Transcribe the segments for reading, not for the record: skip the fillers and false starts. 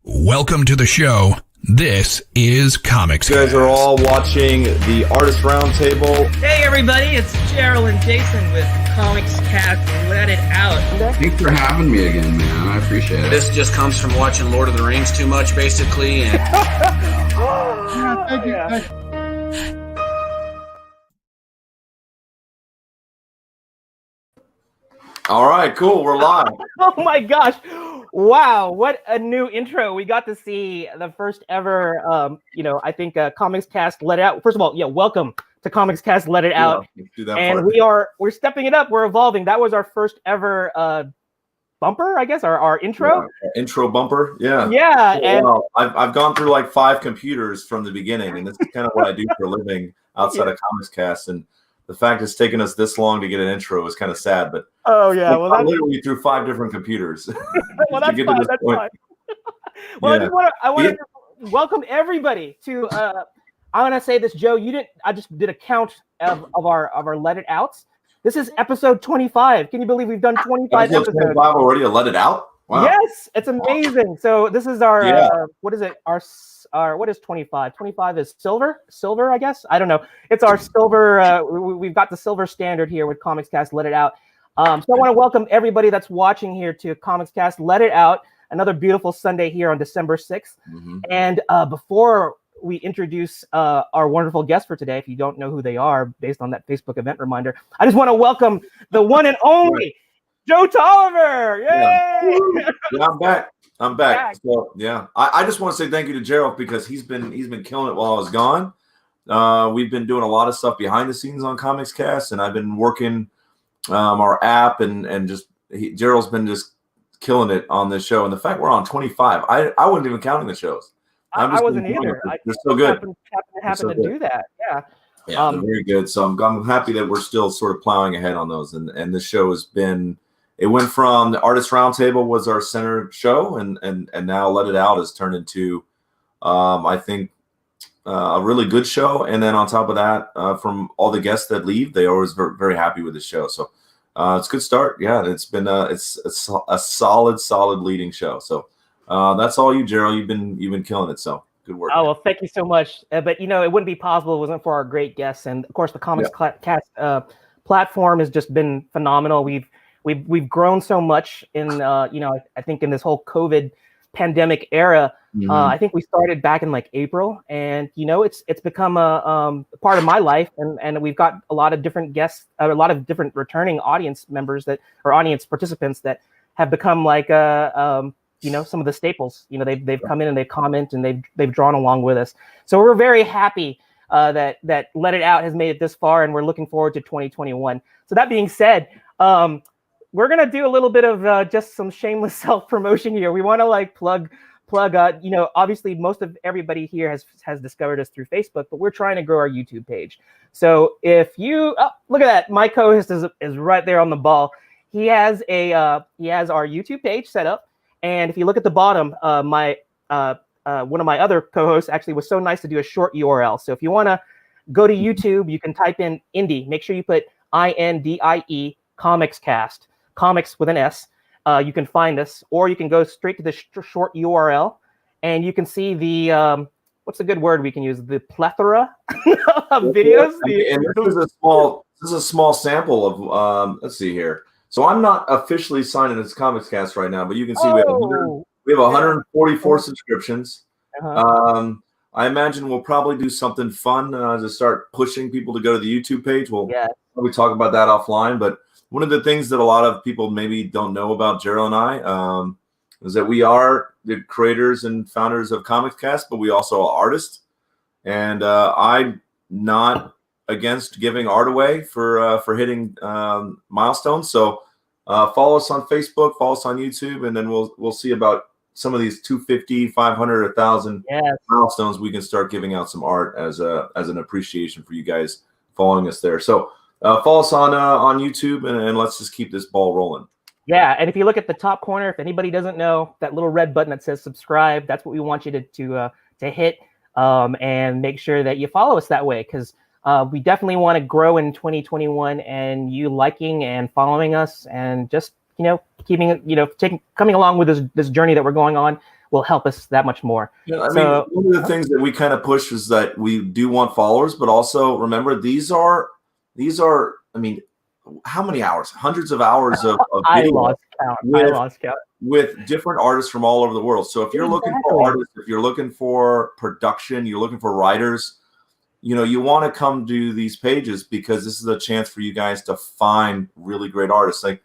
Welcome to the show. This is Comics. You guys are all watching the Artist Roundtable. Hey everybody, it's Gerald and Jason with Comics Cast. Let it out. Thanks for having me again, man. I appreciate it. This just comes from watching Lord of the Rings too much, basically. And Thank you. All right, cool. We're live. Oh my gosh. Wow, what a new intro. We got to see the first ever, I think Comics Cast Let It Out. First of all, welcome to Comics Cast Let It Out. Let's do that And part. we're stepping it up. We're evolving. That was our first ever bumper, I guess, our intro. Yeah, intro bumper. Yeah. Yeah. And Well, I've gone through like 5 computers from the beginning, and this is kind of what I do for a living outside of Comics Cast. And the fact it's taken us this long to get an intro is kind of sad, but I'm literally through 5 different computers. well, that's to get fine. to this That's point. fine. Well, Yeah. I want to welcome everybody to. I want to say this, Joe. I just did a count of our Let It Outs. This is episode 25. Can you believe we've done 25 Episode episodes? 25 already to let it out? Wow. Yes, it's amazing. So this is our Yeah. what is it? Our what is 25? 25 is silver, I guess. I don't know. It's our silver. We've got the silver standard here with Comics Cast Let It Out. So I want to welcome everybody that's watching here to Comics Cast Let It Out. Another beautiful Sunday here on December 6th. Mm-hmm. And before we introduce our wonderful guest for today, if you don't know who they are based on that Facebook event reminder, I just want to welcome the one and only Joe Tolliver. Yay! Yeah, I'm back. So yeah, I just want to say thank you to Gerald because he's been killing it while I was gone. We've been doing a lot of stuff behind the scenes on Comics Cast, and I've been working our app and just Gerald's been just killing it on this show. And the fact we're on 25, I wasn't even counting the shows. I wasn't either. They're so good. Happened to do that. Yeah. Yeah, they're very good. So I'm happy that we're still sort of plowing ahead on those. And this show has been. It went from the Artist Roundtable was our center show, and now Let It Out has turned into, I think, a really good show. And then on top of that, from all the guests that leave, they always very, very happy with the show. So it's a good start. Yeah, it's been it's a solid leading show. So that's all you, Gerald. You've been killing it. So good work. Oh well, thank you so much. But it wouldn't be possible if it wasn't for our great guests, and of course the Comics Cast platform has just been phenomenal. We've grown so much in I think in this whole COVID pandemic era. Mm-hmm. I think we started back in like April, and it's become a part of my life, and we've got a lot of different guests, a lot of different returning audience members or audience participants that have become like some of the staples. They've come in and they comment and they've drawn along with us. So we're very happy that Let It Out has made it this far, and we're looking forward to 2021. So that being said, we're gonna do a little bit of just some shameless self-promotion here. We want to plug. Obviously most of everybody here has discovered us through Facebook, but we're trying to grow our YouTube page. So if you look at that, my co-host is right there on the ball. He has our YouTube page set up, and if you look at the bottom, one of my other co-hosts actually was so nice to do a short URL. So if you want to go to YouTube, you can type in Indie. Make sure you put INDIE Comics Cast. Comics with an S. You can find us, or you can go straight to the short URL, and you can see the what's a good word we can use? The plethora of videos. And this is a small sample of let's see here. So I'm not officially signed into this Comics Cast right now, but you can see we have 144 subscriptions. Uh-huh. I imagine we'll probably do something fun to start pushing people to go to the YouTube page. We'll probably talk about that offline, but one of the things that a lot of people maybe don't know about Gerald and I is that we are the creators and founders of Comics Cast, but we also are artists. And I'm not against giving art away for hitting milestones. So follow us on Facebook, follow us on YouTube, and then we'll see about some of these 250, 500, 1,000 milestones. We can start giving out some art as an appreciation for you guys following us there. So. Follow us on YouTube, and let's just keep this ball rolling. Yeah, and if you look at the top corner, if anybody doesn't know, that little red button that says subscribe, that's what we want you to hit, and make sure that you follow us that way, because we definitely want to grow in 2021, and you liking and following us and just coming along with this journey that we're going on will help us that much more. Yeah, I mean, one of the things that we kind of push is that we do want followers, but also remember these are, I mean, how many hours? Hundreds of hours of I video lost count. With different artists from all over the world. So if you're looking for artists, if you're looking for production, you're looking for writers, you want to come to these pages because this is a chance for you guys to find really great artists. Like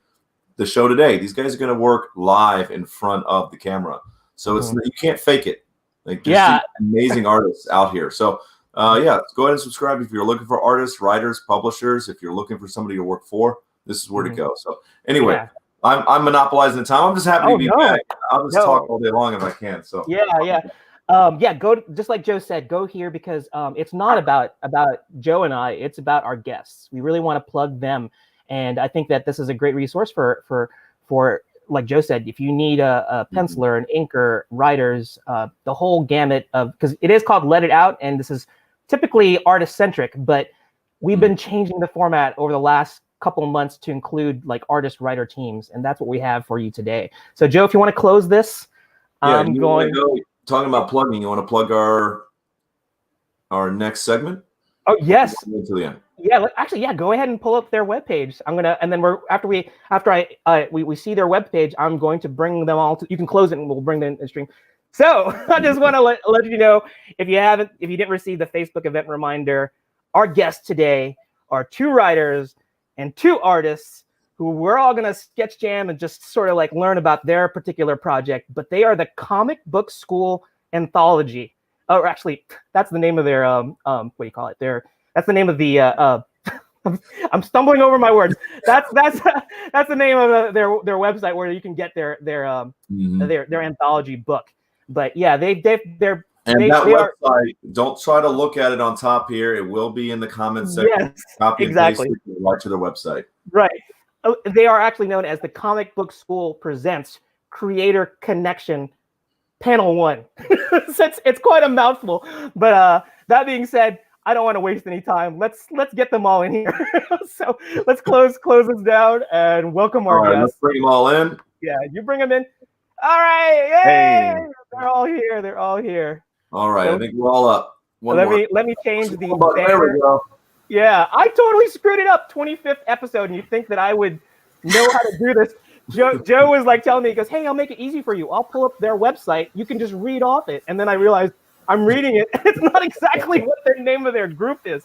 the show today, these guys are going to work live in front of the camera. So you can't fake it. Like there's amazing artists out here. So go ahead and subscribe if you're looking for artists, writers, publishers. If you're looking for somebody to work for, this is where to go. So anyway, I'm monopolizing the time. I'm just happy to be back. I'll just talk all day long if I can. So go, just like Joe said, go here because it's not about Joe and I. It's about our guests. We really want to plug them, and I think that this is a great resource for like Joe said, if you need a penciler, an inker, writers, the whole gamut of, because it is called Let It Out, and this is typically artist-centric, but we've been changing the format over the last couple of months to include like artist-writer teams, and that's what we have for you today. So Joe, if you want to close this, talking about plugging, you want to plug our next segment? Oh, yes. To the end. Yeah, go ahead and pull up their webpage. And then after we see their webpage, I'm going to bring them all to, you can close it and we'll bring them in stream. So I just want to let you know, if you didn't receive the Facebook event reminder, our guests today are 2 writers and 2 artists who we're all going to sketch jam and just sort of like learn about their particular project, but they are the Comic Book School Anthology. Oh, actually, that's the name of their what do you call it? That's the name of the I'm stumbling over my words. That's the name of their website where you can get their anthology book. But yeah, they're website. Don't try to look at it on top here. It will be in the comments section. Yes, Copy exactly. And paste it right to their website. Right. They are actually known as the Comic Book School Presents Creator Connection Panel 1. So it's quite a mouthful. But that being said, I don't want to waste any time. Let's get them all in here. So let's close this down and welcome our guests. Let's bring them all in. Yeah, you bring them in. All right. Yay! Hey. They're all here. All right. So, I think we're all up. Let me change the banner. There we go. Yeah, I totally screwed it up. 25th episode, and you think that I would know how to do this? Joe was like telling me, he goes, "Hey, I'll make it easy for you. I'll pull up their website. You can just read off it." And then I realized I'm reading it. It's not exactly what the name of their group is.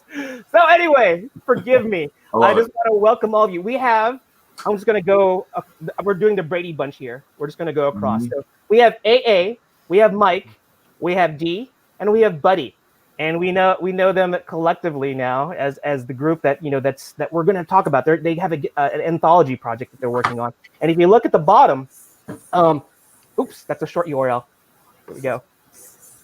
So anyway, forgive me. I just want to welcome all of you. I'm just going to go. We're doing the Brady Bunch here. We're just going to go across. So we have AA, we have Mike, we have D, and we have Buddy. And we know them collectively now as the group that that we're going to talk about. They have an anthology project that they're working on. And if you look at the bottom, oops, that's a short URL. Here we go.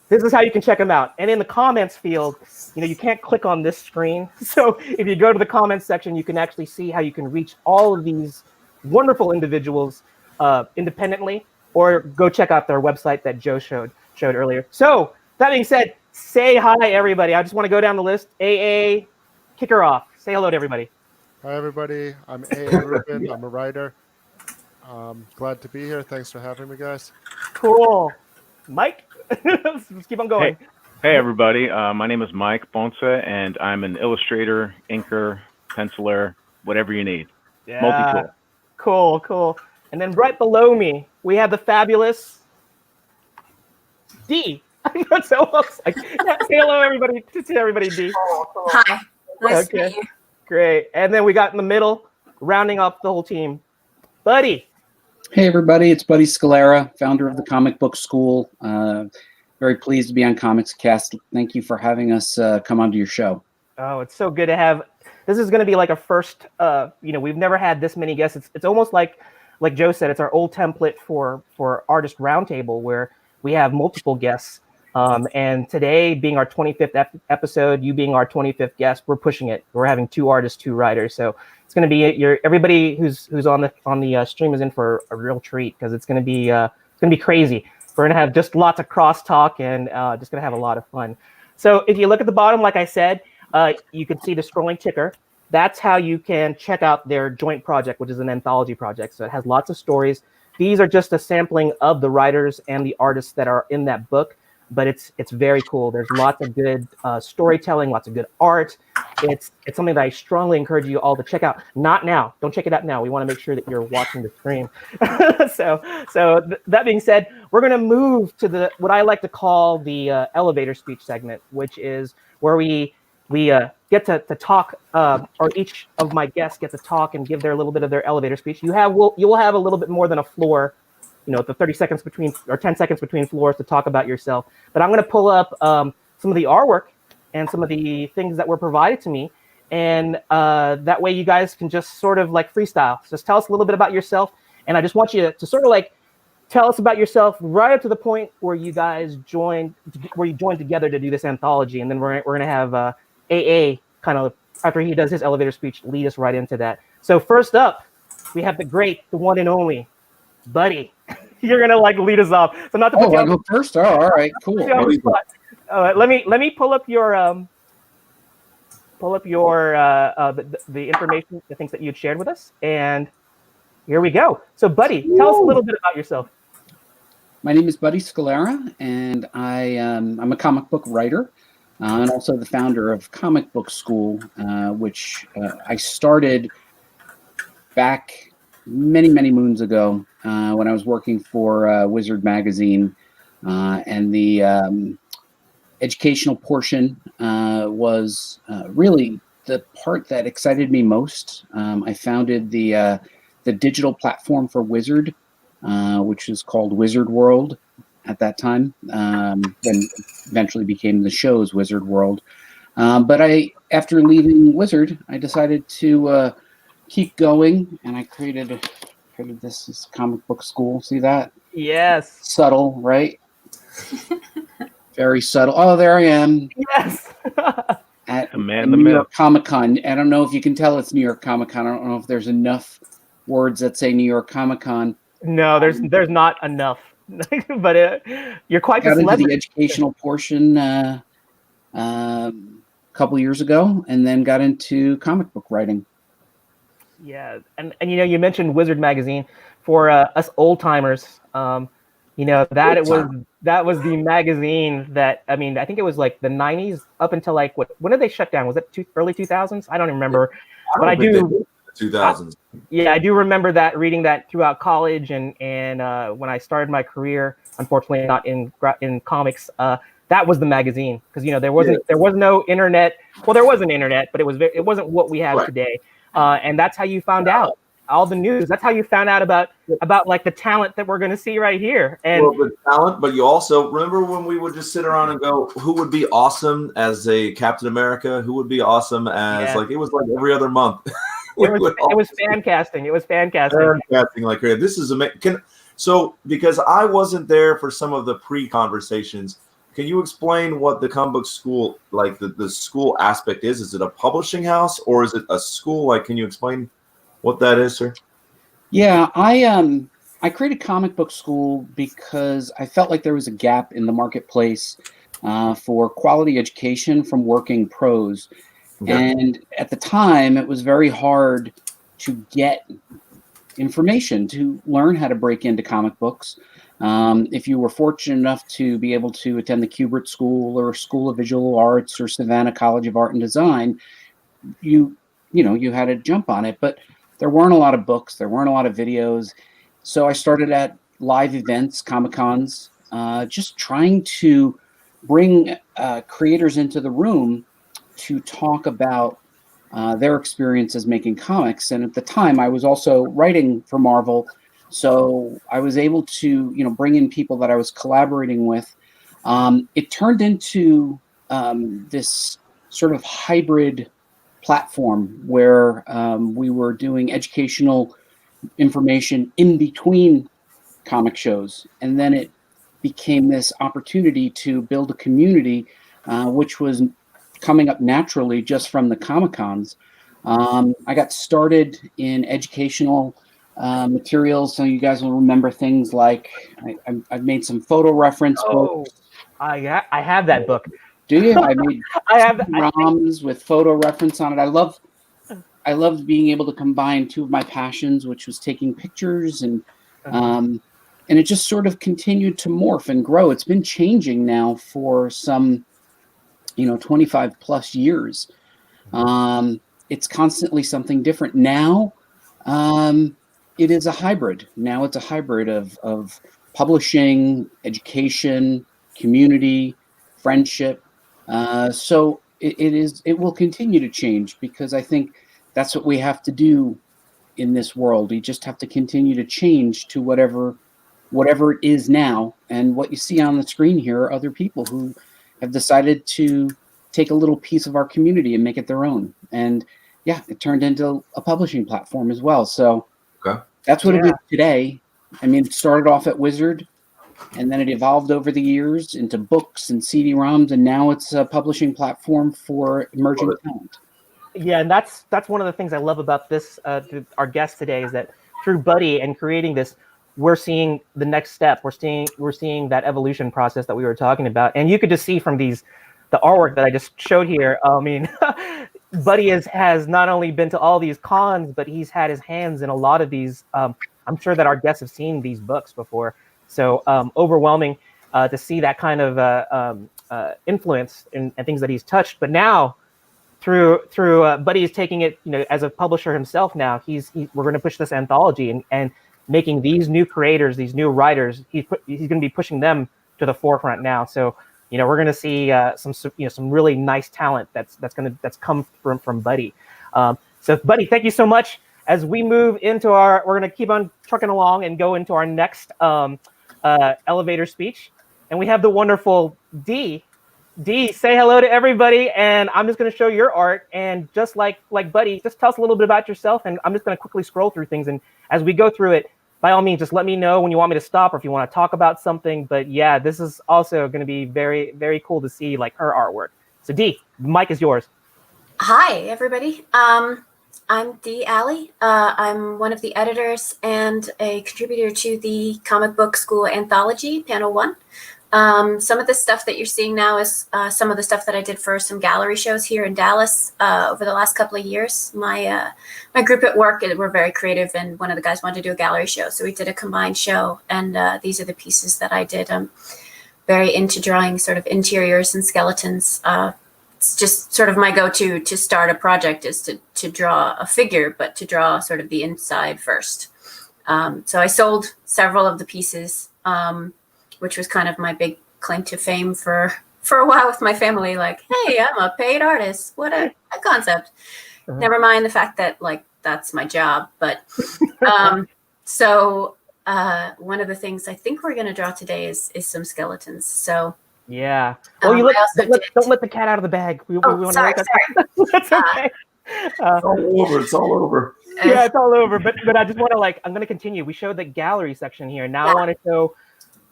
This is how you can check them out. And in the comments field, you can't click on this screen. So if you go to the comments section, you can actually see how you can reach all of these wonderful individuals independently, or go check out their website that Joe showed earlier. So that being said, say hi, everybody. I just want to go down the list. AA, kick her off. Say hello to everybody. Hi, everybody. I'm AA Rubin. I'm a writer. Glad to be here. Thanks for having me, guys. Cool. Mike, let's keep on going. Hey, everybody. My name is Mike Ponce, and I'm an illustrator, inker, penciler, whatever you need. Yeah. Multi-tool. Cool. And then right below me, we have the fabulous D. So like, say hello, everybody. Say everybody, D. Hi. Nice to meet you. Great. And then we got in the middle, rounding up the whole team, Buddy. Hey, everybody. It's Buddy Scalera, founder of the Comic Book School. Very pleased to be on Comics Cast. Thank you for having us come onto your show. Oh, it's so good to have. This is going to be like a first. We've never had this many guests. It's almost like Joe said, it's our old template for Artist Roundtable, where we have multiple guests. And today being our 25th episode, you being our 25th guest, we're pushing it. We're having 2 artists, 2 writers. So it's going to be everybody who's on the stream is in for a real treat, because it's going to be crazy. We're going to have just lots of crosstalk and just going to have a lot of fun. So if you look at the bottom, like I said, you can see the scrolling ticker. that's how you can check out their joint project, which is an anthology project. So it has lots of stories. These are just a sampling of the writers and the artists that are in that book, but it's very cool. There's lots of good storytelling, lots of good art. It's something that I strongly encourage you all to check out. Not now. Don't check it out now. We want to make sure that you're watching the stream. So that being said, we're going to move to what I like to call the elevator speech segment, which is where we get to talk, or each of my guests get to talk and give their little bit of their elevator speech. You will have a little bit more than a floor, the 30 seconds between or 10 seconds between floors to talk about yourself. But I'm going to pull up some of the artwork and some of the things that were provided to me, and that way you guys can just sort of like freestyle. Just tell us a little bit about yourself, and I just want you to sort of like tell us about yourself right up to the point where you guys joined together to do this anthology, and then we're going to have AA kind of, after he does his elevator speech, lead us right into that. So first up, we have the great, the one and only Buddy. You're gonna like lead us off. So not to put I go first. Oh, all right, cool. Let me pull up your the information, the things that you'd shared with us, and here we go. So Buddy, tell us a little bit about yourself. My name is Buddy Scalera, and I'm a comic book writer. And also the founder of Comic Book School, which I started back many, many moons ago when I was working for Wizard magazine. And the educational portion was really the part that excited me most. I founded the digital platform for Wizard, which is called Wizard World at that time, then eventually became the show's Wizard World. But after leaving Wizard, I decided to keep going, and I created this Comic Book School. See that? Yes. Subtle, right? Very subtle. Oh, there I am. Yes. At man, New York Comic Con. I don't know if you can tell it's New York Comic Con. I don't know if there's enough words that say New York Comic Con. No, there's not enough. But you're quite got a celebrity. Into the educational portion a couple years ago, and then got into comic book writing. Yeah, and you mentioned Wizard magazine. For us old timers, that was the magazine that, I think it was like the 90s up until like when did they shut down? Was it early 2000s? I don't even remember. But I do. 2000s. Yeah, I do remember reading that throughout college, and when I started my career, unfortunately not in comics, that was the magazine, because there was no internet. Well, there was an internet, but it wasn't what we have today, and that's how you found out all the news. That's how you found out about like the talent that we're going to see right here. And the talent, but you also remember when we would just sit around and go, who would be awesome as a Captain America? Who would be awesome as it was like every other month. It was fan casting. It was fan casting. Fan casting, like, hey, this is amazing. So, because I wasn't there for some of the pre-conversations, can you explain what the Comic Book School, like the school aspect is? Is it a publishing house or is it a school? Like, can you explain what that is, sir? Yeah, I created Comic Book School because I felt like there was a gap in the marketplace for quality education from working pros. Yeah. And at the time, it was very hard to get information, to learn how to break into comic books. If you were fortunate enough to be able to attend the Kubert School or School of Visual Arts or Savannah College of Art and Design, you had to jump on it. But there weren't a lot of books. There weren't a lot of videos. So I started at live events, Comic-Cons, just trying to bring creators into the room to talk about their experiences making comics. And at the time, I was also writing for Marvel, so I was able to, bring in people that I was collaborating with. It turned into this sort of hybrid platform where we were doing educational information in between comic shows, and then it became this opportunity to build a community, which was coming up naturally just from the Comic-Cons. I got started in educational materials, so you guys will remember things like I've made some photo reference books. I have that book. Do you? I made I have ROMs with photo reference on it. I love I loved being able to combine two of my passions, which was taking pictures and it just sort of continued to morph and grow. It's been changing now for some, 25 plus years. It's constantly something different. Now, it is a hybrid. Now it's a hybrid of publishing, education, community, friendship. So it will continue to change, because I think that's what we have to do in this world. We just have to continue to change to whatever it is now. And what you see on the screen here are other people who have decided to take a little piece of our community and make it their own. And yeah, it turned into a publishing platform as well. So that's what it is today. I mean, it started off at Wizard, and then it evolved over the years into books and CD-ROMs, and now it's a publishing platform for emerging talent. Yeah, and that's one of the things I love about this, our guest today, is that through Buddy and creating this, we're seeing the next step. We're seeing that evolution process that we were talking about, and you could just see from the artwork that I just showed here. I mean, Buddy has not only been to all these cons, but he's had his hands in a lot of these. I'm sure that our guests have seen these books before, so overwhelming to see that kind of influence and things that he's touched. But now, through Buddy is taking it, as a publisher himself. Now we're going to push this anthology and making these new creators, these new writers. He's going to be pushing them to the forefront now. So we're going to see some really nice talent that's come from Buddy. So Buddy, thank you so much. As we move into we're going to keep on trucking along and go into our next elevator speech, and we have the wonderful Dee. Dee, say hello to everybody, and I'm just going to show your art. And just like Buddy, just tell us a little bit about yourself, and I'm just going to quickly scroll through things. And as we go through it, by all means, just let me know when you want me to stop or if you want to talk about something. But yeah, this is also going to be very, very cool to see her artwork. So Dee, the mic is yours. Hi, everybody. I'm Dee Alley. I'm one of the editors and a contributor to the Comic Book School Anthology, Panel 1. Some of the stuff that you're seeing now is some of the stuff that I did for some gallery shows here in Dallas over the last couple of years. My group at work, we're very creative, and one of the guys wanted to do a gallery show, so we did a combined show, and these are the pieces that I did. I'm very into drawing sort of interiors and skeletons. It's just sort of my go-to to start a project is to draw a figure, but to draw sort of the inside first. So I sold several of the pieces, which was kind of my big claim to fame for a while with my family. Like, hey, I'm a paid artist. What a concept. Never mind the fact that that's my job. But so one of the things I think we're going to draw today is some skeletons. So yeah. Well, don't let the cat out of the bag. We want sorry. That's okay. It's all over. It's all over. Yeah, it's all over. But I just want to I'm going to continue. We showed the gallery section here. Now I want to show.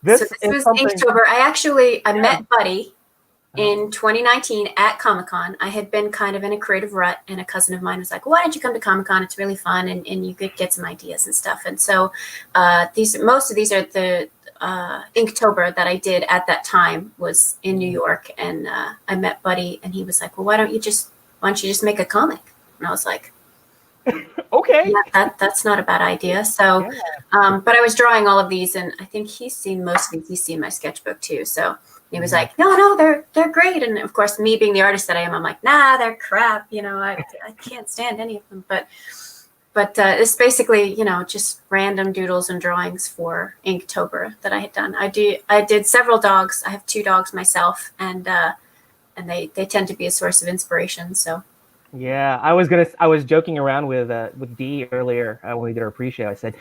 This was Inktober. I met Buddy in 2019 at Comic-Con. I had been kind of in a creative rut, and a cousin of mine was like, why don't you come to Comic-Con? It's really fun, and you could get some ideas and stuff. And so most of these are the Inktober that I did at that time was in New York, and I met Buddy, and he was like, well, why don't you just make a comic? And I was like, okay. Yeah, that's not a bad idea. So, but I was drawing all of these, and I think he's seen most of these. He's seen my sketchbook too. So he was like, no, they're great. And of course, me being the artist that I am, I'm like, nah, they're crap. I can't stand any of them. But it's basically, just random doodles and drawings for Inktober that I had done. I did several dogs. I have 2 dogs myself, and they tend to be a source of inspiration. So. Yeah, I was joking around with Dee earlier when we did our pre-show. I said,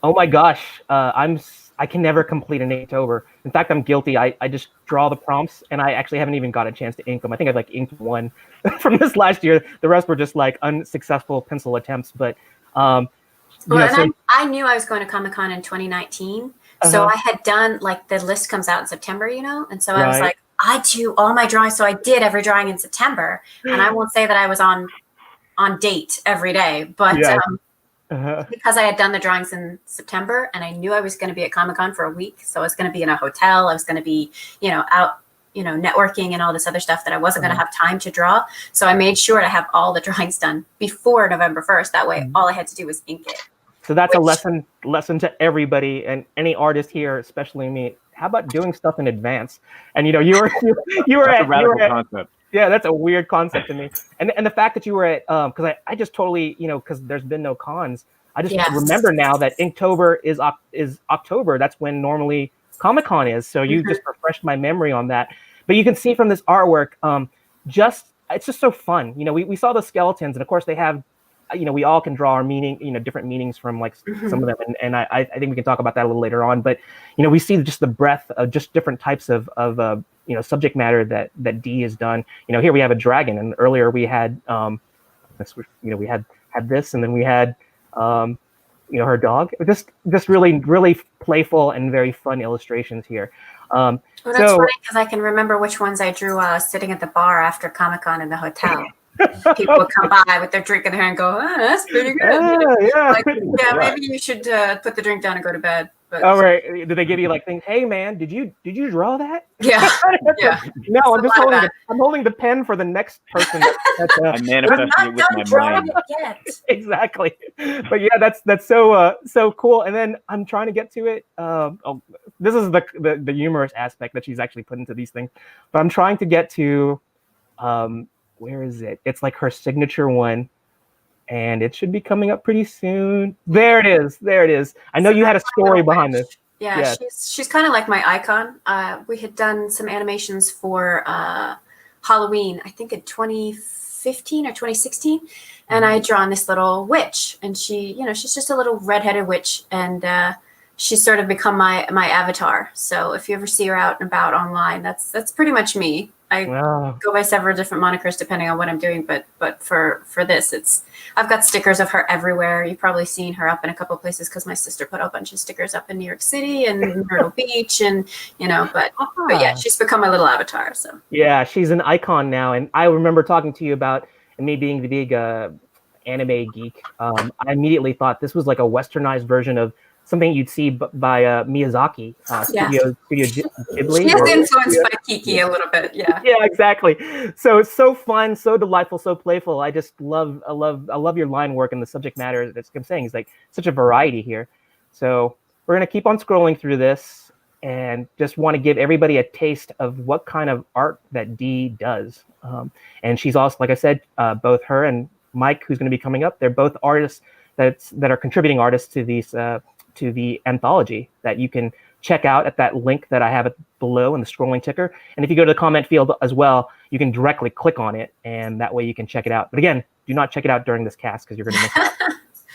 "Oh my gosh, I can never complete an Inktober. In fact, I'm guilty. I just draw the prompts, and I actually haven't even got a chance to ink them. I think I've inked 1 from this last year. The rest were just unsuccessful pencil attempts. But I knew I was going to Comic-Con in 2019, so I had done the list comes out in September, and so I was like, I do all my drawings. So I did every drawing in September, and I won't say that I was on date every day, but because I had done the drawings in September, and I knew I was going to be at Comic-Con for a week. So I was going to be in a hotel. I was going to be, out networking and all this other stuff that I wasn't going to have time to draw. So I made sure to have all the drawings done before November 1st. That way, all I had to do was ink it. So that's a lesson to everybody and any artist here, especially me. How about doing stuff in advance? And you were That's a radical concept. Yeah, that's a weird concept to me. And the fact that you were at because I just totally because there's been no cons. I just remember now that Inktober is October. That's when normally Comic-Con is. So you just refreshed my memory on that. But you can see from this artwork, it's just so fun. We saw the skeletons, and of course they have, we all can draw our meaning, different meanings from like some of them. And I think we can talk about that a little later on. But we see just the breadth of just different types of subject matter that D has done. Here we have a dragon, and earlier we had we had this, and then we had her dog. Just really, really playful and very fun illustrations here. Well, that's funny because I can remember which ones I drew sitting at the bar after Comic-Con in the hotel. People would come by with their drink in their hand and go, that's pretty good. Maybe you should put the drink down and go to bed. But, right. Did they give you like things? Hey man, did you draw that? Yeah. No, I'm just holding the pen for the next person. I manifested it with my mind. Exactly. But yeah, that's so cool. And then I'm trying to get to it. This is the humorous aspect that she's actually put into these things. But I'm trying to get to where is it? It's like her signature one. And it should be coming up pretty soon. There it is. I know you had a story behind this. Yeah. She's kind of like my icon. We had done some animations for Halloween, I think in 2015 or 2016. And I had drawn this little witch. And she's just a little redheaded witch. And she's sort of become my avatar. So if you ever see her out and about online, that's pretty much me. I go by several different monikers depending on what I'm doing, but for this, I've got stickers of her everywhere. You've probably seen her up in a couple of places because my sister put a bunch of stickers up in New York City and Myrtle Beach, and but yeah, she's become my little avatar. So yeah, she's an icon now, and I remember talking to you about me being the big anime geek. I immediately thought this was like a westernized version of something you'd see by Miyazaki, Studio Ghibli. She is influenced by Kiki a little bit, yeah. Yeah, exactly. So it's so fun, so delightful, so playful. I love your line work and the subject matter. That's what I'm saying. It's like such a variety here. So we're gonna keep on scrolling through this, and just want to give everybody a taste of what kind of art that Dee does. And she's also, like I said, both her and Mike, who's going to be coming up, they're both artists that are contributing artists to these. To the anthology that you can check out at that link that I have below in the scrolling ticker. And if you go to the comment field as well, you can directly click on it, and that way you can check it out. But again, do not check it out during this cast because you're going to miss out.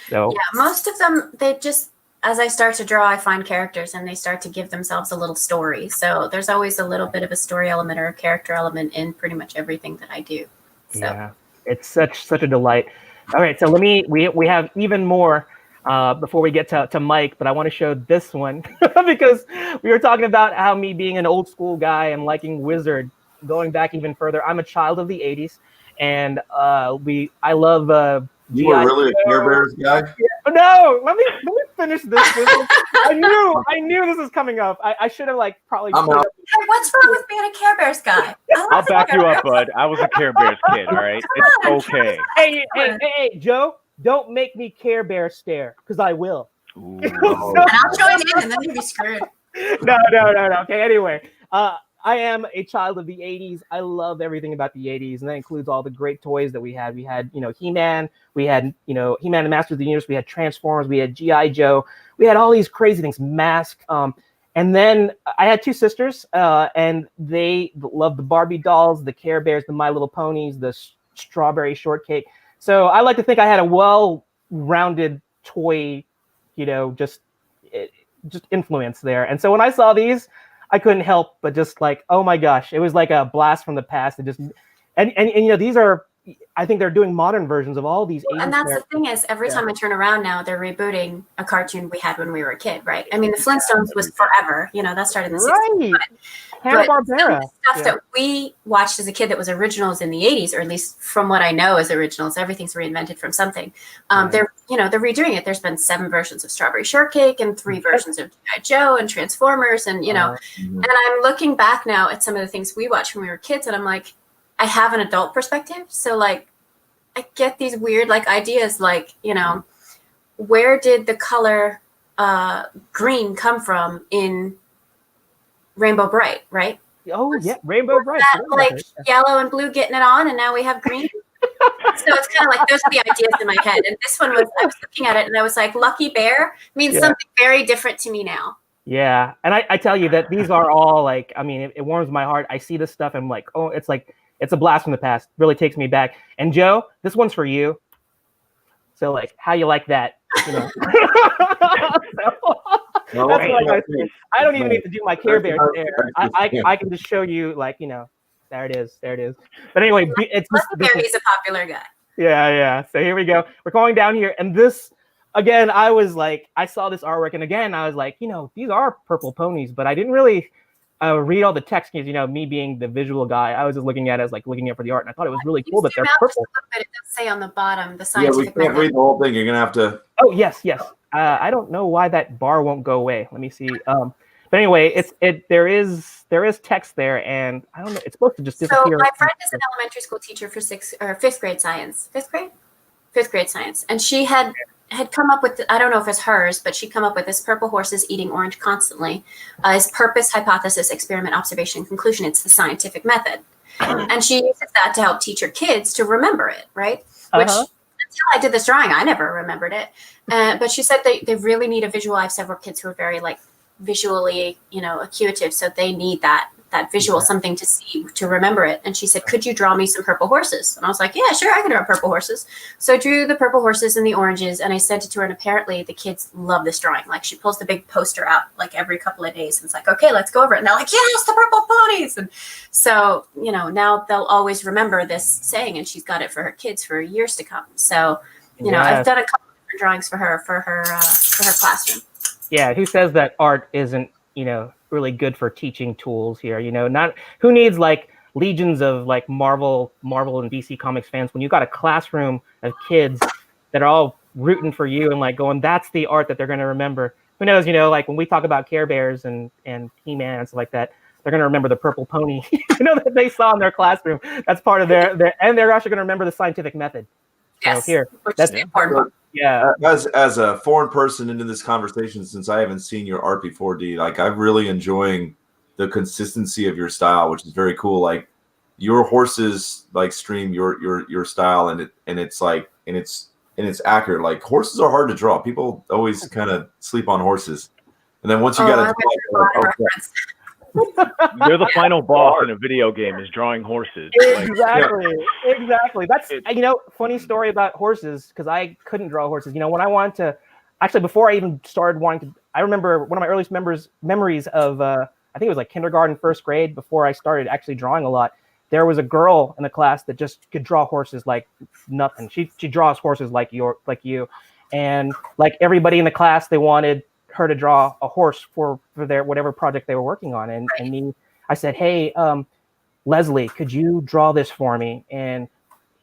So yeah, most of them, they just, as I start to draw, I find characters and they start to give themselves a little story. So there's always a little bit of a story element or a character element in pretty much everything that I do. So. Yeah, it's such a delight. All right, so we have even more before we get to Mike, but I want to show this one because we were talking about how me being an old school guy and liking Wizard, going back even further. I'm a child of the 80s, and I love you were really a Care Bears guy? Yeah. No, let me finish this. I knew this was coming up. I should have probably. What's wrong with being a Care Bears guy? I'll back you up, bud. I was a Care Bears kid. All right, it's okay. Hey, Joe. Don't make me Care Bear stare, because I will. And I'll join in, and then you'll be screwed. No. Okay, anyway. I am a child of the 80s. I love everything about the 80s, and that includes all the great toys that we had. We had, He-Man. We had, He-Man and Masters of the Universe. We had Transformers. We had G.I. Joe. We had all these crazy things, Mask. And then I had two sisters, and they loved the Barbie dolls, the Care Bears, the My Little Ponies, the Strawberry Shortcake. So I like to think I had a well-rounded toy, just influence there. And so when I saw these, I couldn't help but just oh my gosh, it was like a blast from the past. And these are I think they're doing modern versions of all these. And that's the thing is, every time I turn around now, they're rebooting a cartoon we had when we were a kid, right? I mean, the Flintstones was forever, that started in the 60s. Hanna-Barbera. Stuff that we watched as a kid that was originals in the 80s, or at least from what I know as originals, everything's reinvented from something. They're redoing it. There's been 7 versions of Strawberry Shortcake and 3 versions of G.I. Joe and Transformers, and and I'm looking back now at some of the things we watched when we were kids, and I'm like, I have an adult perspective, so like I get these weird like ideas, like where did the color green come from in Rainbow Bright, right? Oh yeah, Rainbow Bright. Like yellow and blue getting it on, and now we have green. So it's kind of like those are the ideas in my head. And this one was, I was looking at it and I was like, Lucky Bear means something very different to me now. Yeah, and I tell you that these are all like, I mean, it warms my heart. I see this stuff and I'm like, oh, it's a blast from the past. Really takes me back. And Joe, this one's for you. So like, how you like that? So, that's what I don't even need to do my Care Bears there. I can just show you like, there it is. But anyway, it's he's a popular guy. Yeah. So here we go. We're going down here, and this again. I was like, I saw this artwork, and again, I was like, these are purple ponies, but I didn't really read all the text because me being the visual guy, I was just looking at it as like looking at for the art, and I thought it was really cool that they're purple. But it does say on the bottom the scientific we can't read the whole thing. You're gonna have to. Oh yes. I don't know why that bar won't go away. Let me see. But anyway, there is text there, and I don't know. It's supposed to just disappear. So my friend is an elementary school teacher for 5th grade science. 5th grade science, and she had come up with, I don't know if it's hers, but she'd come up with this: purple horses eating orange constantly is purpose, hypothesis, experiment, observation, conclusion. It's the scientific method, and she uses that to help teach her kids to remember it, right? Which until I did this drawing, I never remembered it. But she said they really need a visual. I have several kids who are very like visually, acuitive, so they need that visual, something to see to remember it. And she said, could you draw me some purple horses? And I was like, yeah, sure, I can draw purple horses. So I drew the purple horses and the oranges, and I sent it to her, and apparently the kids love this drawing. Like, she pulls the big poster out like every couple of days, and it's like, okay, let's go over it. And they're like, yes, the purple ponies. And so now they'll always remember this saying, and she's got it for her kids for years to come. So I've done a couple of different drawings for her classroom. Yeah, who says that art isn't, really good for teaching tools here? Not who needs like legions of like Marvel and DC Comics fans when you got a classroom of kids that are all rooting for you and like going, that's the art that they're going to remember. Who knows, like when we talk about Care Bears and He-Man and stuff like that, they're going to remember the purple pony, that they saw in their classroom. That's part of their and they're actually going to remember the scientific method. Yes, so here, that's the important part. Yeah. As a foreign person into this conversation, since I haven't seen your art before, D, like I'm really enjoying the consistency of your style, which is very cool. Like your horses like stream your style, and it's accurate. Like horses are hard to draw. People always kind of sleep on horses, and then once you got You're the final boss in a video game is drawing horses. Exactly. That's funny story about horses, because I couldn't draw horses. When I wanted to, actually before I even started wanting to, I remember one of my earliest memories of I think it was like kindergarten, 1st grade, before I started actually drawing a lot. There was a girl in the class that just could draw horses like nothing. She draws horses like you, and like everybody in the class, they wanted her to draw a horse for their whatever project they were working on, and I said, hey, Leslie, could you draw this for me? And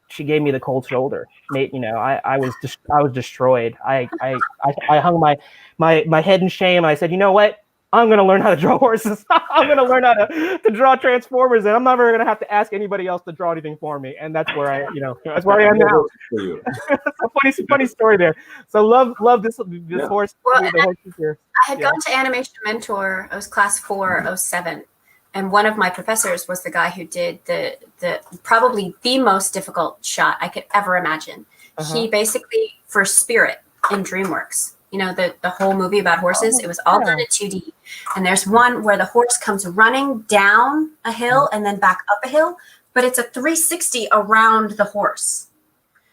she gave me the cold shoulder. I was destroyed. I hung my head in shame, and I said, you know what? I'm going to learn how to draw horses. I'm going to learn how to draw Transformers, and I'm never going to have to ask anybody else to draw anything for me. And that's where I am now. It's a funny story there. So love this horse. Well, the horses here. I had gone to Animation Mentor. I was class 407. And one of my professors was the guy who did the probably the most difficult shot I could ever imagine. He basically, for Spirit in DreamWorks, the whole movie about horses, it was all done in 2D. And there's one where the horse comes running down a hill and then back up a hill, but it's a 360 around the horse.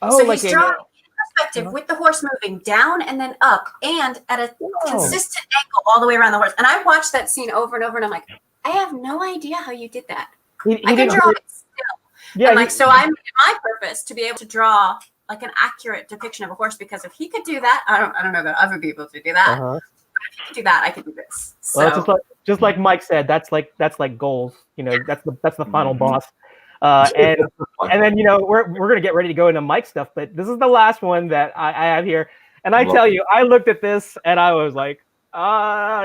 So he's drawing in perspective with the horse moving down and then up and at a consistent angle all the way around the horse. And I watched that scene over and over, and I'm like, I have no idea how you did that. I can draw it still. Yeah, and like so I made it my purpose to be able to draw like an accurate depiction of a horse, because if he could do that, I don't know about other people to do that. Uh-huh. If he could do that, I could do this. So Well, just like Mike said, that's like goals. You know, that's the final boss. And then we're gonna get ready to go into Mike stuff, but this is the last one that I have here. And I tell you, I looked at this and I was like,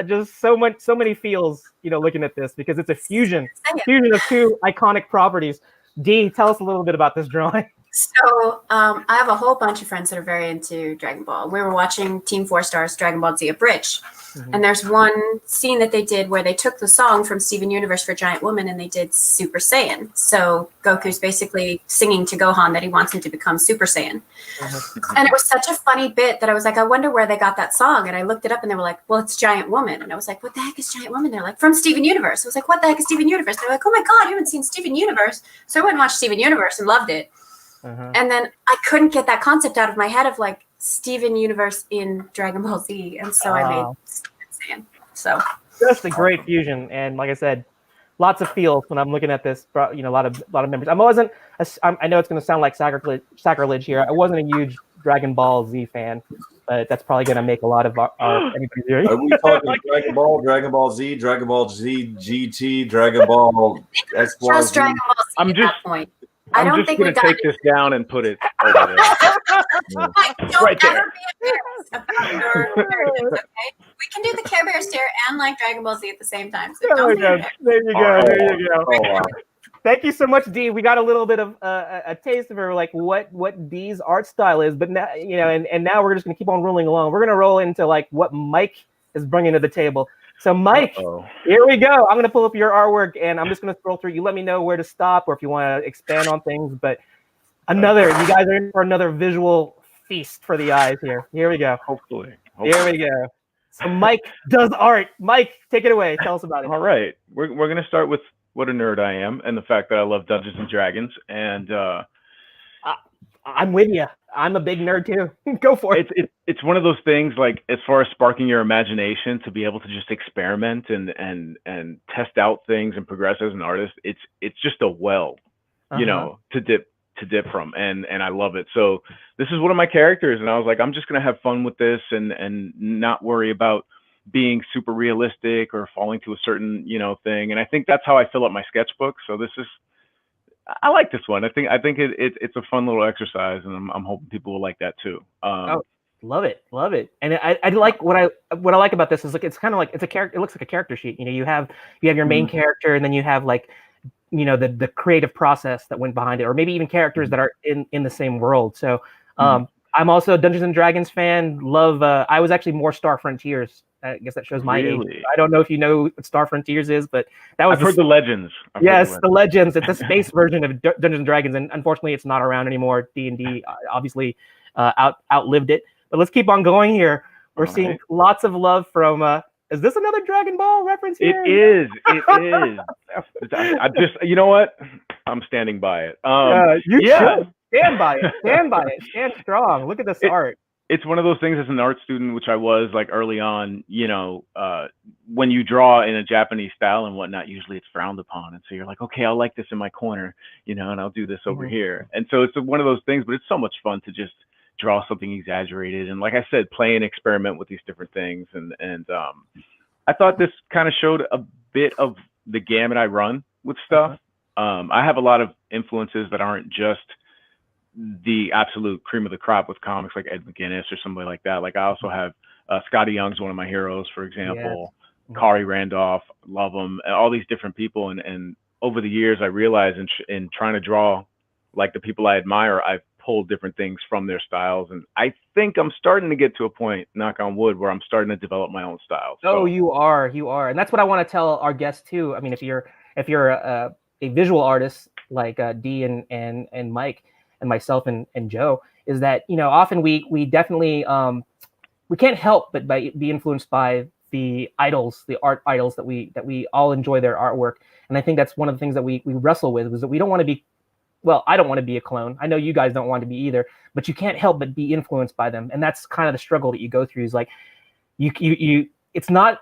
just so many feels, looking at this, because it's a fusion of two iconic properties. Dee, tell us a little bit about this drawing. So I have a whole bunch of friends that are very into Dragon Ball. We were watching Team 4 Star's Dragon Ball Z Abridged. And there's one scene that they did where they took the song from Steven Universe for Giant Woman and they did Super Saiyan. So Goku's basically singing to Gohan that he wants him to become Super Saiyan. And it was such a funny bit that I was like, I wonder where they got that song. And I looked it up and they were like, well, it's Giant Woman. And I was like, what the heck is Giant Woman? They're like, from Steven Universe. I was like, what the heck is Steven Universe? They're like, oh my God, you haven't seen Steven Universe. So I went and watched Steven Universe and loved it. And then I couldn't get that concept out of my head of like Steven Universe in Dragon Ball Z. And so I made Steven Saiyan. So just a great fusion. And like I said, lots of feels when I'm looking at this, a lot of members. I know it's going to sound like sacrilege here. I wasn't a huge Dragon Ball Z fan, but that's probably going to make a lot of anybody's ears. Are we talking Dragon Ball Z, Dragon Ball Z GT, Dragon Ball X, Y, Z? Dragon Ball Z I'm at just that point. I'm just going to take this down and put it over there. Don't Right there. ever be embarrassed about your heritage, okay? We can do the Care Bear stare and like Dragon Ball Z at the same time. So don't be embarrassed. There you go. There you go. Thank you so much, Dee. We got a little bit of a taste of her, like what Dee's art style is, but now and now we're just going to keep on rolling along. We're going to roll into like what Mike is bringing to the table. So, Mike, here we go. I'm going to pull up your artwork, and I'm just going to scroll through. You let me know where to stop or if you want to expand on things. But you guys are in for another visual feast for the eyes here. Here we go. Hopefully. Here we go. So, Mike does art. Mike, take it away. Tell us about it. All right. We're going to start with what a nerd I am and the fact that I love Dungeons and Dragons. And I'm with you. I'm a big nerd too. Go for it. It's one of those things, like, as far as sparking your imagination to be able to just experiment and test out things and progress as an artist. It's just a well, to dip from, and I love it. So this is one of my characters, and I was like, I'm just gonna have fun with this and not worry about being super realistic or falling to a certain thing. And I think that's how I fill up my sketchbook. So I like this one. I think it's a fun little exercise, and I'm hoping people will like that too. Love it. And I like what I like about this is like it's kind of like it's a character. It looks like a character sheet. You have your main character, and then you have like the creative process that went behind it, or maybe even characters that are in the same world. So I'm also a Dungeons and Dragons fan. Love. I was actually more Star Frontiers. I guess that shows my age. I don't know if you know what Star Frontiers is, but that was I've heard the Legends. Yes, the Legends. It's a space version of Dungeons and Dragons, and unfortunately, it's not around anymore. D&D obviously outlived it. But let's keep on going here. We're seeing lots of love from. Is this another Dragon Ball reference here? It is. I just, you know what? I'm standing by it. You should stand by it. Stand strong. Look at this art. It's one of those things as an art student, which I was like early on, when you draw in a Japanese style and whatnot, usually it's frowned upon. And so you're like, okay, I'll like this in my corner, and I'll do this over here. And so it's one of those things, but it's so much fun to just draw something exaggerated. And like I said, play and experiment with these different things. And I thought this kind of showed a bit of the gamut I run with stuff. I have a lot of influences that aren't just the absolute cream of the crop with comics like Ed McGuinness or somebody like that. Like I also have Scotty Young's one of my heroes, for example. Kari Randolph, love them. All these different people. And over the years, I realized in trying to draw like the people I admire, I've pulled different things from their styles. And I think I'm starting to get to a point, knock on wood, where I'm starting to develop my own style. So. Oh, you are. And that's what I want to tell our guests too. I mean, if you're a visual artist like Dee and Mike, and myself and Joe, is that often we definitely we can't help but be influenced by the art idols that we all enjoy their artwork. And I think that's one of the things that we wrestle with, is that we don't want to be, well, I don't want to be a clone. I know you guys don't want to be either, but you can't help but be influenced by them. And that's kind of the struggle that you go through, is like you it's not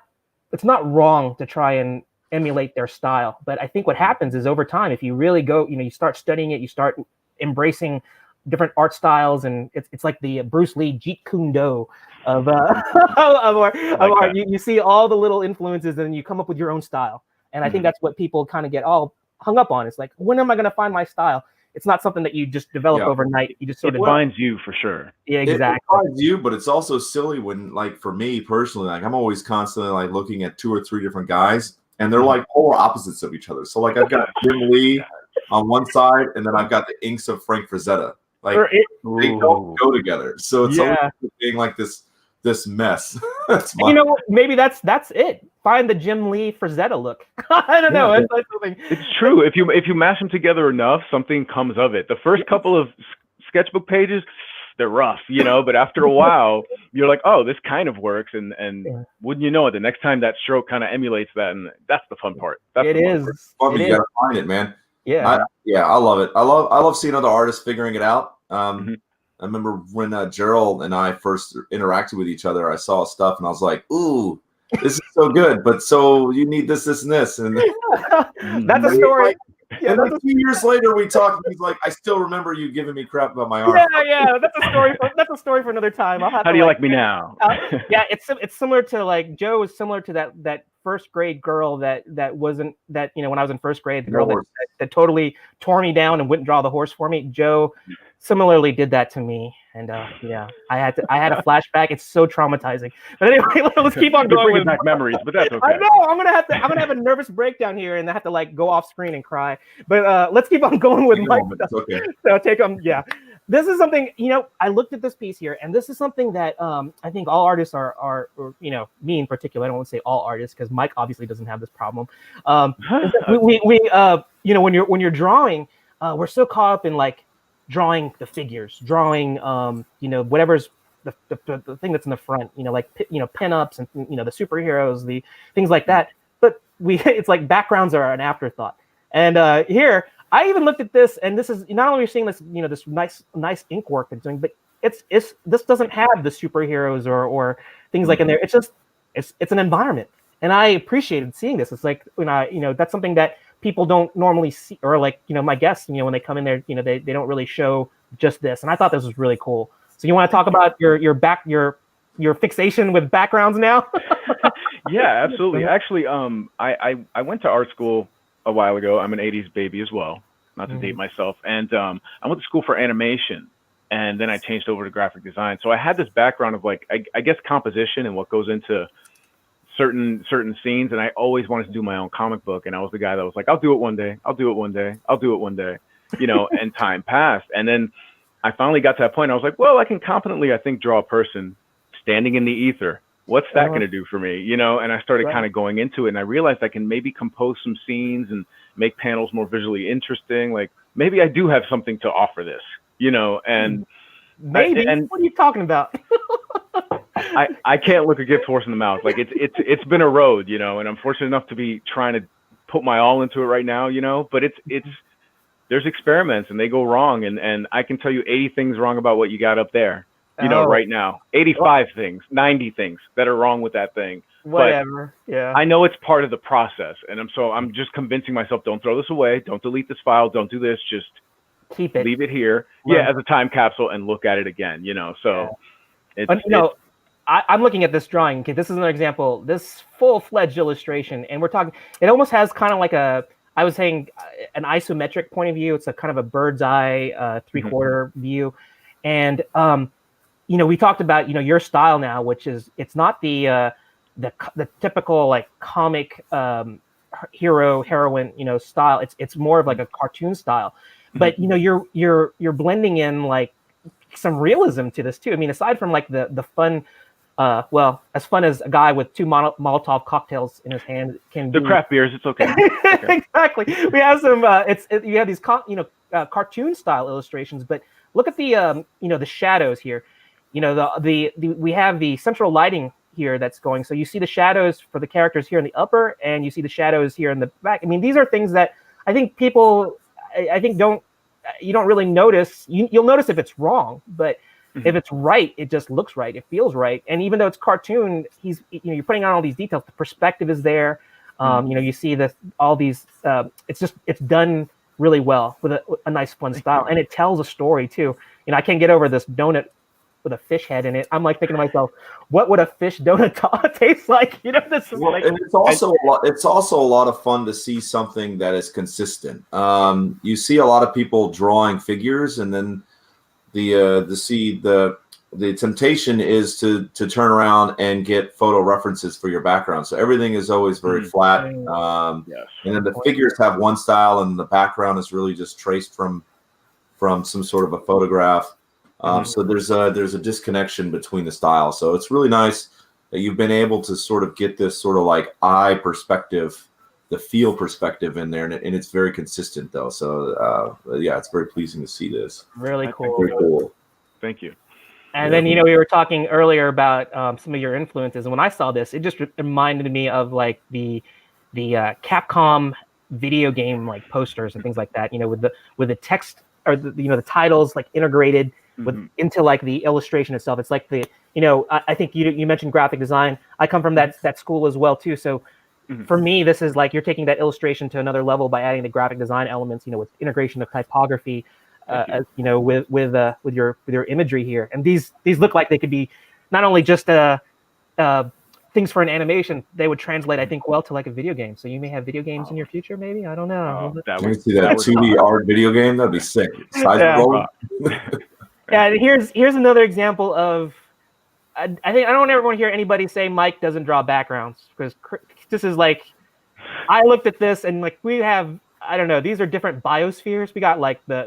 wrong to try and emulate their style. But I think what happens is over time, if you really go, you start studying it, you start embracing different art styles, and it's like the Bruce Lee Jeet Kune Do of art. You see all the little influences, and you come up with your own style. And I think that's what people kind of get all hung up on. It's like, when am I going to find my style? It's not something that you just develop overnight. You just sort of finds you for sure. Yeah, exactly. It finds you, but it's also silly when, like, for me personally, like, I'm always constantly like looking at 2 or 3 different guys, and they're like polar opposites of each other. So like, I've got Jim Lee on one side, and then I've got the inks of Frank Frazetta. Like, they don't go together. So it's always being like this mess. Maybe that's it. Find the Jim Lee Frazetta look. I don't know. It's true. If you mash them together enough, something comes of it. The first couple of sketchbook pages, they're rough, but after a while, you're like, oh, this kind of works. And wouldn't you know it, the next time that stroke kind of emulates that, and that's the fun part. It is. You gotta find it, man. Yeah. I love it. I love seeing other artists figuring it out. I remember when Gerald and I first interacted with each other, I saw stuff and I was like, ooh, this is so good, but so you need this, and this. And that's a story. And then a few years later, we talked. And he's like, "I still remember you giving me crap about my art." Yeah. That's a story for another time. How do you like me now? It's similar to, like, Joe is similar to that first grade girl that wasn't that when I was in first grade, the girl that totally tore me down and wouldn't draw the horse for me. Joe similarly did that to me, and I had a flashback. It's so traumatizing. But anyway, let's keep on going. Bringing back memories, but that's okay. I know I'm gonna have a nervous breakdown here, and I have to like go off screen and cry. But let's keep on going with Mike. Okay. So take them. Yeah, this is something. I looked at this piece here, and this is something that I think all artists are me in particular. I don't want to say all artists because Mike obviously doesn't have this problem. We when you're drawing, we're so caught up in like drawing the figures, drawing whatever's the thing that's in the front, pinups and the superheroes, the things like that. But it's like backgrounds are an afterthought. And here I even looked at this, and this is not only you're seeing this this nice ink work it's doing, but this doesn't have the superheroes or things like in there. It's just it's an environment, and I appreciated seeing this. It's like that's something that people don't normally see, or like my guests when they come in there they don't really show just this, and I thought this was really cool. So you want to talk about your fixation with backgrounds now? Yeah, absolutely. Actually, I went to art school a while ago. I'm an 80s baby as well, not to date myself, and I went to school for animation, and then I changed over to graphic design. So I had this background of like I guess composition and what goes into certain scenes, and I always wanted to do my own comic book, and I was the guy that was like, I'll do it one day, and time passed, and then I finally got to that point. I was like, well, I can competently, I think, draw a person standing in the ether. What's that going to do for me? And I started kind of going into it, and I realized I can maybe compose some scenes and make panels more visually interesting. Like maybe I do have something to offer this, and maybe. What are you talking about? I can't look a gift horse in the mouth. Like it's been a road, and I'm fortunate enough to be trying to put my all into it right now, but there's experiments and they go wrong. And I can tell you 80 things wrong about what you got up there, right now, 85 things, 90 things that are wrong with that thing. Whatever. But I know it's part of the process. And I'm just convincing myself, don't throw this away. Don't delete this file. Don't do this. Just keep it, leave it here. Right. Yeah. As a time capsule and look at it again, so I'm looking at this drawing. Okay, this is another example. This full-fledged illustration, and we're talking. It almost has kind of like I was saying, an isometric point of view. It's a kind of a bird's eye, three-quarter view, and we talked about your style now, which is it's not the typical like comic hero heroine style. It's more of like a cartoon style, but you're blending in like some realism to this too. I mean, aside from like the fun. As fun as a guy with 2 Molotov cocktails in his hand can be. The craft beers, it's okay. Exactly. We have some. You have these cartoon style illustrations, but look at the the shadows here. We have the central lighting here that's going. So you see the shadows for the characters here in the upper, and you see the shadows here in the back. I mean, these are things that I think people, you don't really notice. You'll notice if it's wrong, but. If it's right, it just looks right. It feels right. And even though it's cartoon, you're putting on all these details. The perspective is there. You see all these. It's done really well with a nice, fun style, and it tells a story too. I can't get over this donut with a fish head in it. I'm like thinking to myself, what would a fish donut taste like? This is and it's also a lot. It's also a lot of fun to see something that is consistent. You see a lot of people drawing figures, and then the temptation is to turn around and get photo references for your background. So everything is always very flat. And then the figures have one style, and the background is really just traced from some sort of a photograph. So there's a disconnection between the styles. So it's really nice that you've been able to sort of get this sort of like eye perspective, the feel perspective in there, and it's very consistent though. So it's very pleasing to see this. Really cool. Very cool. Thank you. And then we were talking earlier about some of your influences, and when I saw this, it just reminded me of like the Capcom video game like posters and things like that. With the text or the titles like integrated into like the illustration itself. It's like I think you mentioned graphic design. I come from that school as well too. So for me, this is like you're taking that illustration to another level by adding the graphic design elements. With integration of typography. With your imagery here, and these look like they could be not only just things for an animation, they would translate, I think, well to like a video game. So you may have video games in your future, maybe. I don't know. That would see that 2D art video game. That'd be sick. And here's another example of. I think I don't ever want to hear anybody say Mike doesn't draw backgrounds, because this is like, I looked at this and like we have. I don't know. These are different biospheres. We got like the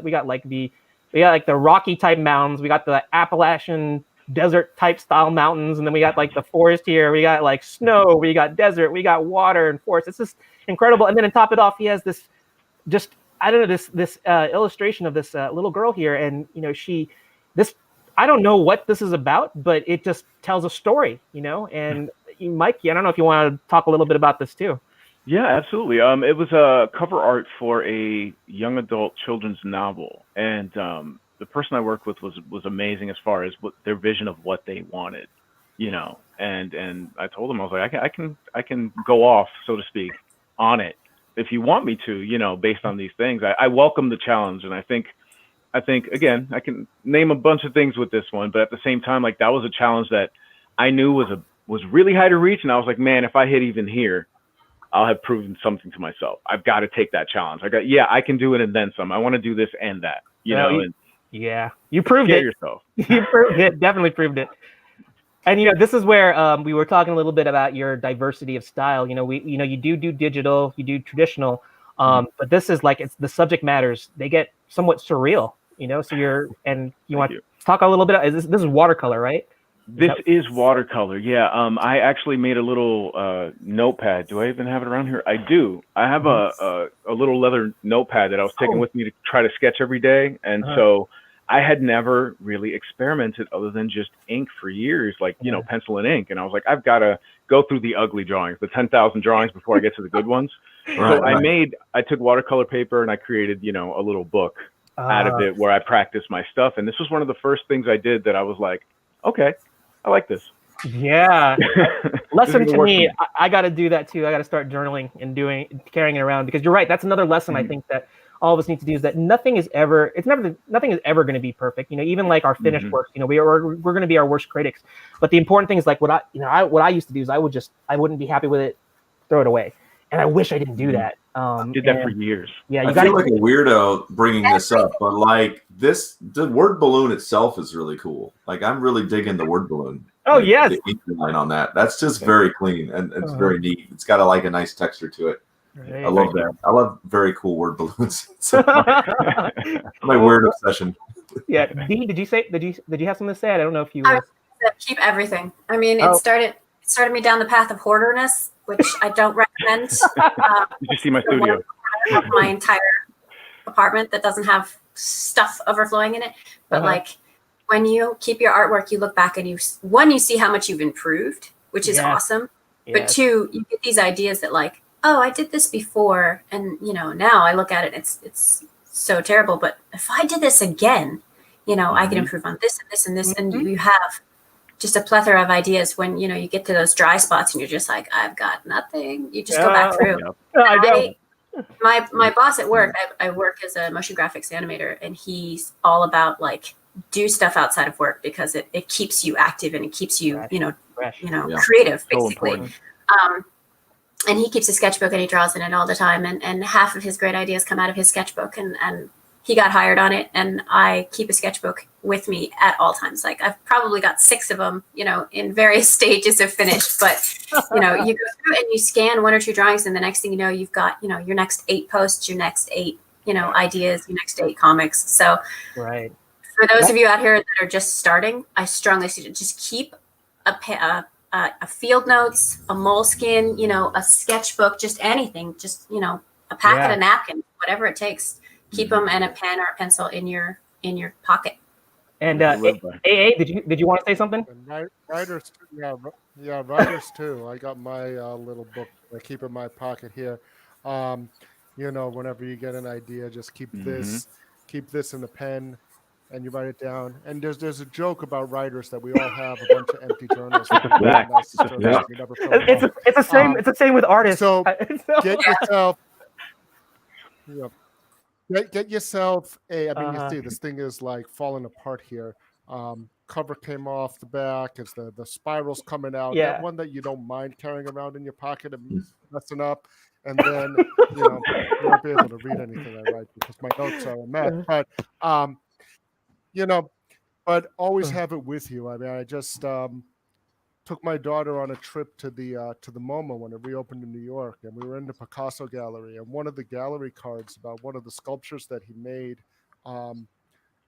rocky type mountains. We got the Appalachian desert type style mountains, and then we got like the forest here. We got like snow. We got desert. We got water and forest. It's just incredible. And then to top it off, he has this illustration of this little girl here, and I don't know what this is about, but it just tells a story, And Mike, I don't know if you want to talk a little bit about this too. Yeah, absolutely. It was a cover art for a young adult children's novel, and the person I worked with was amazing as far as their vision of what they wanted, And I told them, I was like, I can go off, so to speak, on it if you want me to, based on these things. I welcome the challenge, and I think again, I can name a bunch of things with this one, but at the same time, like that was a challenge that I knew was really high to reach, and I was like, man, if I hit even here, I'll have proven something to myself. I've got to take that challenge. I can do it and then some. I want to do this and that, you proved it yourself. You proved it, definitely proved it. And, this is where we were talking a little bit about your diversity of style. You do digital, you do traditional, but this is like, it's the subject matters. They get somewhat surreal, so you want to talk a little bit. This is watercolor, right? This is watercolor. Yeah. I actually made a little notepad. Do I even have it around here? I do. I have a little leather notepad that I was taking with me to try to sketch every day. And so I had never really experimented other than just ink for years, like, pencil and ink. And I was like, I've got to go through the ugly drawings, the 10,000 drawings before I get to the good ones. I took watercolor paper and I created, a little book out of it where I practiced my stuff. And this was one of the first things I did that I was like, okay, I like this. Yeah. Lesson to me, I got to do that too. I got to start journaling and carrying it around, because you're right. That's another lesson I think that all of us need to do, is that nothing is ever going to be perfect. Even like our finished works, we're going to be our worst critics. But the important thing is like what I used to do is I wouldn't be happy with it, throw it away. And I wish I didn't do that. Did that for years. Yeah, I feel like a weirdo bringing this up, but like the word balloon itself is really cool. Like I'm really digging the word balloon. Oh yes, the ink line on that. That's just very clean and it's very neat. It's got a nice texture to it. Right. I love that. I love very cool word balloons. My weird obsession. Yeah, Dee, did you have something to say? I don't know if you. Keep everything. I mean, it started me down the path of hoarderness, which I don't recommend. Did you see my studio? My entire apartment that doesn't have stuff overflowing in it. But like when you keep your artwork, you look back and you see how much you've improved, which is awesome. Yes. But two, you get these ideas that like, oh, I did this before, and now I look at it, it's so terrible. But if I did this again, I can improve on this and this and this, and you have just a plethora of ideas when, you get to those dry spots and you're just like, I've got nothing. You just go back through. My boss at work, I work as a motion graphics animator, and he's all about like do stuff outside of work because it keeps you active and it keeps you, creative basically. And he keeps a sketchbook and he draws in it all the time. And half of his great ideas come out of his sketchbook, and he got hired on it. And I keep a sketchbook with me at all times. Like I've probably got 6 of them, in various stages of finish, but you go through and you scan 1 or 2 drawings, and the next thing you know, you've got, your next 8 posts, your next 8, ideas, your next 8 comics. So right. For those of you out here that are just starting, I strongly suggest just keep a field notes, a moleskin, a sketchbook, just anything, just, a packet of napkins, whatever it takes. Keep them, and a pen or a pencil in your pocket. And AA, did you want to say something? Writers, writers too. I got my little book I keep in my pocket here. Whenever you get an idea, just keep this in the pen, and you write it down. And there's a joke about writers that we all have a bunch of empty journals. It's the same with artists. So get yourself. Get yourself a. I mean, you see, this thing is like falling apart here. Cover came off the back. It's the spirals coming out. Yeah. That one that you don't mind carrying around in your pocket and messing up. And then you won't be able to read anything I write because my notes are a mess. But but always have it with you. I mean, I just took my daughter on a trip to the MoMA when it reopened in New York, and we were in the Picasso gallery, and one of the gallery cards about one of the sculptures that he made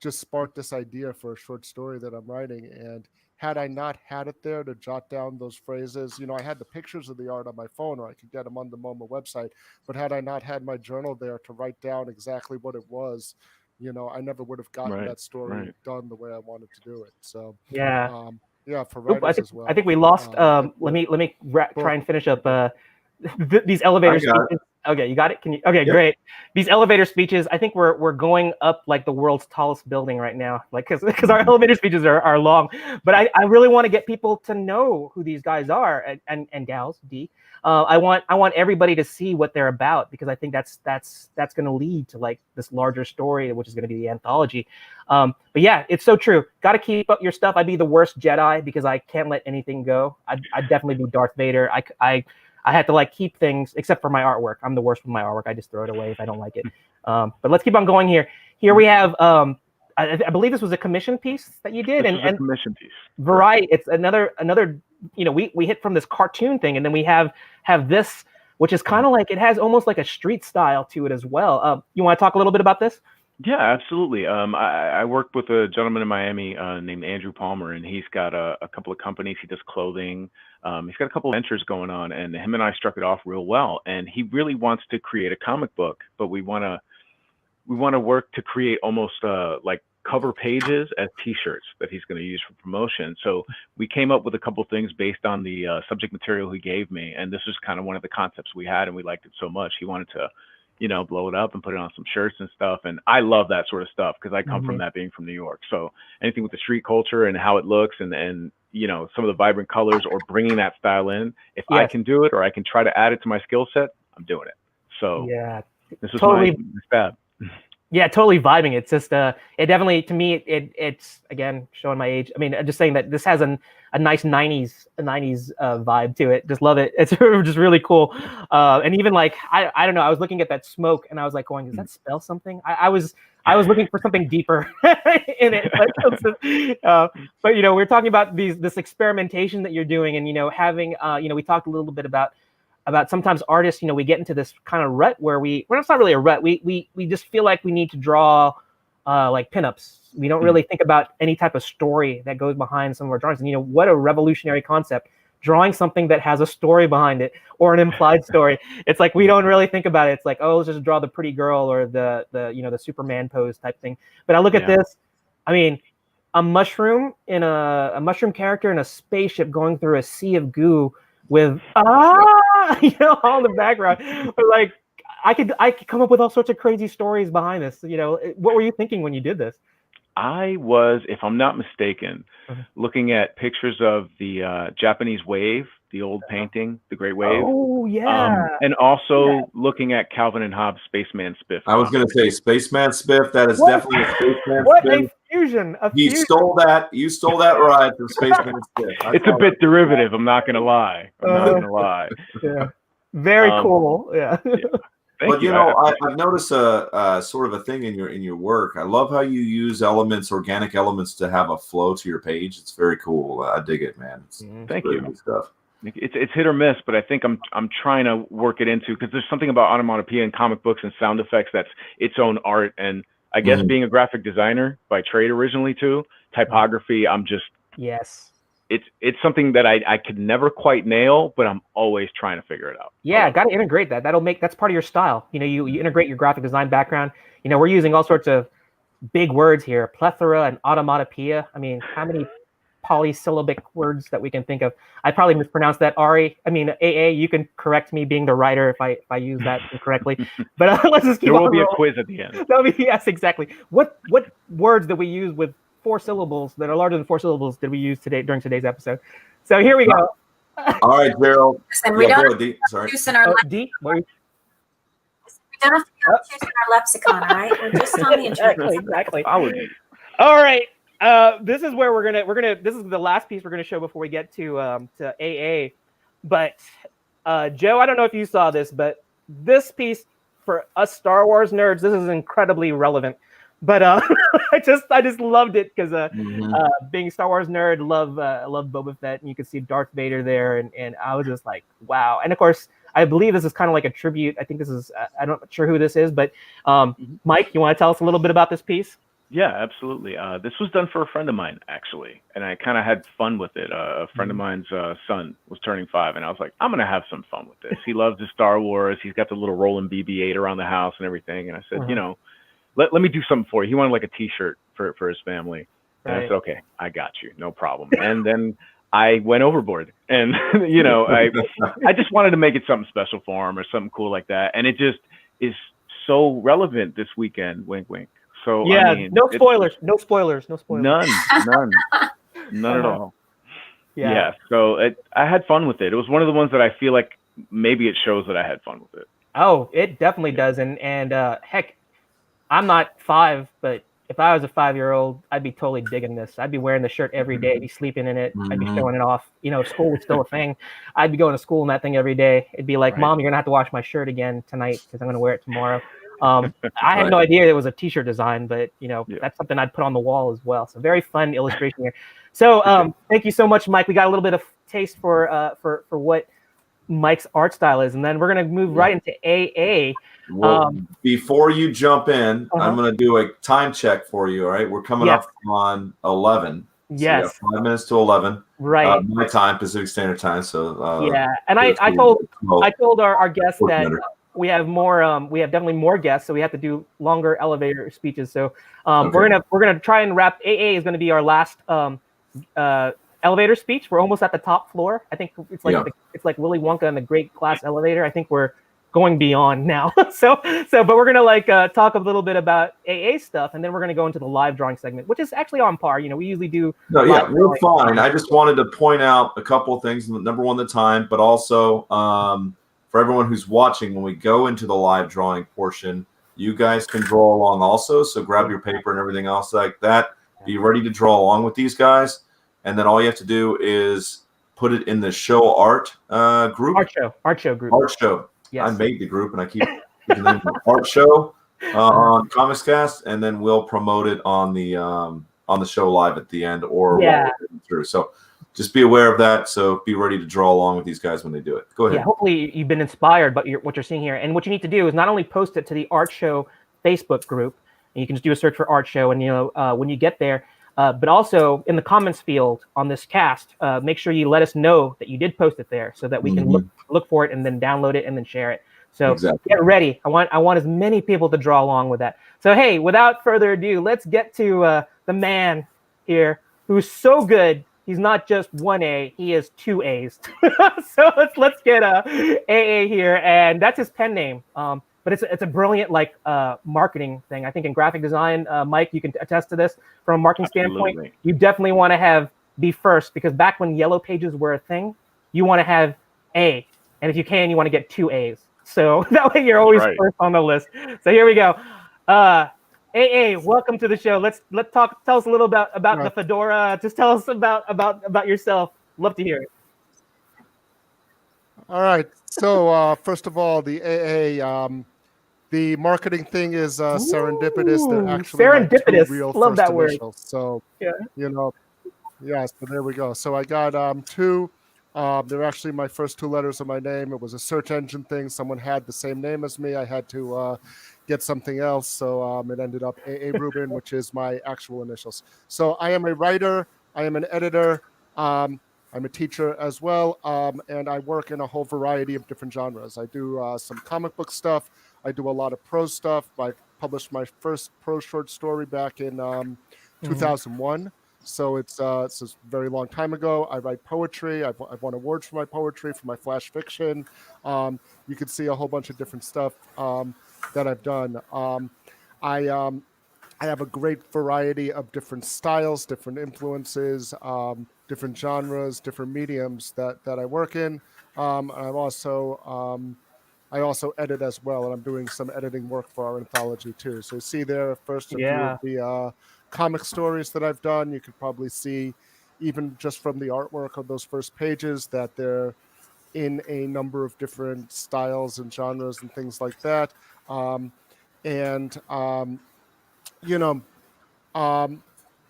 just sparked this idea for a short story that I'm writing. And had I not had it there to jot down those phrases, I had the pictures of the art on my phone, or I could get them on the MoMA website, but had I not had my journal there to write down exactly what it was, I never would have gotten that story done the way I wanted to do it. So for writers as well. I think we lost. Let me try and finish up these elevator speeches. Okay, you got it. Can you? Okay, great. These elevator speeches. I think we're going up like the world's tallest building right now, like because our elevator speeches are long. But I really want to get people to know who these guys are and gals. I want everybody to see what they're about, because I think that's going to lead to like this larger story, which is going to be the anthology. But yeah, it's so true. Got to keep up your stuff. I'd be the worst Jedi because I can't let anything go. I'd definitely be Darth Vader. I had to like keep things, except for my artwork. I'm the worst with my artwork. I just throw it away if I don't like it. But let's keep on going here. Here we have, I believe this was a commission piece that you did, and commission piece. Variety. It's another. We hit from this cartoon thing, and then we have this, which is kind of like, it has almost like a street style to it as well. You want to talk a little bit about this? Yeah, absolutely. I worked with a gentleman in Miami named Andrew Palmer, and he's got a couple of companies. He does clothing. He's got a couple of ventures going on, and him and I struck it off real well. And he really wants to create a comic book, but we want to work to create almost like cover pages as T-shirts that he's going to use for promotion. So we came up with a couple of things based on the subject material he gave me, and this is kind of one of the concepts we had, and we liked it so much. He wanted to blow it up and put it on some shirts and stuff. And I love that sort of stuff because I come from that, being from New York. So anything with the street culture and how it looks and some of the vibrant colors or bringing that style in, if I can do it or I can try to add it to my skill set, I'm doing it. So this is totally my stab. Yeah, totally vibing. It's just it definitely, to me, it's again showing my age. I mean, just saying that this has a nice 90s vibe to it. Just love it. It's just really cool. And even like I don't know, I was looking at that smoke and I was like going, does that spell something? I was looking for something deeper in it. But we're talking about this experimentation that you're doing, and having we talked a little bit about sometimes artists, we get into this kind of rut where it's not really a rut. We just feel like we need to draw like pinups. We don't really think about any type of story that goes behind some of our drawings. And what a revolutionary concept, drawing something that has a story behind it or an implied story. It's like we don't really think about it. It's like, oh, let's just draw the pretty girl or the Superman pose type thing. But I look at this, I mean, a mushroom character in a spaceship going through a sea of goo with all in the background. But like I could come up with all sorts of crazy stories behind this. What were you thinking when you did this? I was, if I'm not mistaken, looking at pictures of the Japanese wave, the old painting, the Great Wave. Oh, yeah. And also looking at Calvin and Hobbes' Spaceman Spiff. I was going to say Spaceman Spiff. That is definitely a Spaceman what Spiff. A fusion. You stole that ride from Spaceman Spiff. It's a bit derivative. I'm not going to lie. Yeah. Very cool. Yeah. But you know, I've noticed a sort of a thing in your work. I love how you use organic elements, to have a flow to your page. It's very cool. I dig it, man. Thank really you. good stuff. It's hit or miss, but I think I'm trying to work it into, because there's something about onomatopoeia and comic books and sound effects that's its own art. And I guess being a graphic designer by trade originally too, typography, I'm just it's something that I could never quite nail, but I'm always trying to figure it out. Yeah, got to integrate that. That's part of your style. You know, you integrate your graphic design background. You know, we're using all sorts of big words here, plethora and onomatopoeia. I mean, how many polysyllabic words that we can think of? I probably mispronounced that. AA, you can correct me being the writer if I use that incorrectly. But let's just keep on. There will be a quiz at the end. Yes, exactly. What words did we use with 4 syllables that are larger than 4 syllables did we use today during today's episode? So here we go. All right, Gerald. And we don't D. Sorry. use in our D. we don't have to use in our lexicon, all right? We're just on the internet. Exactly. All right. This is where we're gonna. This is the last piece we're gonna show before we get to AA. But Joe, I don't know if you saw this, but this piece for us Star Wars nerds, this is incredibly relevant. But I just loved it because being a Star Wars nerd, love Boba Fett, and you can see Darth Vader there, and I was just like, wow. And of course, I believe this is kind of like a tribute. I think this is I'm not sure who this is, but Mike, you want to tell us a little bit about this piece? Yeah, absolutely. This was done for a friend of mine, actually, and I kind of had fun with it. A friend of mine's son was turning 5, and I was like, I'm going to have some fun with this. He loves the Star Wars. He's got the little rolling BB-8 around the house and everything. And I said, you know, let me do something for you. He wanted like a T-shirt for his family. And I said, okay, I got you. No problem. And then I went overboard. And, you know, I just wanted to make it something special for him or something cool like that. And it just is so relevant this weekend. Wink, wink. So yeah, I mean, no spoilers. None at all. Yeah. So I had fun with it. It was one of the ones that I feel like maybe it shows that I had fun with it. Oh, it definitely does. And heck, I'm not 5, but if I was a 5-year-old, I'd be totally digging this. I'd be wearing the shirt every day, be sleeping in it. I'd be showing it off. You know, school was still a thing. I'd be going to school in that thing every day. It'd be like, Mom, you're gonna have to wash my shirt again tonight because I'm gonna wear it tomorrow. I had no idea it was a T-shirt design, but you know, that's something I'd put on the wall as well. So very fun illustration here. So thank you so much, Mike. We got a little bit of taste for what Mike's art style is, and then we're gonna move right into AA. Well, before you jump in, I'm gonna do a time check for you. All right, we're coming up on 11. Yes, so 5 minutes to 11. Right, my time, Pacific Standard Time. So and I told our guests that we have more. We have definitely more guests, so we have to do longer elevator speeches. So we're gonna try and wrap. AA is gonna be our last elevator speech. We're almost at the top floor. I think it's like it's like Willy Wonka and the Great Glass Elevator. I think we're going beyond now. but we're gonna talk a little bit about AA stuff, and then we're gonna go into the live drawing segment, which is actually on par. You know, we usually do. We're fine. I just wanted to point out a couple of things. Number one, the time, but also for everyone who's watching, when we go into the live drawing portion, you guys can draw along also. So grab your paper and everything else like that. Be ready to draw along with these guys. And then all you have to do is put it in the show art group. Art show group. Art show. Yes. I made the group and I keep using the art show on Comics Cast, and then we'll promote it on the show live at the end or while we're getting through. So just be aware of that. So be ready to draw along with these guys when they do it. Go ahead. Yeah, hopefully you've been inspired by what you're seeing here. And what you need to do is not only post it to the Art Show Facebook group, and you can just do a search for Art Show, and you know when you get there, but also in the comments field on this cast, make sure you let us know that you did post it there, so that we can look for it and then download it and then share it. So get ready. I want as many people to draw along with that. So hey, without further ado, let's get to the man here who's so good. He's not just 1A, he is 2 A's. So let's get AA here, and that's his pen name. but it's a brilliant like marketing thing. I think in graphic design, Mike, you can attest to this from a marketing standpoint. You definitely want to be first, because back when yellow pages were a thing, you want to have A, and if you can, you want to get 2 A's. So that way you're always first on the list. So here we go. AA, welcome to the show. Let's talk. Tell us a little about the fedora. Just tell us about yourself. Love to hear it. All right. So first of all, the AA, the marketing thing is serendipitous. They're actually serendipitous. Real Love that word. Initials. So yeah. So there we go. So I got 2. They're actually my first 2 letters of my name. It was a search engine thing. Someone had the same name as me. I had to get something else. So it ended up AA Rubin, which is my actual initials. So I am a writer. I am an editor. I'm a teacher as well. And I work in a whole variety of different genres. I do some comic book stuff. I do a lot of prose stuff. I published my first prose short story back in 2001. So it's a very long time ago. I write poetry. I've won awards for my poetry, for my flash fiction. You can see a whole bunch of different stuff that I've done. I have a great variety of different styles, different influences, different genres, different mediums that I work in. I also edit as well, and I'm doing some editing work for our anthology too. So you see there first a few of the comic stories that I've done. You could probably see, even just from the artwork of those first pages, that they're in a number of different styles and genres and things like that. And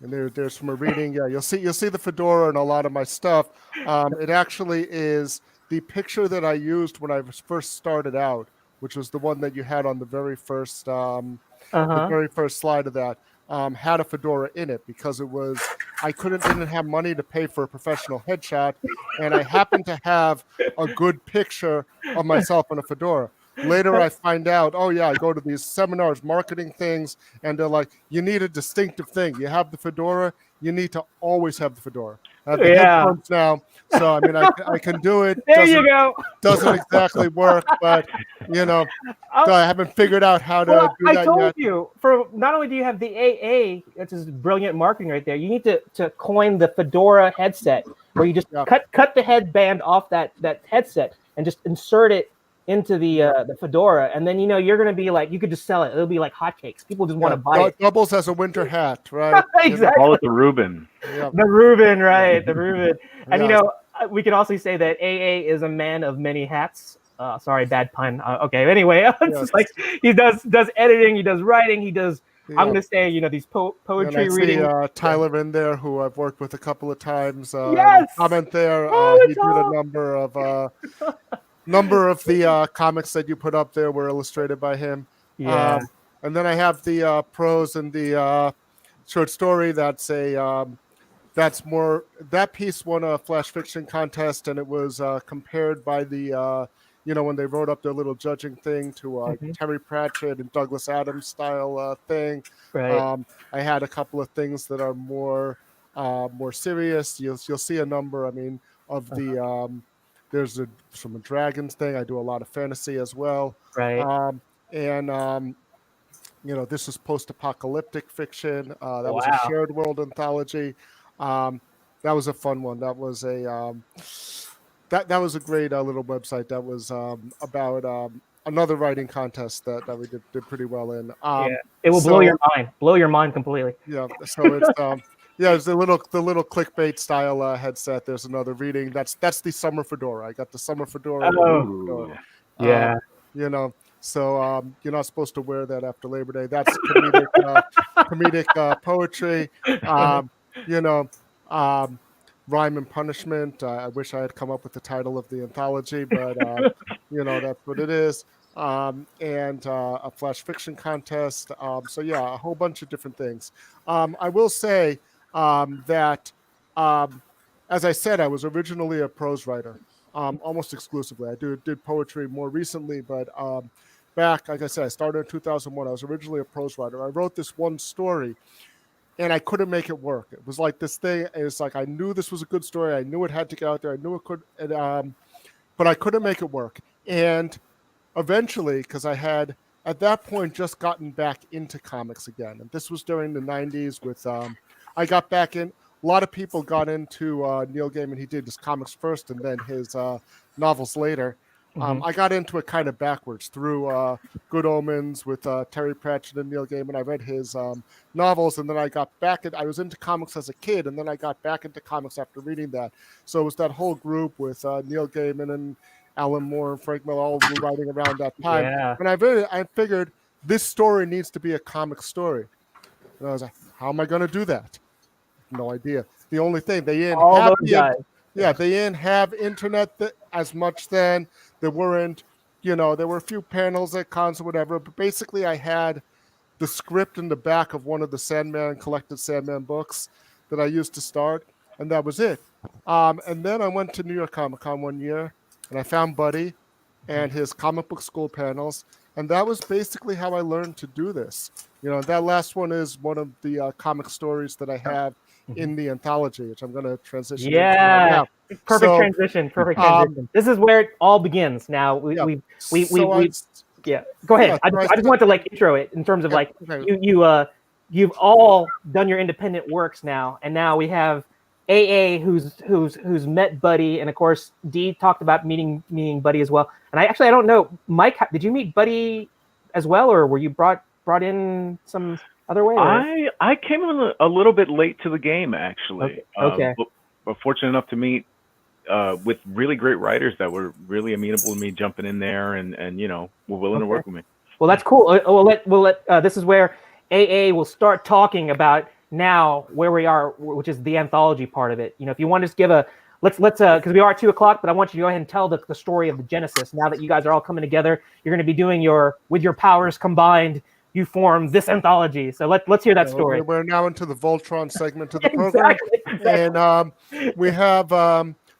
there's from a reading. Yeah, you'll see the fedora and a lot of my stuff. It actually is the picture that I used when I first started out, which was the one that you had on the very first the very first slide of that. Had a fedora in it because I didn't have money to pay for a professional headshot, and I happened to have a good picture of myself in a fedora. Later, I find out, I go to these seminars, marketing things, and they're like, you need a distinctive thing. You have the fedora, you need to always have the fedora. I have the headphones now, so I mean, I can do it. There you go. Doesn't exactly work, but so I haven't figured out how to do that yet. I told you, for not only do you have the AA, which is brilliant marketing right there, you need to coin the fedora headset, where you just cut the headband off that headset and just insert it into the fedora, and then you're going to be like, you could just sell it. It'll be like hotcakes. People just want to buy it. Doubles as a winter hat, right? Exactly. Call it the Rubin. The Rubin, right? The Rubin. And we can also say that AA is a man of many hats. Sorry, bad pun. Okay, anyway, it's like he does editing, he does writing, he does. I'm going to say, these poetry reading. Tyler in there, who I've worked with a couple of times. Yes. Comment there. He did a number of the comics that you put up there were illustrated by him. Yeah. And then I have the prose and the short story. That piece won a flash fiction contest, and it was compared by the when they wrote up their little judging thing to Terry Pratchett and Douglas Adams style thing. Right. I had a couple of things that are more serious. You'll see a number. I mean, of the there's from a dragons thing. I do a lot of fantasy as well. Right. This is post-apocalyptic fiction. That was a shared world anthology. That was a fun one. That was a that was a great little website. That was about another writing contest that we did pretty well in. It will blow your mind completely. Yeah. So it's it's the little clickbait style headset. There's another reading. That's the summer fedora. I got the summer fedora. Oh. Yeah. So you're not supposed to wear that after Labor Day. That's comedic poetry. Rhyme and Punishment. I wish I had come up with the title of the anthology, but that's what it is. And a flash fiction contest. A whole bunch of different things. I will say that, as I said, I was originally a prose writer, almost exclusively. I did poetry more recently, but back, like I said, I started in 2001. I was originally a prose writer. I wrote this one story, and I couldn't make it work. It was like this thing. It was like I knew this was a good story. I knew it had to get out there. I knew it could, but I couldn't make it work. And eventually, because I had at that point just gotten back into comics again, and this was during the 90s with I got back in. A lot of people got into Neil Gaiman. He did his comics first and then his novels later. I got into it kind of backwards through Good Omens with Terry Pratchett and Neil Gaiman. I read his novels, and then I got back. I was into comics as a kid, and then I got back into comics after reading that. So it was that whole group with Neil Gaiman and Alan Moore and Frank Miller all writing around that time. Yeah. And I figured this story needs to be a comic story. And I was like, how am I going to do that? No idea. The only thing they didn't have they didn't have internet as much then. There weren't, there were a few panels at cons or whatever, but basically I had the script in the back of one of the collected Sandman books that I used to start, and that was it. And then I went to New York Comic Con one year, and I found Buddy and his comic book school panels, and that was basically how I learned to do this. That last one is one of the comic stories that I have in the anthology, which I'm going to transition into right now. Perfect transition. This is where it all begins. Now go ahead. Yeah, I just want to intro it in terms of you've all done your independent works now, and now we have AA who's met Buddy, and of course Dee talked about meeting Buddy as well. And I don't know, Mike, did you meet Buddy as well, or were you brought in some other way? I came in a little bit late to the game, actually. Okay. But fortunate enough to meet with really great writers that were really amenable to me jumping in there and were willing to work with me. Well, that's cool. We'll let this is where AA will start talking about now where we are, which is the anthology part of it. If you want to just give let's because we are at 2:00, but I want you to go ahead and tell the story of the genesis. Now that you guys are all coming together, you're going to be doing with your powers combined, you form this anthology. So let's hear that story. We're now into the Voltron segment of the program. Exactly. And we have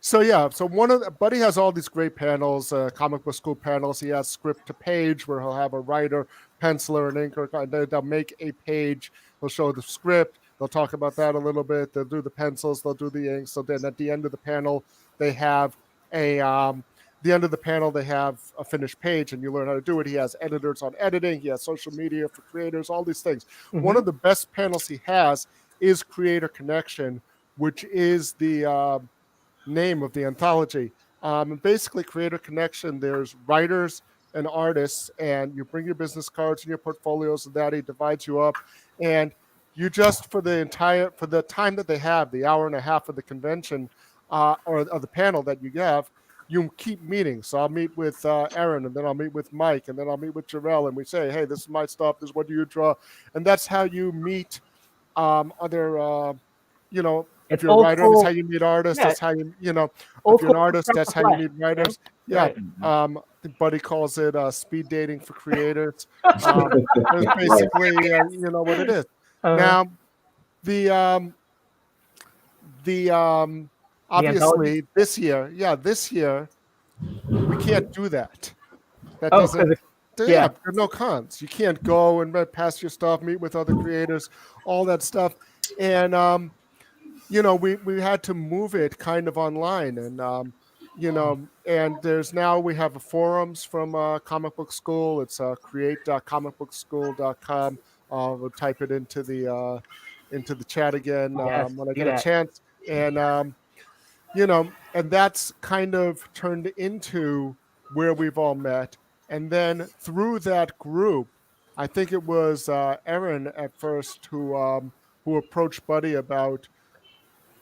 so Buddy has all these great panels, comic book school panels. He has script to page where he'll have a writer, penciler, and inker. They'll make a page. They'll show the script. They'll talk about that a little bit. They'll do the pencils. They'll do the ink. So then at the end of the panel, they have a finished page, and you learn how to do it. He has editors on editing. He has social media for creators, all these things. One of the best panels he has is Creator Connection, which is the name of the anthology. And basically, Creator Connection, there's writers and artists, and you bring your business cards and your portfolios, and that he divides you up. And you just, for the time that they have, the hour and a half of the convention or of the panel that you have, you keep meeting. So I'll meet with Erin, and then I'll meet with Mike, and then I'll meet with Jarrell, and we say, hey, this is my stuff. This is what do you draw? And that's how you meet other, if you're a writer, that's how you meet artists. Yeah. That's how if you're an artist, that's how you meet writers. Yeah. Buddy calls it speed dating for creators. It's basically, what it is. Now, obviously this year we can't do that. That doesn't. There are no cons. You can't go and pass your stuff, meet with other creators, all that stuff, and we had to move it kind of online, and and we have a forums from Comic Book School. It's create.comicbookschool.com. We'll type it into the chat again when I get a chance, and and that's kind of turned into where we've all met. And then through that group, I think it was Erin at first who approached Buddy about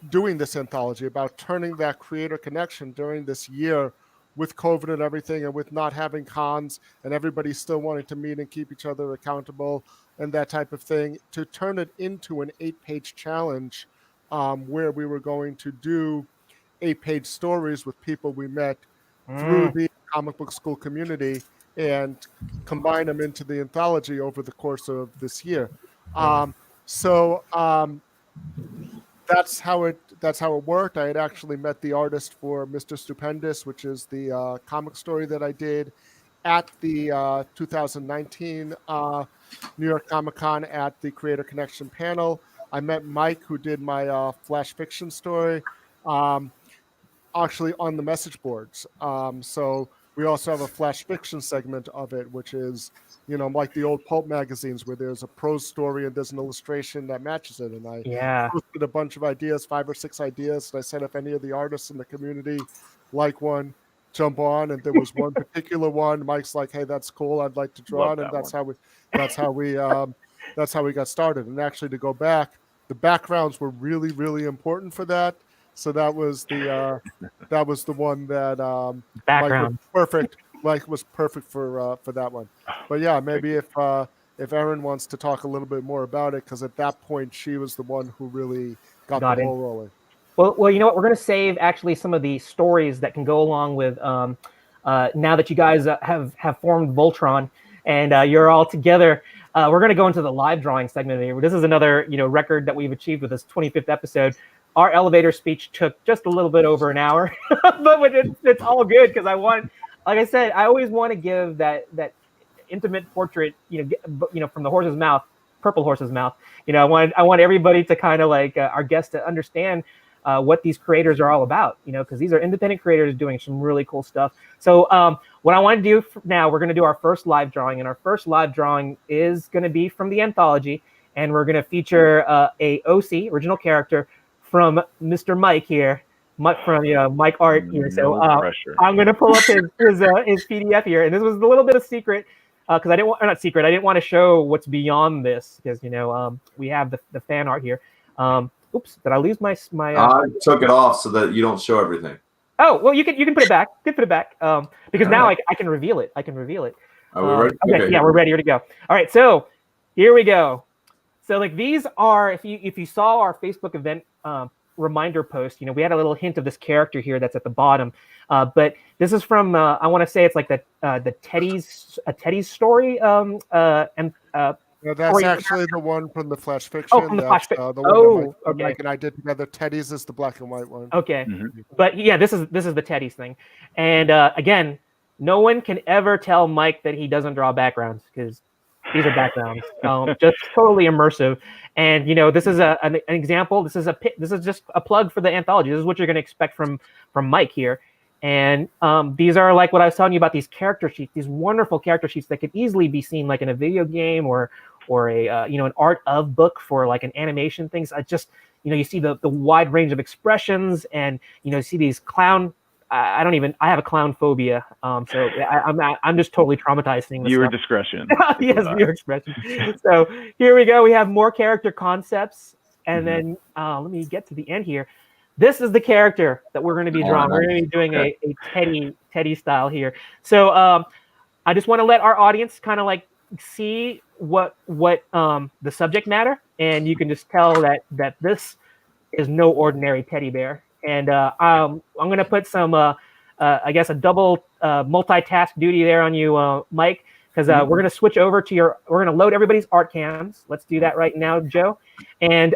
doing this anthology, about turning that Creator Connection during this year with COVID and everything, and with not having cons and everybody still wanting to meet and keep each other accountable and that type of thing, to turn it into an 8-page challenge where we were going to do 8-page stories with people we met through the Comic Book School community and combine them into the anthology over the course of this year. That's how it worked. I had actually met the artist for Mr. Stupendous, which is the comic story that I did at the 2019 New York Comic Con at the Creator Connection panel. I met Mike, who did my Flash fiction story, actually on the message boards. So we also have a flash fiction segment of it, which is, like the old pulp magazines where there's a prose story and there's an illustration that matches it. And I posted a bunch of ideas, 5 or 6 ideas. And I said, if any of the artists in the community like one, jump on. And there was one particular one. Mike's like, hey, that's cool. I'd like to draw it. And that's how we got started. And actually, to go back, the backgrounds were really, really important for that. So that was the one that background Mike was perfect for that one. But yeah, maybe if Erin wants to talk a little bit more about it, because at that point she was the one who really got the ball rolling. Well, you know what? We're going to save actually some of the stories that can go along with now that you guys have formed Voltron and you're all together. We're going to go into the live drawing segment here. This is another record that we've achieved with this 25th episode. Our elevator speech took just a little bit over an hour, but it's all good because like I said, I always want to give that intimate portrait, from the horse's mouth, purple horse's mouth. I want everybody to kind of like our guests to understand what these creators are all about, because these are independent creators doing some really cool stuff. So what I want to do now, we're going to do our first live drawing, and our first live drawing is going to be from the anthology, and we're going to feature a OC, original character, from Mr. Mike here, from Mike Art here. So I'm going to pull up his PDF here, and this was a little bit of secret because I didn't want to show what's beyond this because we have the fan art here. Oops, did I lose my? I took it off so that you don't show everything. Oh well, you can put it back. You can put it back because now I can reveal it. Are we ready? Okay, yeah, we're ready to go. All right, so here we go. So like these are, if you saw our Facebook event reminder post, we had a little hint of this character here that's at the bottom. But this is from I want to say it's like the Teddy's story. That's actually the one from the flash fiction. Oh, from the flash fiction. Okay. Mike and I did together. Teddy's is the black and white one. Okay, but yeah, this is the Teddy's thing, and again, no one can ever tell Mike that he doesn't draw backgrounds because these are backgrounds, just totally immersive. And this is an example. This is just a plug for the anthology. This is what you're going to expect from Mike here. And these are like what I was telling you about, these character sheets, these wonderful character sheets that could easily be seen like in a video game or a an art of book for like an animation things. I just you see the wide range of expressions, and see these clown. I have a clown phobia, so I'm just totally traumatized seeing this. Viewer discretion. Yes, viewer discretion. So here we go. We have more character concepts, and then let me get to the end here. This is the character that we're going to be drawing. We're going to be doing a Teddy style here. So I just want to let our audience kind of like see what the subject matter, and you can just tell that this is no ordinary teddy bear. And I'm going to put some, I guess, a double multitask duty there on you, Mike, because we're going to switch over to we're going to load everybody's art cams. Let's do that right now, Joe. And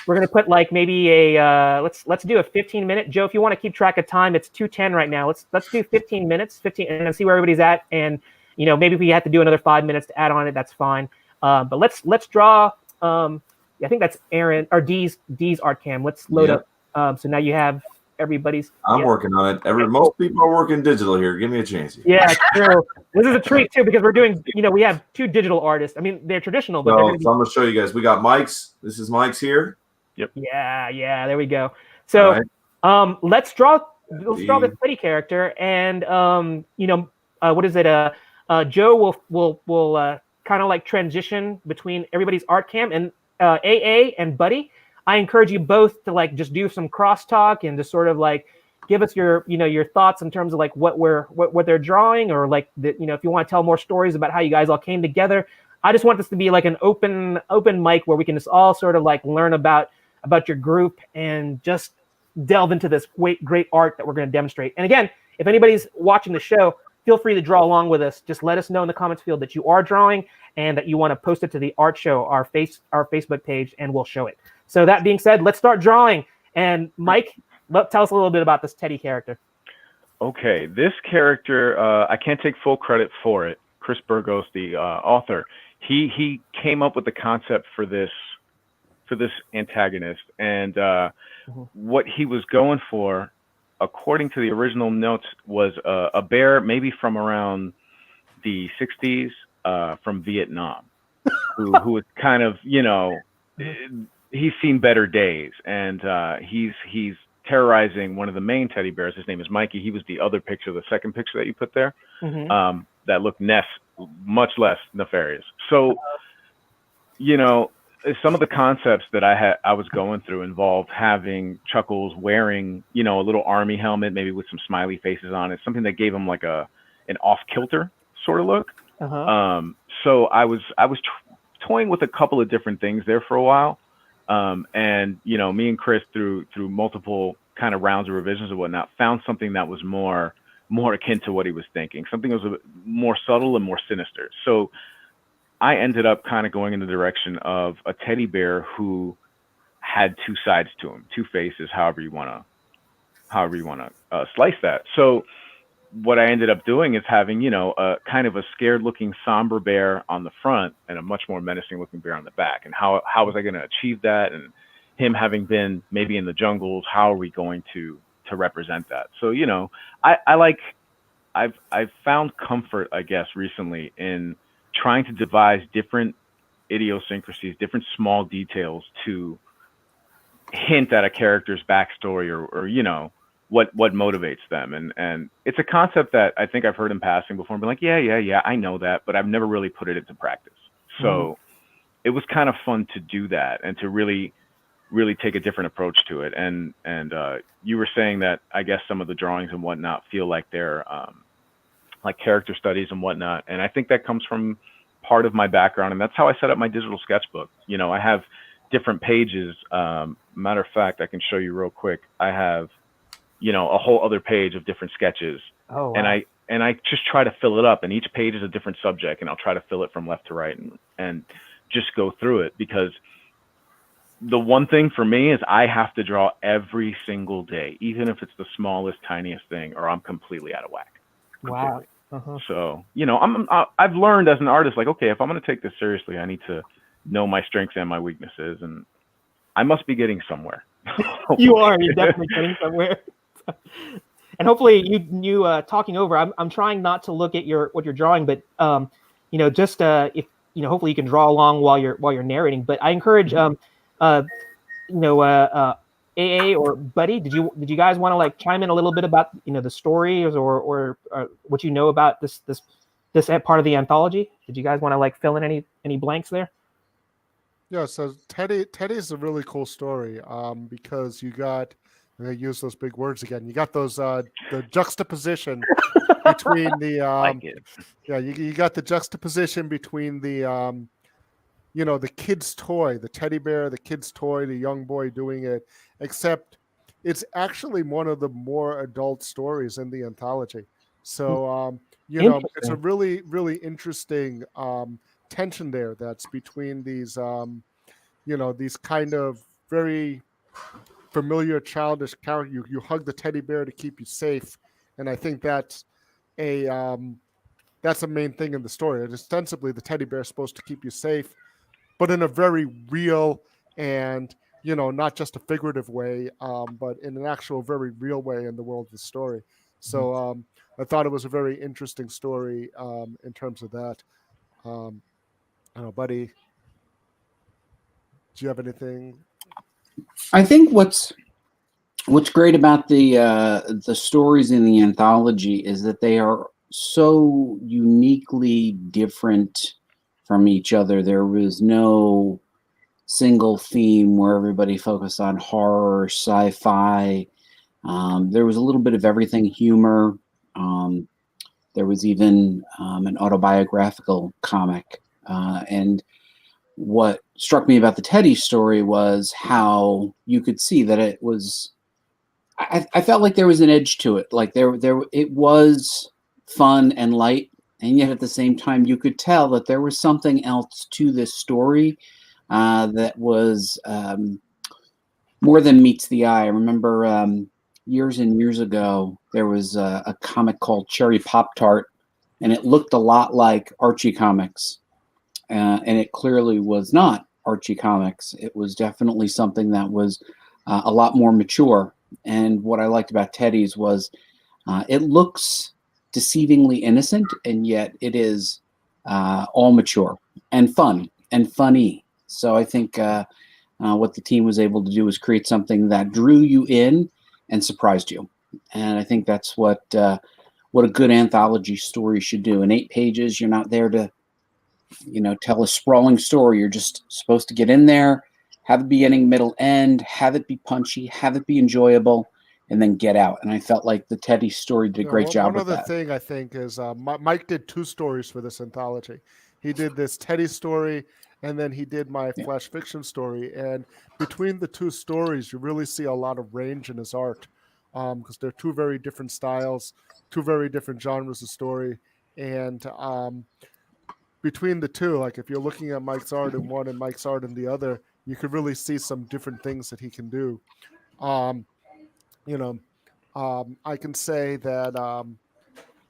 we're going to put like maybe let's do a 15-minute. Joe, if you want to keep track of time, it's 2:10 right now. Let's do 15 minutes, and then see where everybody's at. And maybe if we have to do another 5 minutes to add on it, that's fine. But let's draw. I think that's Erin or Dee's art cam. Let's load up. So now you have everybody's. I'm working on it. Most people are working digital here. Give me a chance. Yeah, true. This is a treat too because we're doing. We have 2 digital artists. I mean, they're traditional, but so I'm going to show you guys. We got Mike's. This is Mike's here. Yep. Yeah. There we go. So, let's draw the Teddy character, and what is it? Joe will kind of like transition between everybody's art cam, and AA and Buddy. I encourage you both to like just do some crosstalk and just sort of like give us your thoughts in terms of like what they're drawing, or like if you want to tell more stories about how you guys all came together. I just want this to be like an open mic where we can just all sort of like learn about your group and just delve into this great art that we're going to demonstrate. And again, if anybody's watching the show, feel free to draw along with us. Just let us know in the comments field that you are drawing and that you want to post it to the art show, our Facebook page, and we'll show it. So that being said, let's start drawing. And Mike, tell us a little bit about this Teddy character. Okay, this character, I can't take full credit for it. Chris Burgos, the author, he came up with the concept for this antagonist, and what he was going for according to the original notes, was a bear maybe from around the 60s, from Vietnam, who was kind of, he's seen better days, and he's terrorizing one of the main teddy bears. His name is Mikey. He was the other picture, the second picture that you put there, that looked much less nefarious. So, some of the concepts that I was going through involved having Chuckles wearing, a little army helmet, maybe with some smiley faces on it, something that gave him like an off kilter sort of look. So I was toying with a couple of different things there for a while. And me and Chris through multiple kind of rounds of revisions and whatnot, found something that was more akin to what he was thinking, something that was a bit more subtle and more sinister. So I ended up kind of going in the direction of a teddy bear who had two sides to him, two faces, however you want to slice that. So what I ended up doing is having, a kind of a scared looking somber bear on the front and a much more menacing looking bear on the back. And how was I going to achieve that? And him having been maybe in the jungles, how are we going to represent that? So, I've found comfort, I guess, recently in trying to devise different idiosyncrasies, different small details to hint at a character's backstory or what motivates them. And it's a concept that I think I've heard in passing before and been like, yeah, I know that, but I've never really put it into practice. So it was kind of fun to do that and to really take a different approach to it. And you were saying that I guess some of the drawings and whatnot feel like they're like character studies and whatnot. And I think that comes from part of my background. And that's how I set up my digital sketchbook. I have different pages. Matter of fact, I can show you real quick. I have, a whole other page of different sketches. Oh, wow. And I just try to fill it up, and each page is a different subject, and I'll try to fill it from left to right and just go through it, because the one thing for me is I have to draw every single day, even if it's the smallest, tiniest thing, or I'm completely out of whack. Completely. Wow. So, I've learned as an artist, like, okay, if I'm going to take this seriously, I need to know my strengths and my weaknesses, and I must be getting somewhere. You're definitely getting somewhere. And hopefully you talking over, I'm trying not to look at what you're drawing, but just if hopefully you can draw along while you're narrating. But I encourage AA or Buddy, did you guys want to like chime in a little bit about the stories or what you know about this part of the anthology? Did you guys want to like fill in any blanks there? Yeah, so Teddy is a really cool story because you got, I'm going to use those big words again. You got those the juxtaposition between the you got the juxtaposition between the the kid's toy, the teddy bear, the kid's toy, the young boy doing it, except it's actually one of the more adult stories in the anthology. So it's a really, really interesting tension there that's between these these kind of very familiar childish character. You hug the teddy bear to keep you safe, and I think that's a main thing in the story. And ostensibly the teddy bear is supposed to keep you safe, but in a very real and not just a figurative way, but in an actual very real way in the world of the story. So I thought it was a very interesting story in terms of that. I don't know, Buddy, do you have anything? I think what's great about the stories in the anthology is that they are so uniquely different from each other. There was no single theme where everybody focused on horror, sci-fi. There was a little bit of everything, humor. There was even an autobiographical comic. And what struck me about the Teddy story was how you could see that it was, I felt like there was an edge to it. Like it was fun and light, and yet at the same time you could tell that there was something else to this story that was more than meets the eye. I remember years and years ago there was a comic called Cherry Pop-Tart, and it looked a lot like Archie comics. And it clearly was not Archie comics. It was definitely something that was a lot more mature And what I liked about Teddy's was it looks deceivingly innocent, and yet it is all mature and fun and funny. So I think what the team was able to do was create something that drew you in and surprised you. And I think that's what a good anthology story should do. In 8 pages, you're not there to, tell a sprawling story. You're just supposed to get in there, have a beginning, middle, end, have it be punchy, have it be enjoyable, and then get out. And I felt like the Teddy story did a great job with that. One other thing I think is Mike did 2 stories for this anthology. He did this Teddy story, and then he did my flash fiction story. And between the 2 stories, you really see a lot of range in his art, because they're 2 very different styles, 2 very different genres of story. And between the 2, like if you're looking at Mike's art in one and Mike's art in the other, you could really see some different things that he can do. I can say that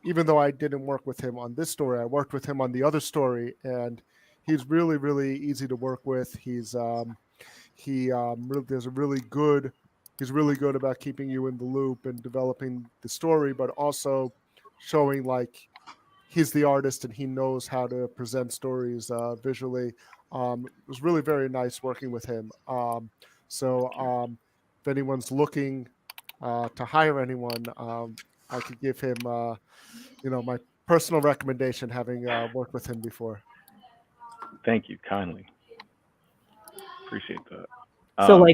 even though I didn't work with him on this story, I worked with him on the other story, and he's really, really easy to work with. He's really good about keeping you in the loop and developing the story, but also showing like he's the artist and he knows how to present stories visually. It was really very nice working with him. If anyone's looking to hire anyone, I could give him, my personal recommendation, having worked with him before. Thank you kindly. Appreciate that. So,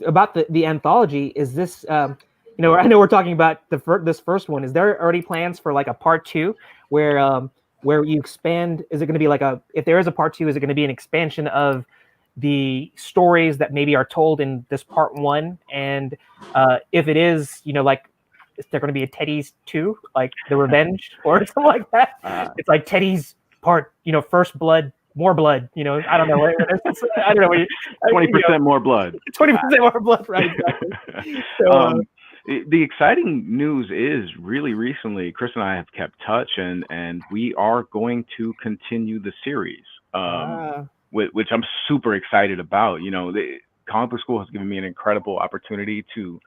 about the anthology, is this? I know we're talking about this first one. Is there already plans for like a part 2 where you expand? Is it going to be if there is a part 2, is it going to be an expansion of the stories that maybe are told in this part 1? And if it is, is there going to be a Teddy's 2, like The Revenge or something like that? It's like Teddy's part, First Blood, More Blood. I don't know. I don't know. 20% more blood. 20% more blood, right? Exactly. So, the exciting news is really recently, Chris and I have kept touch, and we are going to continue the series, which I'm super excited about. The Comic Book School has given me an incredible opportunity to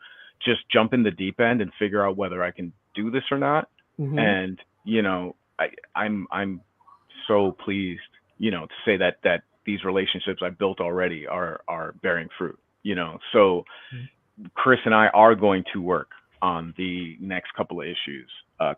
just jump in the deep end and figure out whether I can do this or not. Mm-hmm. And I'm so pleased, to say that these relationships I built already are bearing fruit. So Chris and I are going to work on the next couple of issues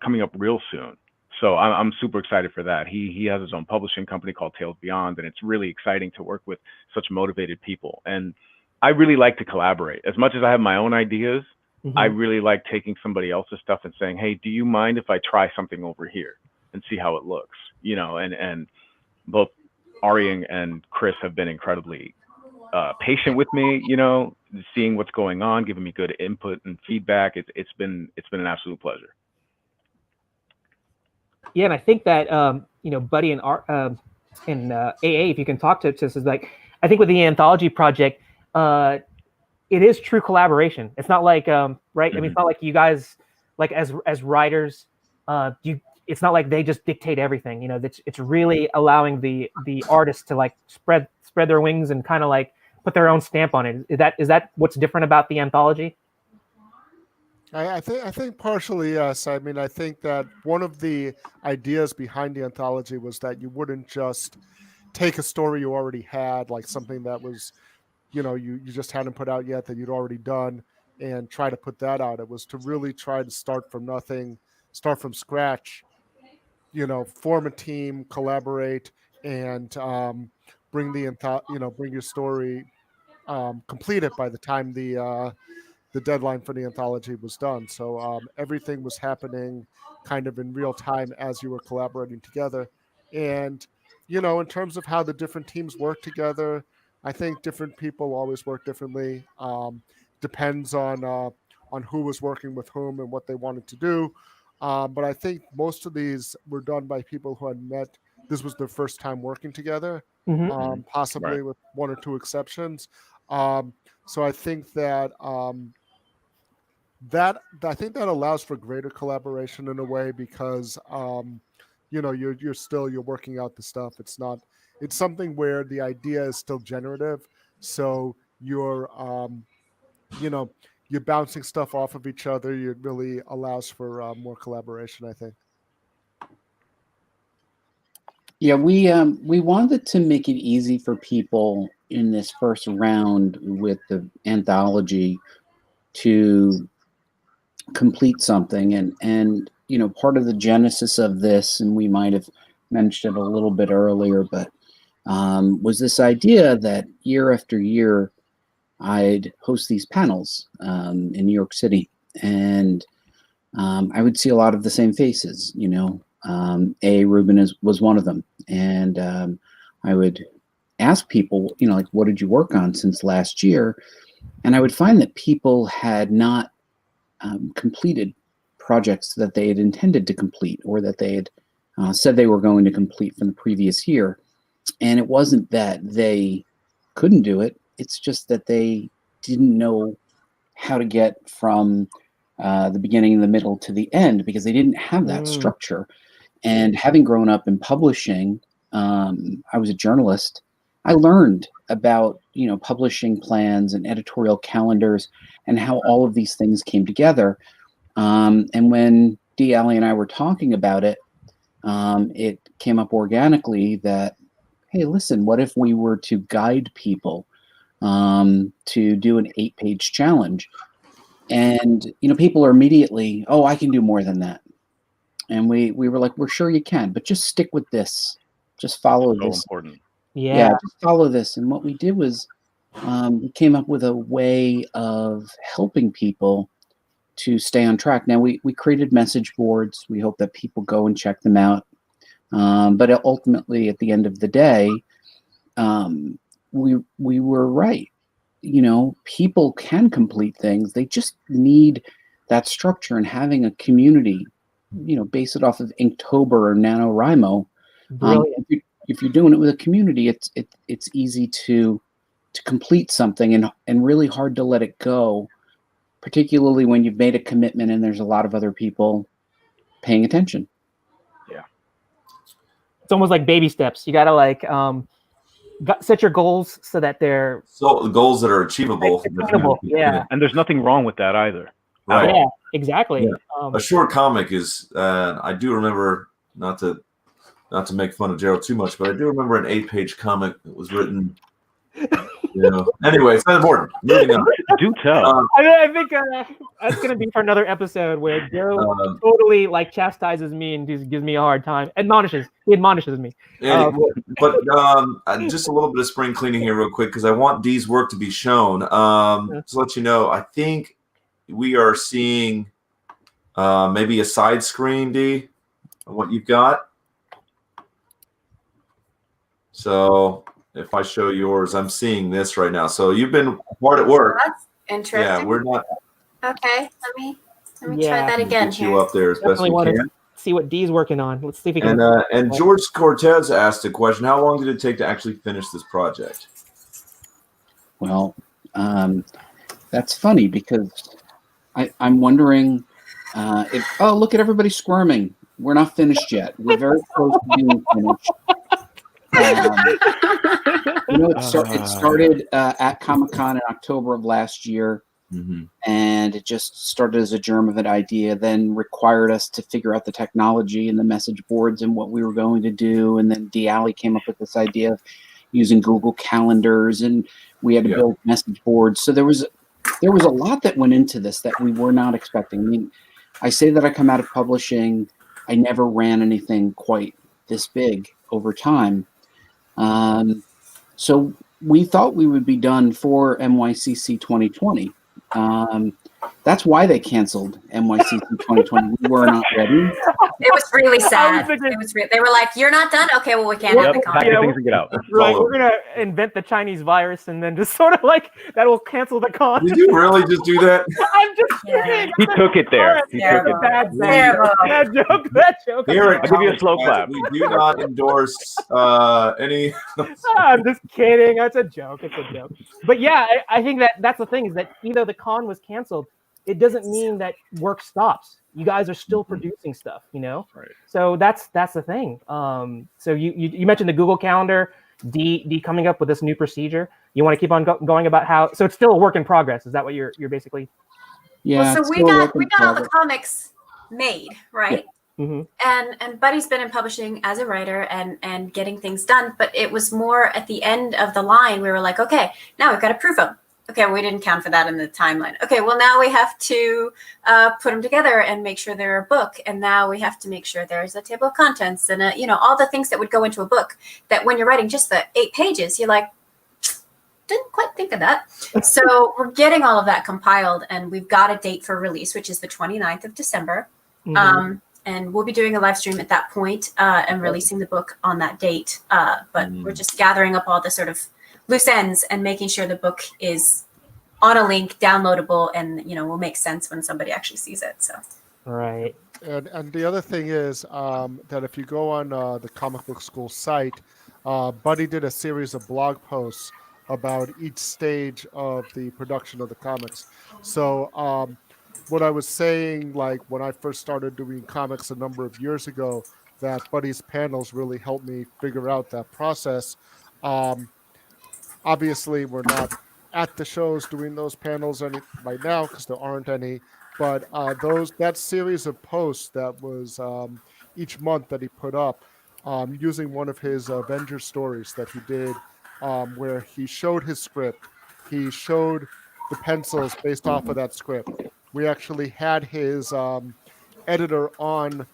coming up real soon. So I'm super excited for that. He has his own publishing company called Tales Beyond, and it's really exciting to work with such motivated people. And I really like to collaborate. As much as I have my own ideas, mm-hmm. I really like taking somebody else's stuff and saying, hey, do you mind if I try something over here and see how it looks? And both Ari and Chris have been incredibly patient with me, seeing what's going on, giving me good input and feedback. It's been an absolute pleasure. Yeah, and I think that Buddy and AA, if you can talk to us, is like, I think with the anthology project, it is true collaboration. It's not like right. Mm-hmm. I mean, it's not like you guys, like as writers, it's not like they just dictate everything. It's really allowing the artists to like spread their wings and kind of like put their own stamp on it. Is that what's different about the anthology? I think partially, yes. I mean, I think that one of the ideas behind the anthology was that you wouldn't just take a story you already had, like something that was, you just hadn't put out yet that you'd already done, and try to put that out. It was to really try to start from nothing, start from scratch, form a team, collaborate, and bring your story completed by the time the deadline for the anthology was done. So everything was happening kind of in real time as you were collaborating together. And, in terms of how the different teams work together, I think different people always work differently. Depends on who was working with whom and what they wanted to do. But I think most of these were done by people who had met. This was their first time working together, mm-hmm. Possibly right. with 1 or 2 exceptions. So I think that that allows for greater collaboration in a way, because you're working out the stuff. It's something where the idea is still generative, so you're you're bouncing stuff off of each other. It really allows for more collaboration, I think. Yeah, we wanted to make it easy for people in this first round with the anthology to complete something, and you know, part of the genesis of this, and we might have mentioned it a little bit earlier, but was this idea that year after year I'd host these panels in New York City, and I would see a lot of the same faces, you know. Rubin was one of them, and I would ask people, you know, like, what did you work on since last year? And I would find that people had not completed projects that they had intended to complete, or that they had said they were going to complete from the previous year. And it wasn't that they couldn't do it, it's just that they didn't know how to get from the beginning, the middle to the end, because they didn't have that structure. And having grown up in publishing, I was a journalist. I learned about, you know, publishing plans and editorial calendars and how all of these things came together. And when Dee, Allie, and I were talking about it, it came up organically that, hey, listen, what if we were to guide people to do an 8-page challenge? And, you know, people are immediately, oh, I can do more than that. And we were like, we're sure you can, but just stick with this. Just follow this. So important. Yeah, just follow this. And what we did was we came up with a way of helping people to stay on track. Now, we created message boards. We hope that people go and check them out. But ultimately, at the end of the day, we were right. You know, people can complete things. They just need that structure, and having a community, you know, base it off of Inktober or NaNoWriMo. If you're doing it with a community, it's easy to complete something, and really hard to let it go, particularly when you've made a commitment and there's a lot of other people paying attention. Yeah. It's almost like baby steps. You gotta like set your goals so that they're goals that are achievable. Yeah. And there's nothing wrong with that either. Right. Yeah, exactly. Yeah. A short comic is, I do remember, not to make fun of Gerald too much, but I do remember an 8-page comic that was written. You know. Anyway, it's not important. Moving on. Do tell. I think that's gonna be for another episode where Joe totally like chastises me and just gives me a hard time. He admonishes me. But just a little bit of spring cleaning here, real quick, because I want Dee's work to be shown. To let you know, I think we are seeing maybe a side screen, Dee, of what you've got. So if I show yours, I'm seeing this right now. So you've been hard at work. That's interesting. Yeah, we're not. Okay, let me try that again. Get you up there as best we can. See what Dee's working on. Let's see if we can. And George Cortez asked a question: how long did it take to actually finish this project? Well, that's funny, because I'm wondering if. Oh, look at everybody squirming. We're not finished yet. We're very close to being finished. You know, it started at Comic-Con in October of last year, and it just started as a germ of an idea, then required us to figure out the technology and the message boards and what we were going to do. And then Dee, Allie came up with this idea of using Google Calendars, and we had to build message boards. So there was a lot that went into this that we were not expecting. I mean, I say that I come out of publishing, I never ran anything quite this big over time. So we thought we would be done for NYCC 2020. That's why they canceled NYCC 2020. We were not ready. It was really sad. They were like, "You're not done? Okay, well, we can't have the con." Pack things and get out. Right, we're gonna invent the Chinese virus and then just sort of like that will cancel the con. Did you really just do that? I'm just kidding. He took it there. He took it. That joke. Here I'll give you a slow clap. We do not endorse any. I'm just kidding. It's a joke. It's a joke. But yeah, I think that's the thing, is that either the con was canceled, it doesn't mean that work stops. You guys are still producing stuff, you know? Right. So that's the thing. So you mentioned the Google Calendar, D coming up with this new procedure. You want to keep on going about how, so it's still a work in progress. Is that what you're basically Yeah. Well, so we got all the comics made, right? Yeah. Mm-hmm. And Buddy's been in publishing as a writer and getting things done, but it was more at the end of the line. We were like, okay, now we've got to proof them. Okay, we didn't count for that in the timeline. Okay, well, now we have to put them together and make sure they're a book. And now we have to make sure there's a table of contents and, all the things that would go into a book that when you're writing just the 8 pages, you're like, didn't quite think of that. So we're getting all of that compiled, and we've got a date for release, which is the 29th of December. Mm-hmm. And we'll be doing a live stream at that point and releasing the book on that date. But we're just gathering up all the sort of loose ends and making sure the book is on a link, downloadable, and will make sense when somebody actually sees it. So right. And the other thing is that if you go on the Comic Book School site, Buddy did a series of blog posts about each stage of the production of the comics. So what I was saying, like when I first started doing comics a number of years ago, that Buddy's panels really helped me figure out that process. Obviously, we're not at the shows doing those panels right now because there aren't any. But that series of posts that was each month that he put up, using one of his Avengers stories that he did, where he showed his script, he showed the pencils based off of that script. We actually had his editor on,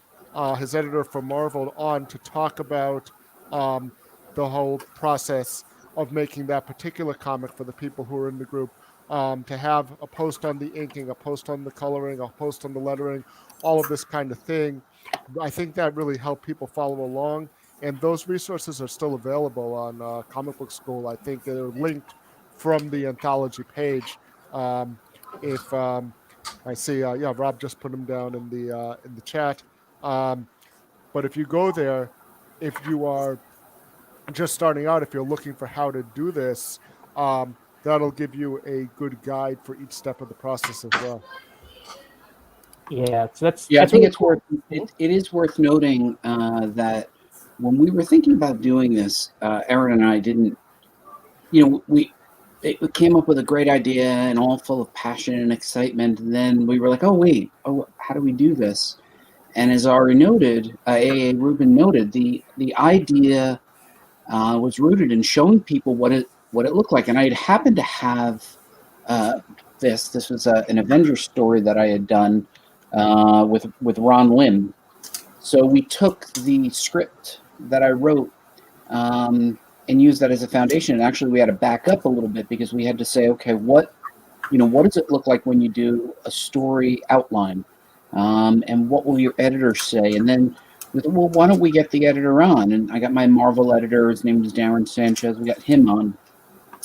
his editor for Marvel on to talk about the whole process of making that particular comic for the people who are in the group, to have a post on the inking, a post on the coloring, a post on the lettering, all of this kind of thing. I think that really helped people follow along, and those resources are still available on Comic Book School. I think they're linked from the anthology page. If I see, Rob just put them down in the chat. But if you go there, if you are just starting out, if you're looking for how to do this, that'll give you a good guide for each step of the process as well. Yeah, so that's I think it's worth it is worth noting that when we were thinking about doing this, Erin and I didn't, we came up with a great idea and all full of passion and excitement, and then we were like, how do we do this? And as already noted, A.A. Rubin noted, the idea was rooted in showing people what it looked like. And I had happened to have this was an Avengers story that I had done with Ron Lim. So we took the script that I wrote and used that as a foundation. And actually we had to back up a little bit because we had to say, okay, what does it look like when you do a story outline? And what will your editor say? And then well, why don't we get the editor on? And I got my Marvel editor. His name is Darren Sanchez. We got him on.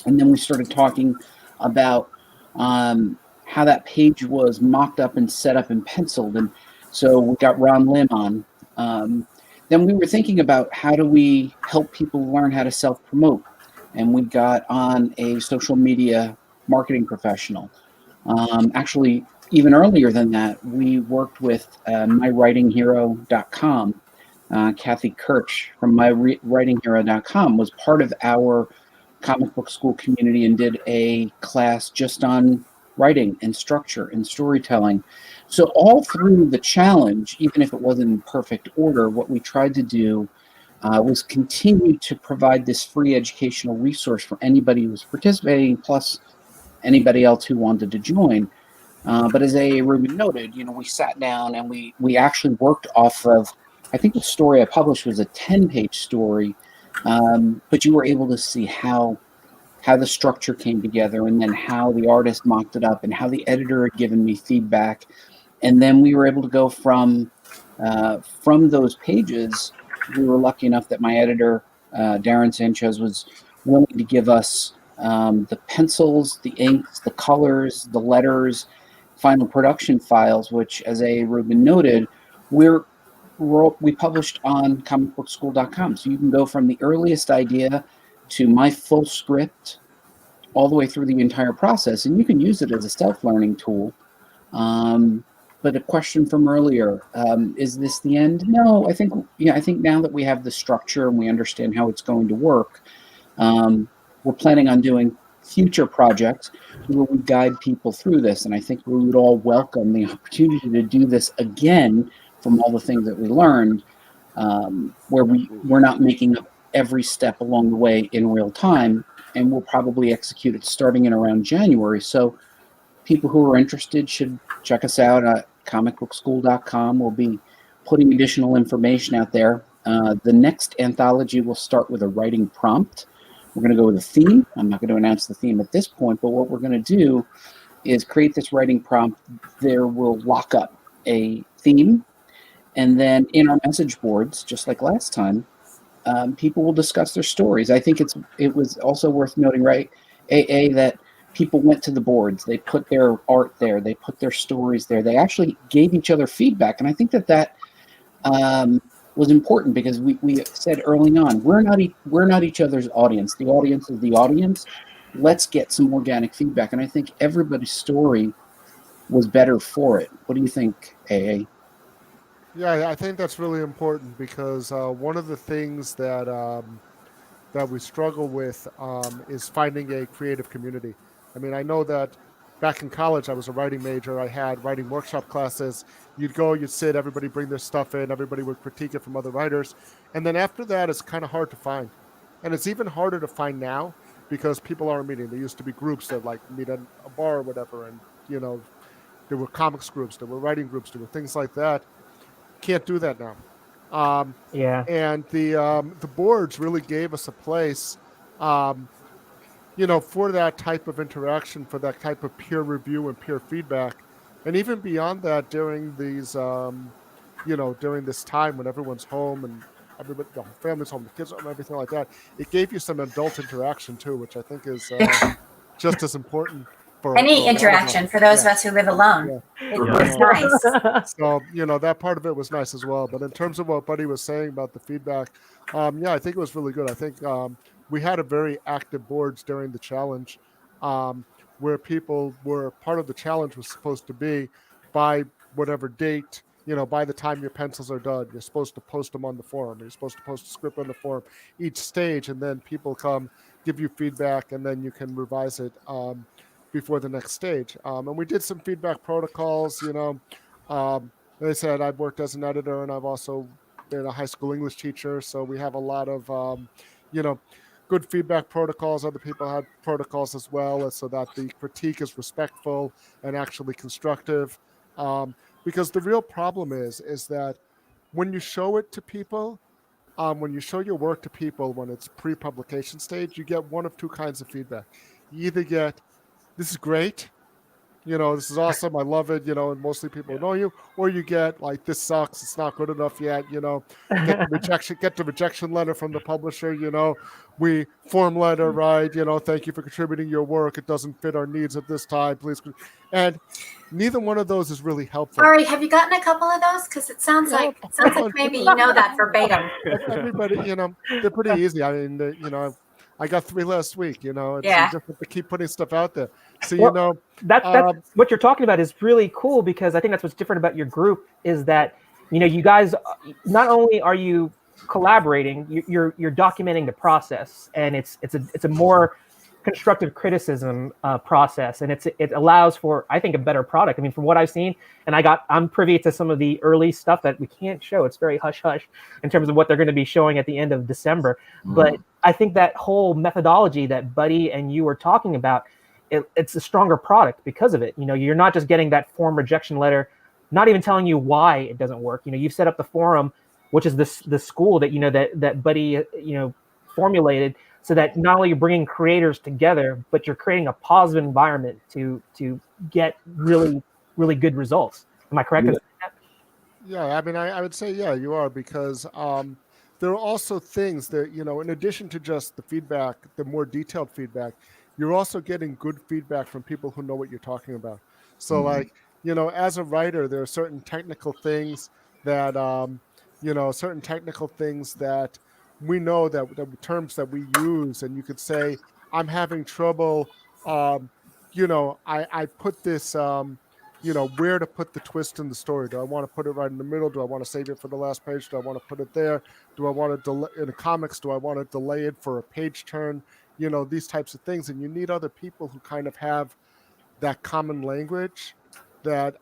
And then we started talking about how that page was mocked up and set up and penciled. And so we got Ron Lim on. Then we were thinking about how do we help people learn how to self-promote. And we got on a social media marketing professional. Actually, even earlier than that, we worked with mywritinghero.com. Kathy Kirch from mywritinghero.com was part of our Comic Book School community and did a class just on writing and structure and storytelling. So all through the challenge, even if it wasn't in perfect order, what we tried to do was continue to provide this free educational resource for anybody who was participating, plus anybody else who wanted to join. But as A.A. Rubin noted, we sat down and we actually worked off of, I think the story I published was a 10-page story, but you were able to see how the structure came together, and then how the artist mocked it up, and how the editor had given me feedback. And then we were able to go from those pages. We were lucky enough that my editor, Darren Sanchez, was willing to give us the pencils, the inks, the colors, the letters, final production files, which, as A. Rubin noted, we published on comicbookschool.com. So you can go from the earliest idea to my full script all the way through the entire process, and you can use it as a self-learning tool. But a question from earlier, is this the end? No, I think now that we have the structure and we understand how it's going to work, we're planning on doing future projects where we guide people through this. And I think we would all welcome the opportunity to do this again from all the things that we learned, where we're not making up every step along the way in real time, and we'll probably execute it starting in around January. So people who are interested should check us out at comicbookschool.com. We'll be putting additional information out there. The next anthology will start with a writing prompt. We're going to go with a theme. I'm not going to announce the theme at this point, but what we're going to do is create this writing prompt. There will lock up a theme, and then in our message boards, just like last time, people will discuss their stories. I think it was also worth noting, right, AA, that people went to the boards. They put their art there. They put their stories there. They actually gave each other feedback, and I think that was important because we said early on, we're not each other's audience. The audience is the audience. Let's get some organic feedback, and I think everybody's story was better for it. What do you think, AA? Yeah, I think that's really important because one of the things that we struggle with is finding a creative community. I mean, I know that back in college, I was a writing major. I had writing workshop classes. You'd go, you'd sit, everybody bring their stuff in, everybody would critique it from other writers. And then after that, it's kind of hard to find. And it's even harder to find now because people aren't meeting. There used to be groups that like meet at a bar or whatever. And, you know, there were comics groups, there were writing groups, there were things like that. Can't do that now. And the boards really gave us a place, you know, for that type of interaction, for that type of peer review and peer feedback. And even beyond that, during these, you know, during this time when everyone's home and everybody, the family's home, the kids home, everything like that, it gave you some adult interaction too, which I think is just as important. For any interaction for those of us who live alone. It was nice. So, you know, that part of it was nice as well. But in terms of what Buddy was saying about the feedback, I think it was really good. I think we had a very active boards during the challenge where people were part of the challenge was supposed to be by whatever date, you know, by the time your pencils are done, you're supposed to post them on the forum. You're supposed to post a script on the forum each stage, and then people come give you feedback, and then you can revise it before the next stage. And we did some feedback protocols, you know. Like I said, I've worked as an editor, and I've also been a high school English teacher, so we have a lot of, you know, good feedback protocols. Other people had protocols as well, so that the critique is respectful and actually constructive. Because the real problem is that when you show it to people, when you show your work to people when it's pre-publication stage, you get one of two kinds of feedback. You either get, this is great, you know, this is awesome, I love it, you know, and mostly people know you, or you get like, this sucks, it's not good enough yet, you know, get the rejection letter from the publisher, you know, we form letter, right, you know, thank you for contributing your work, it doesn't fit our needs at this time, please. And neither one of those is really helpful. Ari, have you gotten a couple of those? Because it sounds like maybe you know that verbatim. Everybody, you know, they're pretty easy. I mean, you know, I got 3 last week, you know, it's just to keep putting stuff out there. So, you know, that's what you're talking about is really cool, because I think that's what's different about your group is that, you know, you guys, not only are you collaborating, you're documenting the process, and it's a more constructive criticism process, and it allows for, I think, a better product. I mean, from what I've seen, and I'm privy to some of the early stuff that we can't show. It's very hush hush in terms of what they're going to be showing at the end of December. But I think that whole methodology that Buddy and you were talking about, it's a stronger product because of it. You know, you're not just getting that form rejection letter, not even telling you why it doesn't work. You know, you've set up the forum, which is the school that, you know, that Buddy, you know, formulated, so that not only you're bringing creators together, but you're creating a positive environment to get really, really good results. Am I correct? Yeah, I mean, I would say, yeah, you are, because there are also things that, you know, in addition to just the feedback, the more detailed feedback, you're also getting good feedback from people who know what you're talking about. So like, you know, as a writer, there are certain technical things that, you know, we know that the terms that we use, and you could say, I'm having trouble, you know, I put this, you know, where to put the twist in the story. Do I want to put it right in the middle? Do I want to save it for the last page? Do I want to put it there? Do I want to delay in the comics? Do I want to delay it for a page turn? these types of things, and you need other people who kind of have that common language that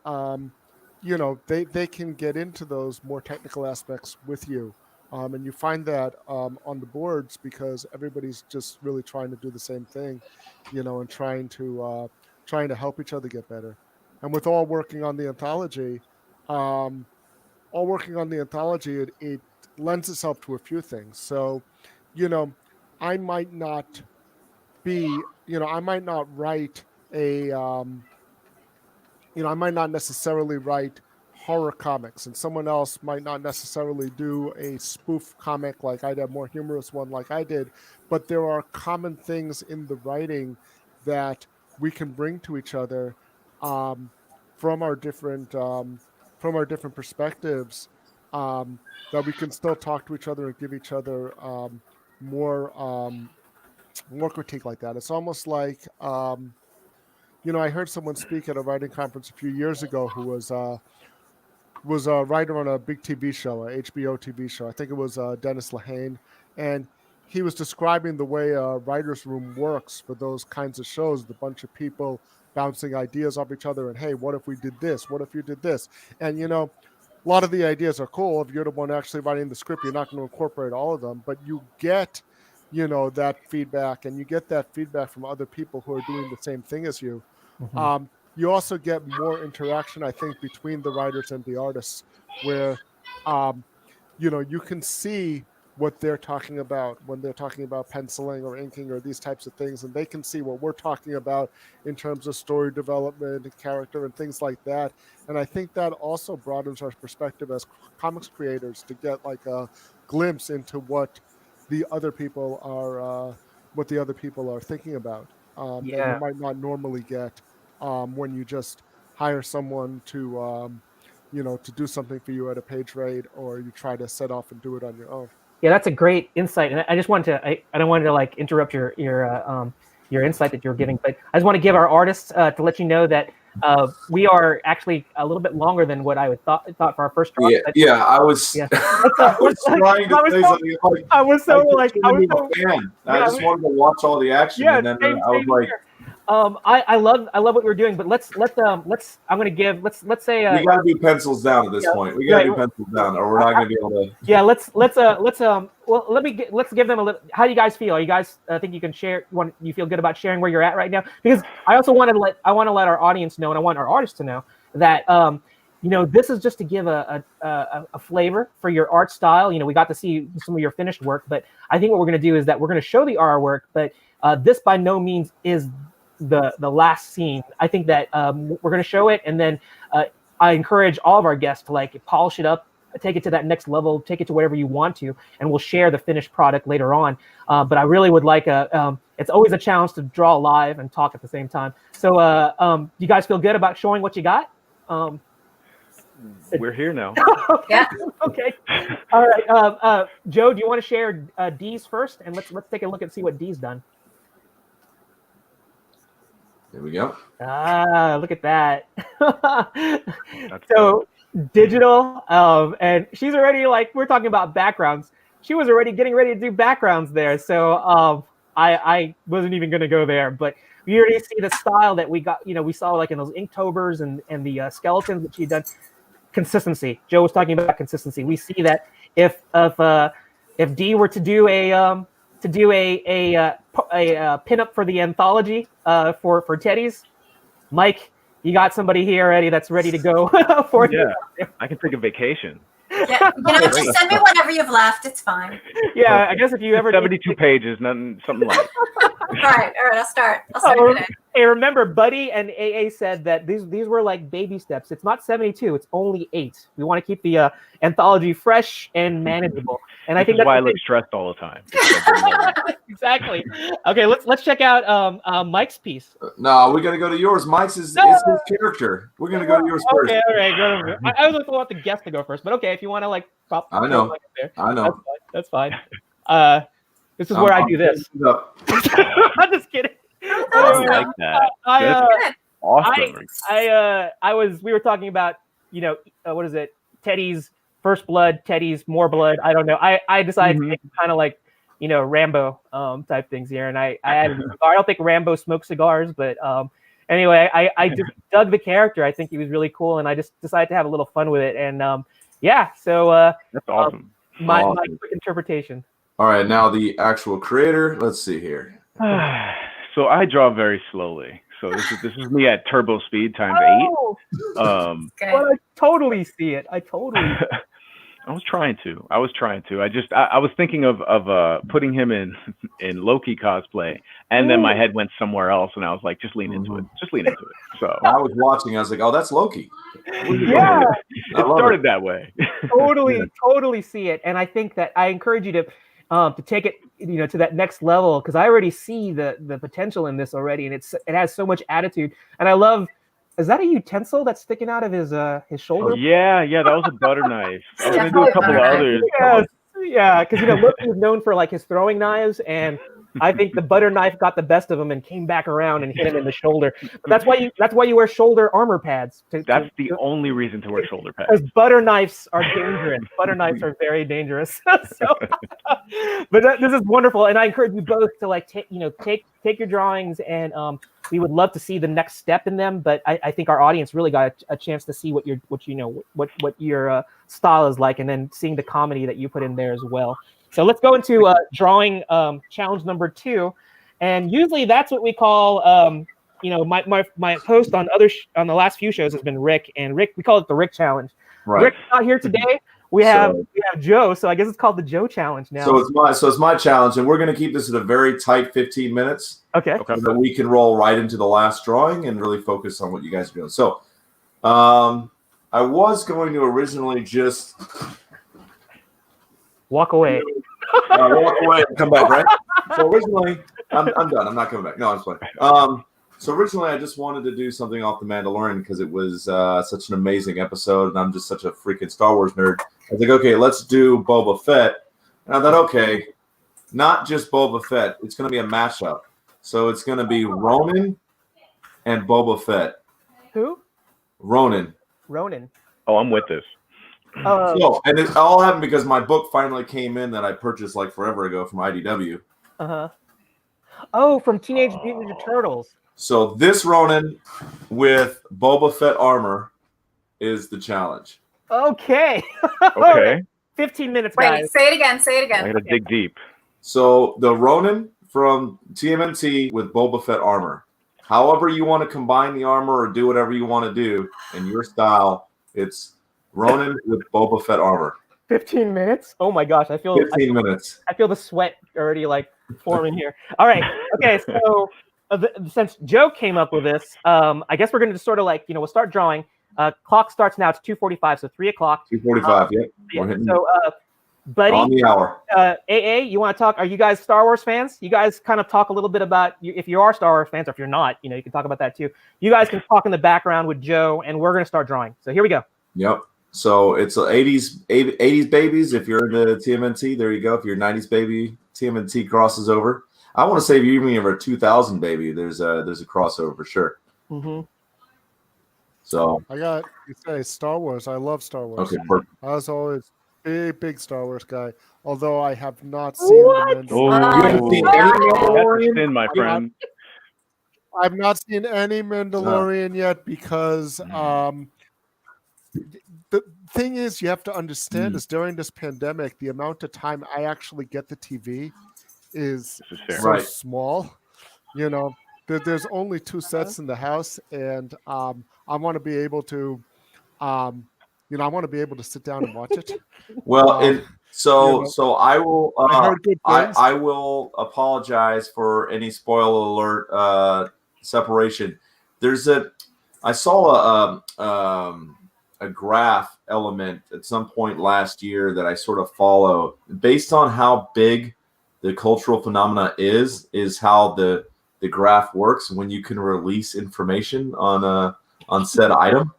they can get into those more technical aspects with you. And you find that on the boards because everybody's just really trying to do the same thing, and trying to help each other get better. And with all working on the anthology, it lends itself to a few things. So, I might not write I might not necessarily write horror comics, and someone else might not necessarily do a spoof comic like I did, a more humorous one like I did, but there are common things in the writing that we can bring to each other from our different perspectives, that we can still talk to each other and give each other more critique like that. It's almost like I heard someone speak at a writing conference a few years ago who was a writer on a big TV show, a HBO TV show. I think it was Dennis Lehane, and he was describing the way a writer's room works for those kinds of shows, the bunch of people bouncing ideas off each other and, hey, what if we did this? What if you did this? And, a lot of the ideas are cool. If you're the one actually writing the script, you're not going to incorporate all of them, but you get, that feedback, and you get that feedback from other people who are doing the same thing as you. Mm-hmm. You also get more interaction, I think, between the writers and the artists, where, you can see what they're talking about when they're talking about penciling or inking or these types of things, and they can see what we're talking about in terms of story development and character and things like that. And I think that also broadens our perspective as comics creators to get like a glimpse into what the other people are thinking about. That you might not normally get when you just hire someone to do something for you at a page rate, or you try to set off and do it on your own. Yeah, that's a great insight, and I just wanted to I don't want to like interrupt your insight that you're giving, but I just want to give our artists to let you know that we are actually a little bit longer than what I would thought for our first draw. I was trying to say something. I was so like I just wanted to watch all the action, and then I was like. I love what we're doing, but let's say we got to do pencils down at this point. We got to do pencils down, or we're not going to be able to. Yeah, let's give them a little. How do you guys feel? Are you guys think you can share? You feel good about sharing where you're at right now? Because I also want to let our audience know, and I want our artists to know that this is just to give a flavor for your art style. We got to see some of your finished work, but I think what we're going to do is that we're going to show the artwork, but this by no means is the last scene. I think that we're going to show it, and then I encourage all of our guests to like polish it up, take it to that next level, take it to whatever you want to, and we'll share the finished product later on. But I really would like it's always a challenge to draw live and talk at the same time. So you guys feel good about showing what you got? We're here now. Yeah. Okay. All right. Joe, do you want to share D's first? And let's take a look and see what D's done. There we go. Look at that. So digital, and she's already we're talking about backgrounds. She was already getting ready to do backgrounds there. So I wasn't even going to go there, but we already see the style that we got. We saw like in those Inktober's and the skeletons that she'd done. Consistency. Joe was talking about consistency. We see that if Dee were to do a pinup for the anthology for Teddy's, Mike, you got somebody here already that's ready to go for you. I can take a vacation. Yeah, just send me whatever you've left. It's fine. Yeah, I guess if you ever 72 pages, something like. All right, I'll start today. Hey, remember, Buddy and AA said that these were like baby steps. It's not 72; it's only 8. We want to keep the anthology fresh and manageable. And I think that's why I look stressed all the time. Exactly. Okay, let's check out Mike's piece. No, we got to go to yours. Mike's is his character. We're gonna go to yours first. Okay, all right. Go. I was want the guest to go first, but okay, if you want to pop. I know. That's fine. This is where I do this. I'm just kidding. I like that. Awesome. We were talking about, what is it? Teddy's First Blood, Teddy's More Blood. I don't know. I decided to make kind of like, Rambo type things here. And I added a cigar. I don't think Rambo smokes cigars, but anyway, I just dug the character. I think he was really cool, and I just decided to have a little fun with it. And so that's awesome. My quick interpretation. All right, now the actual creator. Let's see here. So I draw very slowly. So this is me at turbo speed times 8. Well, I totally see it. I was trying to. I was thinking of putting him in Loki cosplay, and then my head went somewhere else, and I was like, just lean into it. So I was watching. I was like, oh, that's Loki. Yeah, it started that way. Totally see it, and I think that I encourage you to take it, to that next level, because I already see the potential in this already, and it has so much attitude, and I love. Is that a utensil that's sticking out of his shoulder? Oh, yeah, that was a butter knife. I was gonna do a couple of others. Yeah, because Loki is known for like his throwing knives, and I think the butter knife got the best of him and came back around and hit him in the shoulder. But that's why you wear shoulder armor pads. That's the only reason to wear shoulder pads. Because butter knives are dangerous. Butter knives are very dangerous. But this is wonderful, and I encourage you both to take your drawings, and we would love to see the next step in them. But I think our audience really got a chance to see what your style is like, and then seeing the comedy that you put in there as well. So let's go into drawing challenge number 2, and usually that's what we call my host on the last few shows has been Rick, and Rick, we call it the Rick challenge. Right. Rick's not here today. We have Joe, so I guess it's called the Joe challenge now. So it's my challenge, and we're going to keep this at a very tight 15 minutes. Okay. So that we can roll right into the last drawing and really focus on what you guys are doing. So, I was going to originally just walk away. Walk away and come back, right? So originally, I'm done. I'm not coming back. No, I'm just playing. So originally, I just wanted to do something off The Mandalorian because it was such an amazing episode, and I'm just such a freaking Star Wars nerd. I was like, okay, let's do Boba Fett. And I thought, okay, not just Boba Fett. It's going to be a mashup. So it's going to be Ronin and Boba Fett. Who? Ronin. Oh, I'm with this. And it all happened because my book finally came in that I purchased like forever ago from IDW. Oh, from Teenage Mutant Ninja Turtles. So this Ronin with Boba Fett armor is the challenge. Okay. 15 minutes, guys. Wait, say it again. I gotta dig deep. So the Ronin from TMNT with Boba Fett armor. However you want to combine the armor or do whatever you want to do in your style, it's Ronin with Boba Fett armor. 15 minutes? Oh my gosh, I feel 15 minutes. I feel the sweat already like forming here. All right. Okay, so since Joe came up with this, I guess we're going to just sort of we'll start drawing. Clock starts now. It's 2:45, so 3 o'clock. 2:45. Yeah. So, Buddy, on the hour. AA, you want to talk? Are you guys Star Wars fans? You guys kind of talk a little bit about if you are Star Wars fans, or if you're not, you can talk about that too. You guys can talk in the background with Joe, and we're going to start drawing. So here we go. Yep. So it's 80s babies. If you're into TMNT, there you go. If you're a 90s baby, TMNT crosses over. I want to say if you're even a 2000 baby, there's a crossover for sure. Mm-hmm. So I got to say Star Wars. I love Star Wars. Okay, perfect. I was always a big Star Wars guy, although I have not seen the Mandalorian. That's my friend. I've not seen any Mandalorian yet because the thing is, you have to understand is during this pandemic, the amount of time I actually get the TV is so small. There's only 2 sets in the house, and I want to be able to, I want to be able to sit down and watch it. Well, so I will. I will apologize for any spoiler alert separation. I saw a graph element at some point last year that I sort of follow based on how big the cultural phenomena is how the graph works when you can release information on said item.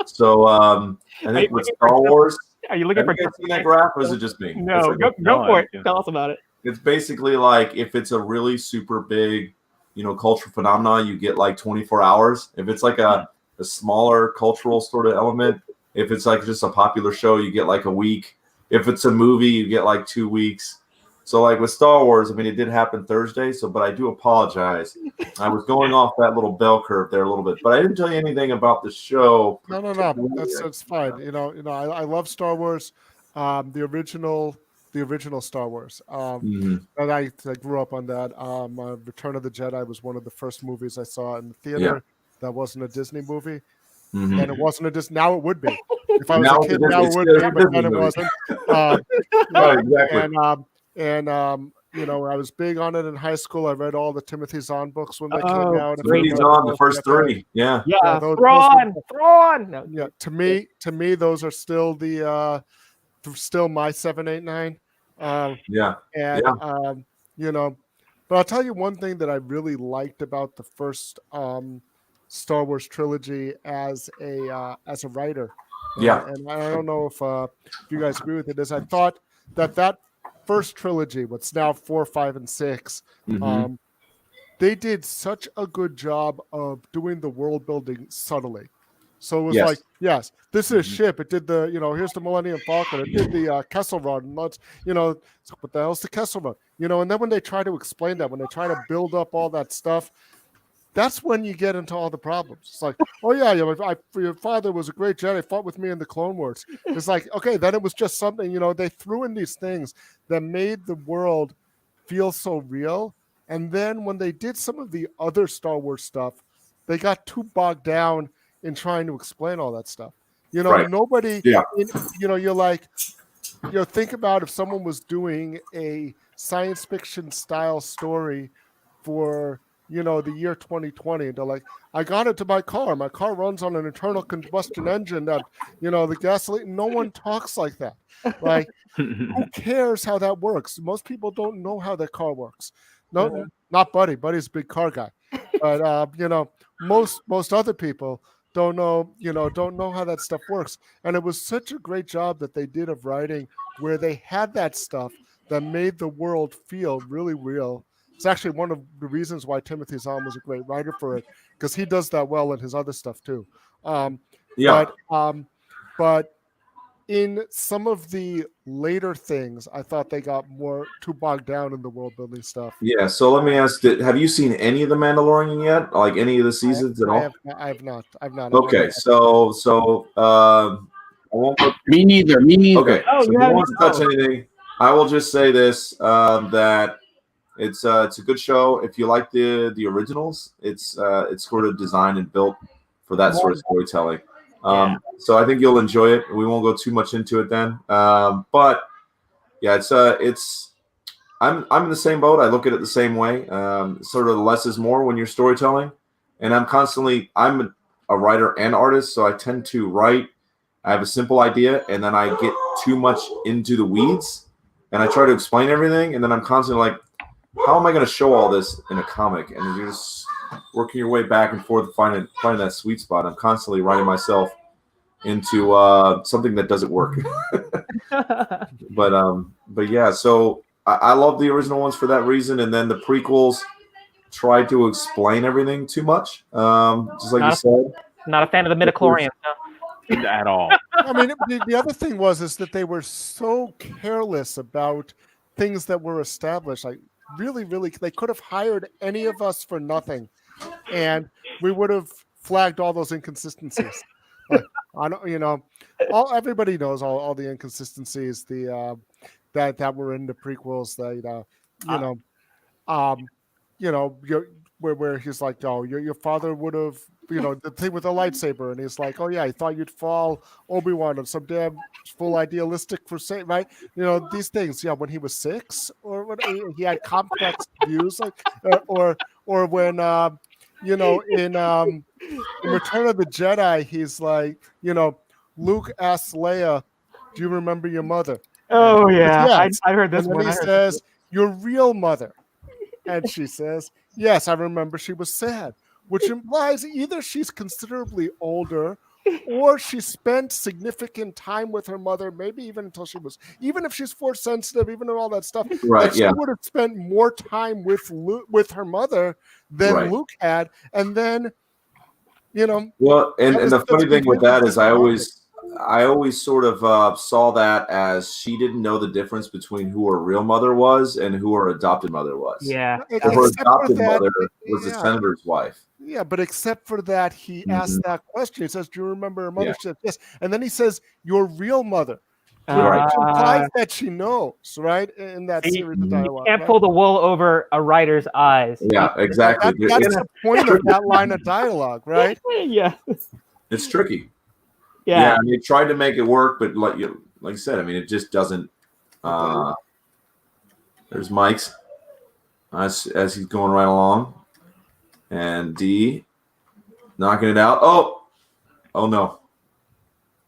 So I think with Star Wars, are you looking for that graph, or is it just me? No, go for it. Tell us about it. It's basically like if it's a really super big, cultural phenomena, you get like 24 hours. If it's like a smaller cultural sort of element, if it's like just a popular show, you get like a week. If it's a movie, you get like 2 weeks. So like with Star Wars, I mean, it did happen Thursday. But I do apologize. I was going off that little bell curve there a little bit, but I didn't tell you anything about the show. No. That's fine. I love Star Wars, the original Star Wars. And I grew up on that. Return of the Jedi was one of the first movies I saw in the theater. Yeah. That wasn't a Disney movie, and it wasn't a Disney. Now it would be. If I was Now a kid, it now is. it would It's be, a but then Disney it movie. wasn't. Right, exactly. I was big on it in high school. I read all the Timothy Zahn books when they came out. Timothy Zahn, the first three. Yeah. Thrawn. No. Yeah, to me, those are still still my 7, 8, 9. But I'll tell you one thing that I really liked about the first Star Wars trilogy as a writer. And I don't know if you guys agree with it. Is I thought that first trilogy, what's now 4, 5, and 6, they did such a good job of doing the world building subtly. So it was like, yes, this is a ship. It did the, here's the Millennium Falcon. It did the Kessel Run. And what the hell's the Kessel Run? And then when they try to explain that, when they try to build up all that stuff, that's when you get into all the problems. It's like, oh yeah, your father was a great Jedi, fought with me in the Clone Wars. It's like, okay, then it was just something, they threw in these things that made the world feel so real. And then when they did some of the other Star Wars stuff, they got too bogged down in trying to explain all that stuff. Nobody, you're like, think about if someone was doing a science fiction style story for, the year 2020, and they're like, I got into my car runs on an internal combustion engine that, the gasoline, no one talks like that. Like, who cares how that works? Most people don't know how their car works. No, not Buddy. Buddy's a big car guy. But, most other people don't know how that stuff works. And it was such a great job that they did of writing where they had that stuff that made the world feel really real. It's actually one of the reasons why Timothy Zahn was a great writer for it, because he does that well in his other stuff too. But in some of the later things, I thought they got too bogged down in the world building stuff. Yeah. So let me ask: have you seen any of the Mandalorian yet? Like any of the seasons at all? I have not. Okay. So I won't. Me neither. Okay. So I won't touch anything. I will just say this: that it's a good show. If you like the originals, it's sort of designed and built for that sort of storytelling. So I think you'll enjoy it. We won't go too much into it then. But yeah, I'm in the same boat. I look at it the same way. Sort of less is more when you're storytelling. And I'm a writer and artist, so I tend to write. I have a simple idea, and then I get too much into the weeds, and I try to explain everything, and then I'm constantly like, how am I going to show all this in a comic? And you're just working your way back and forth, finding that sweet spot. I'm constantly writing myself into something that doesn't work. But yeah, so I love the original ones for that reason, and then the prequels try to explain everything too much, just like you said. Not a fan of the midichlorians, no. At all. I mean, the other thing is that they were so careless about things that were established. Like, really, they could have hired any of us for nothing, and we would have flagged all those inconsistencies. Like, everybody knows all the inconsistencies that were in the prequels. Where he's like, oh, your father would have, the thing with the lightsaber, and he's like, oh yeah, I thought you'd fall Obi-Wan on some damn full idealistic crusade, right? These things. Yeah, when he was 6, or when he had complex views, like, or when in Return of the Jedi, he's like, Luke asks Leia, "Do you remember your mother?" Oh yeah, yes. I heard this and one. And he says, "Your real mother," and she says, "Yes, I remember. She was sad," which implies either she's considerably older, or she spent significant time with her mother, maybe even until she was, even if she's force sensitive, even all that stuff, right? She would have spent more time with her mother than Luke had, and then, Well, and the funny thing with that is, I I always sort of saw that as she didn't know the difference between who her real mother was and who her adopted mother was. Yeah. So her adopted mother was the senator's wife. Yeah, but except for that, he asked that question. He says, "Do you remember her mother?" Yeah. She said, "Yes." And then he says, "Your real mother." Right. Which implies that she knows, right? In that series of dialogue. You can't pull the wool over a writer's eyes. Yeah, exactly. That's the point of that line of dialogue, right? Yeah. It's tricky. Yeah. I mean, they tried to make it work, but like you said, I mean, it just doesn't. There's Mike's as he's going right along, and D knocking it out. Oh no,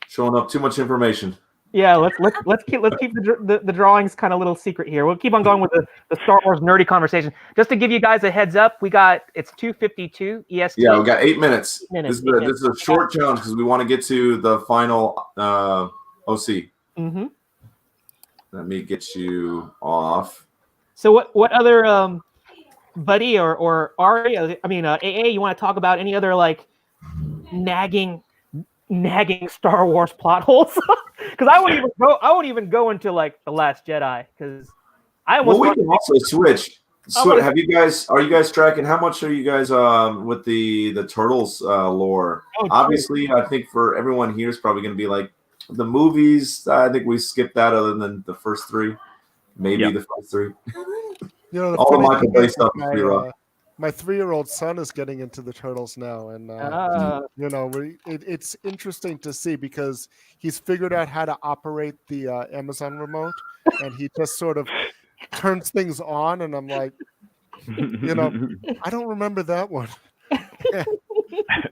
showing up too much information. Yeah, let's keep the drawings kind of little secret here. We'll keep on going with the Star Wars nerdy conversation. Just to give you guys a heads up, it's 2:52 EST. Yeah, we got 8 minutes. This is a short challenge because we want to get to the final OC. Mm-hmm. Let me get you off. So what other Buddy or Ari? I mean, AA. You want to talk about any other like nagging Star Wars plot holes? Because I won't even go into like The Last Jedi because I almost. Well, we can also switch. Are you guys tracking? How much are you guys with the Turtles lore? Oh, obviously, I think for everyone here is probably going to be like the movies. I think we skipped that other than the first three, maybe the first three. You know, all the Michael Bay stuff is pretty rough. My 3-year-old son is getting into the Turtles now, and you know, it's interesting to see because he's figured out how to operate the Amazon remote, and he just sort of turns things on, and I'm like, you know, I don't remember that one.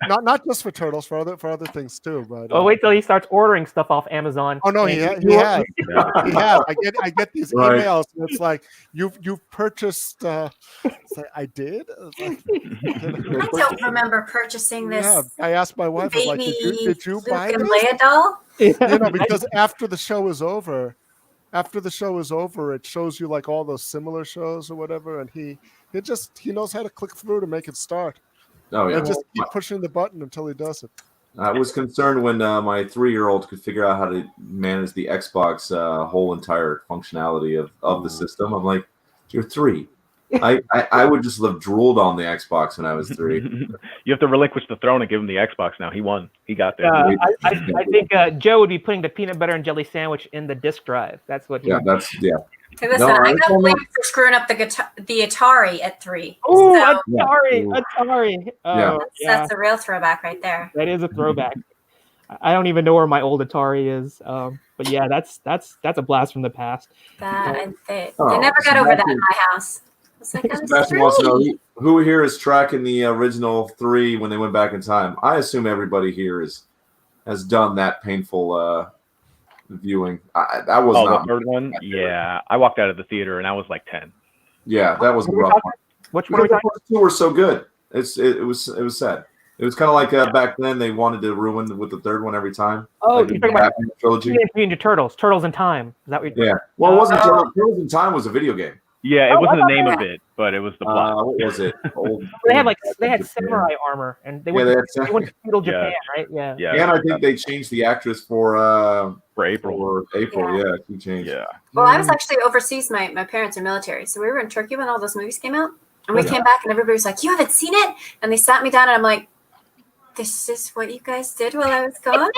Not just for Turtles, for other things too. But wait till he starts ordering stuff off Amazon. Oh no, he has. He has. I get these emails, and it's like you've purchased. It's like, I did. Like, I don't remember purchasing this. Yeah, I asked my wife. I was like, did you buy Luke and this? Leia doll? You know, because after the show is over, it shows you like all those similar shows or whatever, and he knows how to click through to make it start. Oh yeah, and just keep pushing the button until he does it. I was concerned when my 3-year-old could figure out how to manage the Xbox whole entire functionality of the system. I'm like, you're 3. I would just have drooled on the Xbox when I was 3. You have to relinquish the throne and give him the Xbox now. He won. He got there. I think Joe would be putting the peanut butter and jelly sandwich in the disk drive. That's what. Hey, listen, I got blamed for screwing up the Atari at 3. Oh, Atari! Oh, that's a real throwback right there. That is a throwback. I don't even know where my old Atari is, but yeah, that's a blast from the past. They never got over that in my house. Sebastian wants to know who here is tracking the original 3 when they went back in time. I assume everybody here has done that painful viewing. That was not the third one. Yeah, I walked out of the theater and I was like 10. Yeah, that was a rough one. Which one? The first 2 were so good. It was sad. It was kind of like back then they wanted to ruin with the third one every time. Oh, like you're talking about trilogy. Ninja Turtles, Turtles in Time. Is that what you're Yeah. Well, it wasn't Turtles in Time was a video game. Yeah, it wasn't the name of it, but it was the plot. What was it? They had samurai armor, and they went to feudal Japan, right? Yeah. And I think they changed the actress for April. Yeah, she changed. Yeah. Well, I was actually overseas. My parents are military, so we were in Turkey when all those movies came out, and we came back, and everybody was like, "You haven't seen it?" And they sat me down, and I'm like, "This is what you guys did while I was gone."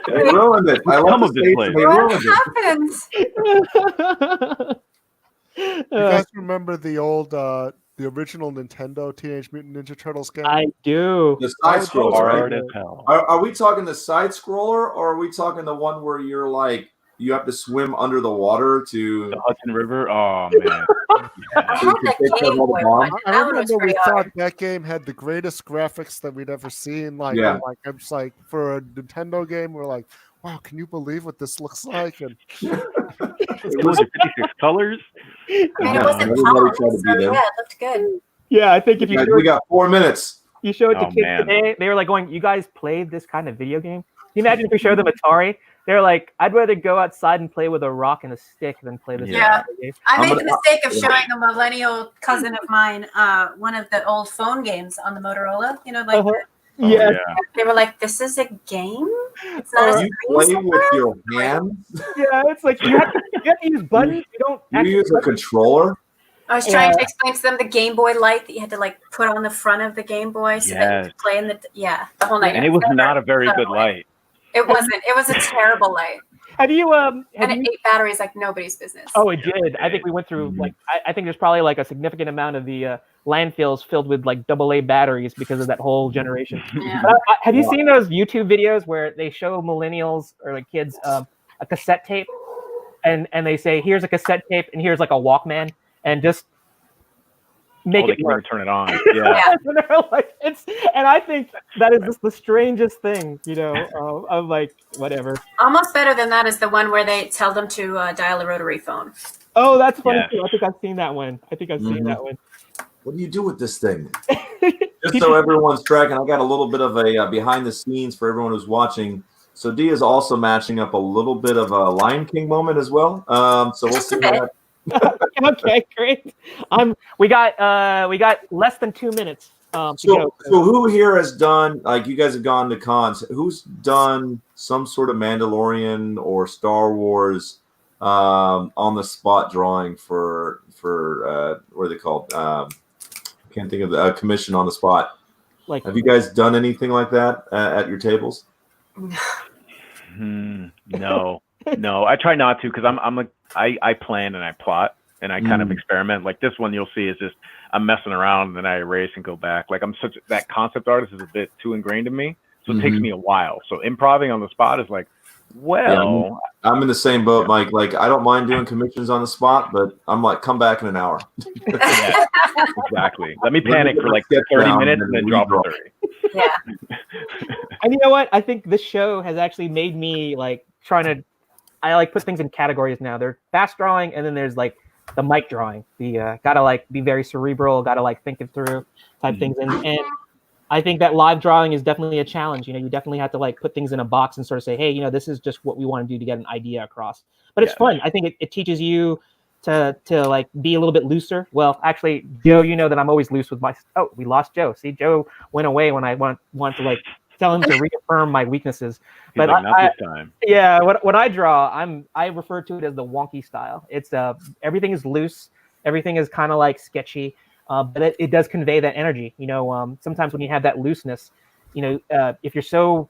They ruined it. I love this place. What happened? You guys remember the old, the original Nintendo Teenage Mutant Ninja Turtles game? I do. The side scroller, right? Are we talking the side scroller, or are we talking the one where you're like you have to swim under the water to the Hudson River? Oh man! I remember we thought that game had the greatest graphics that we'd ever seen. Like I'm just like for a Nintendo game, we're like, wow, can you believe what this looks like? And it was 56 colors. It wasn't polished, it looked good. Yeah, I think if you we got 4 minutes. You show it to kids today, they were like going, "You guys played this kind of video game?" Can you imagine if we showed them Atari? They're like, "I'd rather go outside and play with a rock and a stick than play this." Yeah, game. I made the mistake of showing a millennial cousin of mine one of the old phone games on the Motorola. You know, like. Yeah. They were like, "This is a game." It's not a You play with your hands? Yeah, it's like you have to use buttons. You don't. You actually use a controller? I was trying to explain to them the Game Boy Light that you had to like put on the front of the Game Boy so that you could play in the the whole night. And it was not a very good light. It wasn't. It was a terrible light. Have you and it ate batteries like nobody's business. Oh, it did. I think we went through like I think there's probably like a significant amount of the landfills filled with like AA batteries because of that whole generation. Yeah. Have you seen those YouTube videos where they show millennials or like kids a cassette tape, and they say here's a cassette tape and here's like a Walkman, and just make it work. Turn it on. Yeah. Like, and I think that is just the strangest thing, you know. Of like whatever. Almost better than that is the one where they tell them to dial a rotary phone. Oh, that's funny too. I think I've seen that one. What do you do with this thing? Just so everyone's tracking, I got a little bit of a behind the scenes for everyone who's watching. So Dee is also matching up a little bit of a Lion King moment as well. So we'll see that. Okay, great. We got less than 2 minutes. So who here has done, like, you guys have gone to cons? Who's done some sort of Mandalorian or Star Wars on the spot drawing for what are they called? Can't think of the commission on the spot. Like, have you guys done anything like that at your tables? No. I try not to because I plan and I plot and I kind of experiment. Like this one you'll see is just I'm messing around and then I erase and go back. Like that concept artist is a bit too ingrained in me, so it takes me a while. So improving on the spot is like, well, yeah, I'm in the same boat, Mike. Like, I don't mind doing commissions on the spot, but I'm like, come back in an hour. Yeah, exactly. Let me panic for like 30 minutes and then drop 30. Yeah. And you know what? I think this show has actually made me like I like put things in categories now. There's fast drawing, and then there's like the Mike drawing. The gotta like be very cerebral, gotta like think it through type things. And I think that live drawing is definitely a challenge. You know, you definitely have to like put things in a box and sort of say, hey, you know, this is just what we want to do to get an idea across. But it's fun. I think it teaches you to like be a little bit looser. Well, actually, Joe, you know that I'm always loose with my. Oh, we lost Joe. See, Joe went away when I want to like tell him to reaffirm my weaknesses. But like, not this time. Yeah, when I draw, I refer to it as the wonky style. It's everything is loose, everything is kind of like sketchy. But it does convey that energy. You know, sometimes when you have that looseness, you know, if you're so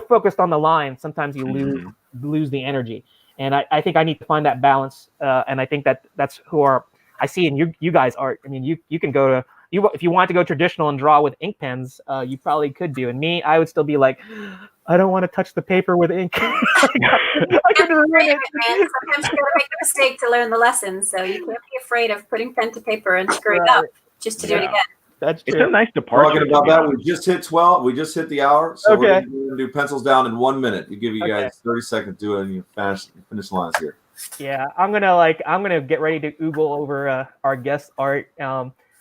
focused on the line, sometimes you lose the energy. And I think I need to find that balance. And I think that's who I see in you guys' art. I mean, you can go to if you want to go traditional and draw with ink pens, you probably could do. And me, I would still be like, I don't want to touch the paper with ink. I could ruin it. Sometimes you gotta make a mistake to learn the lesson, so you can't be afraid of putting pen to paper and screwing up just to do it again. That's true. It's a nice departure. Talking about that, we just hit 12. We just hit the hour, so we're going to do pencils down in 1 minute. We give you guys 30 seconds to do it, and you finish lines here. Yeah, I'm gonna get ready to oogle over our guest art.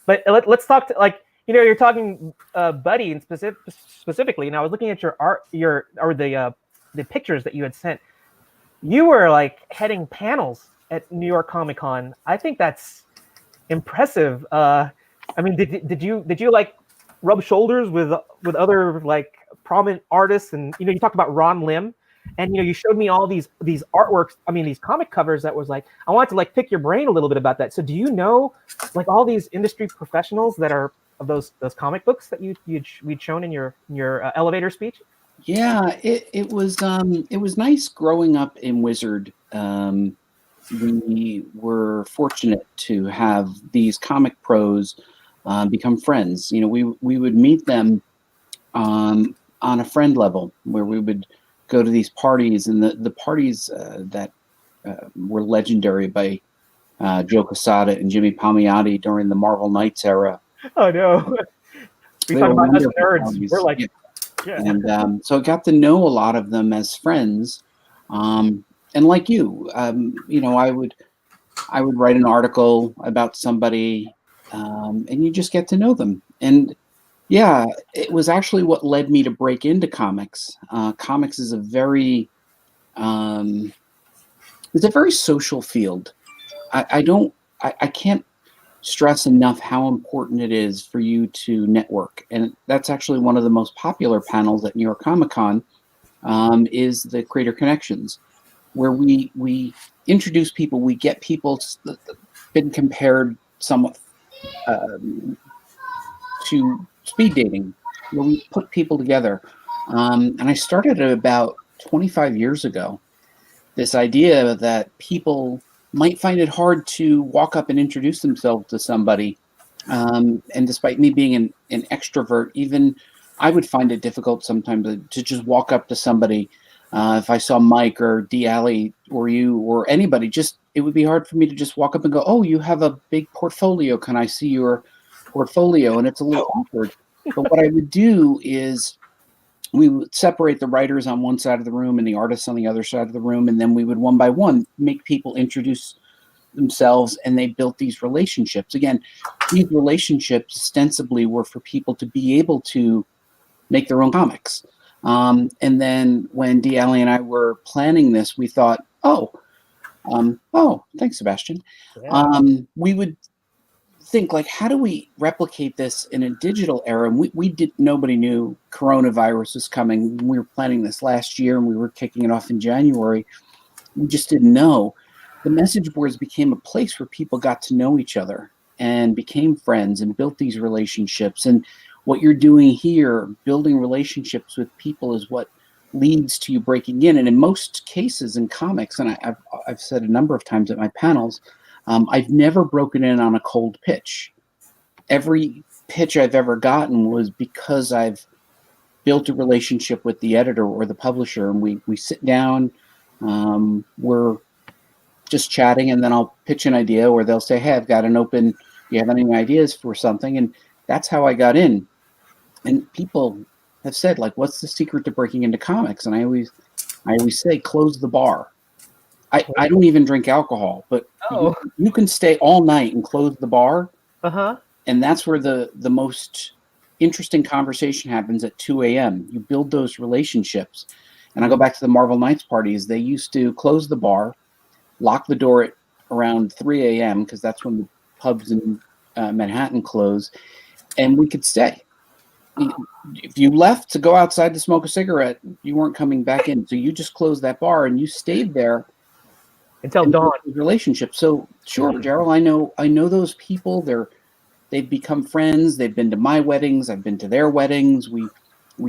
But let's talk to, like, you know, you're talking Buddy and specifically, and I was looking at your art, the pictures that you had sent. You were like heading panels at New York Comic Con. I think that's impressive. I mean, did you like rub shoulders with other like prominent artists? And you know, you talked about Ron Lim, and you know, you showed me all these artworks. I mean, these comic covers that was like, I wanted to like pick your brain a little bit about that. So do you know like all these industry professionals that are of those comic books that we'd shown in your elevator speech? Yeah, it was nice growing up in Wizard. We were fortunate to have these comic pros become friends. You know, we would meet them on a friend level, where we would go to these parties, and the parties that were legendary by Joe Quesada and Jimmy Palmiotti during the Marvel Knights era. Oh no, we talk about us nerds. We're like, yeah. And so I got to know a lot of them as friends. And like you know, I would write an article about somebody, and you just get to know them. And yeah, it was actually what led me to break into comics. Comics is a very social field. I can't stress enough how important it is for you to network. And that's actually one of the most popular panels at New York Comic Con is the Creator Connections, where we introduce people, we get people been compared somewhat to speed dating, where we put people together. And I started it about 25 years ago. This idea that people might find it hard to walk up and introduce themselves to somebody. And despite me being an extrovert, even I would find it difficult sometimes to just walk up to somebody. If I saw Mike or D. Alley or you or anybody, it would be hard for me to just walk up and go, "Oh, you have a big portfolio. Can I see your portfolio?" And it's a little awkward. But what I would do is we would separate the writers on one side of the room and the artists on the other side of the room. And then we would one by one make people introduce themselves, and they built these relationships. Again, these relationships ostensibly were for people to be able to make their own comics. And then when D. Alley and I were planning this, we thought, thanks, Sebastian. Yeah. We would think, like, how do we replicate this in a digital era? And nobody knew coronavirus was coming. We were planning this last year and we were kicking it off in January. We just didn't know. The message boards became a place where people got to know each other and became friends and built these relationships. And what you're doing here, building relationships with people, is what leads to you breaking in. And in most cases in comics, and I've said a number of times at my panels, I've never broken in on a cold pitch. Every pitch I've ever gotten was because I've built a relationship with the editor or the publisher, and we sit down, we're just chatting, and then I'll pitch an idea, or they'll say, "Hey, I've got an open, do you have any ideas for something?" And that's how I got in. And people have said, like, "What's the secret to breaking into comics?" And I always say, close the bar. I don't even drink alcohol, but you can stay all night and close the bar. And that's where the most interesting conversation happens at 2 a.m. You build those relationships. And I go back to the Marvel Nights parties. They used to close the bar, lock the door at around 3 a.m. because that's when the pubs in Manhattan close, and we could stay. If you left to go outside to smoke a cigarette, you weren't coming back in. So you just closed that bar and you stayed there until dawn. Relationship. So sure, Gerald, I know those people. They've become friends. They've been to my weddings. I've been to their weddings. We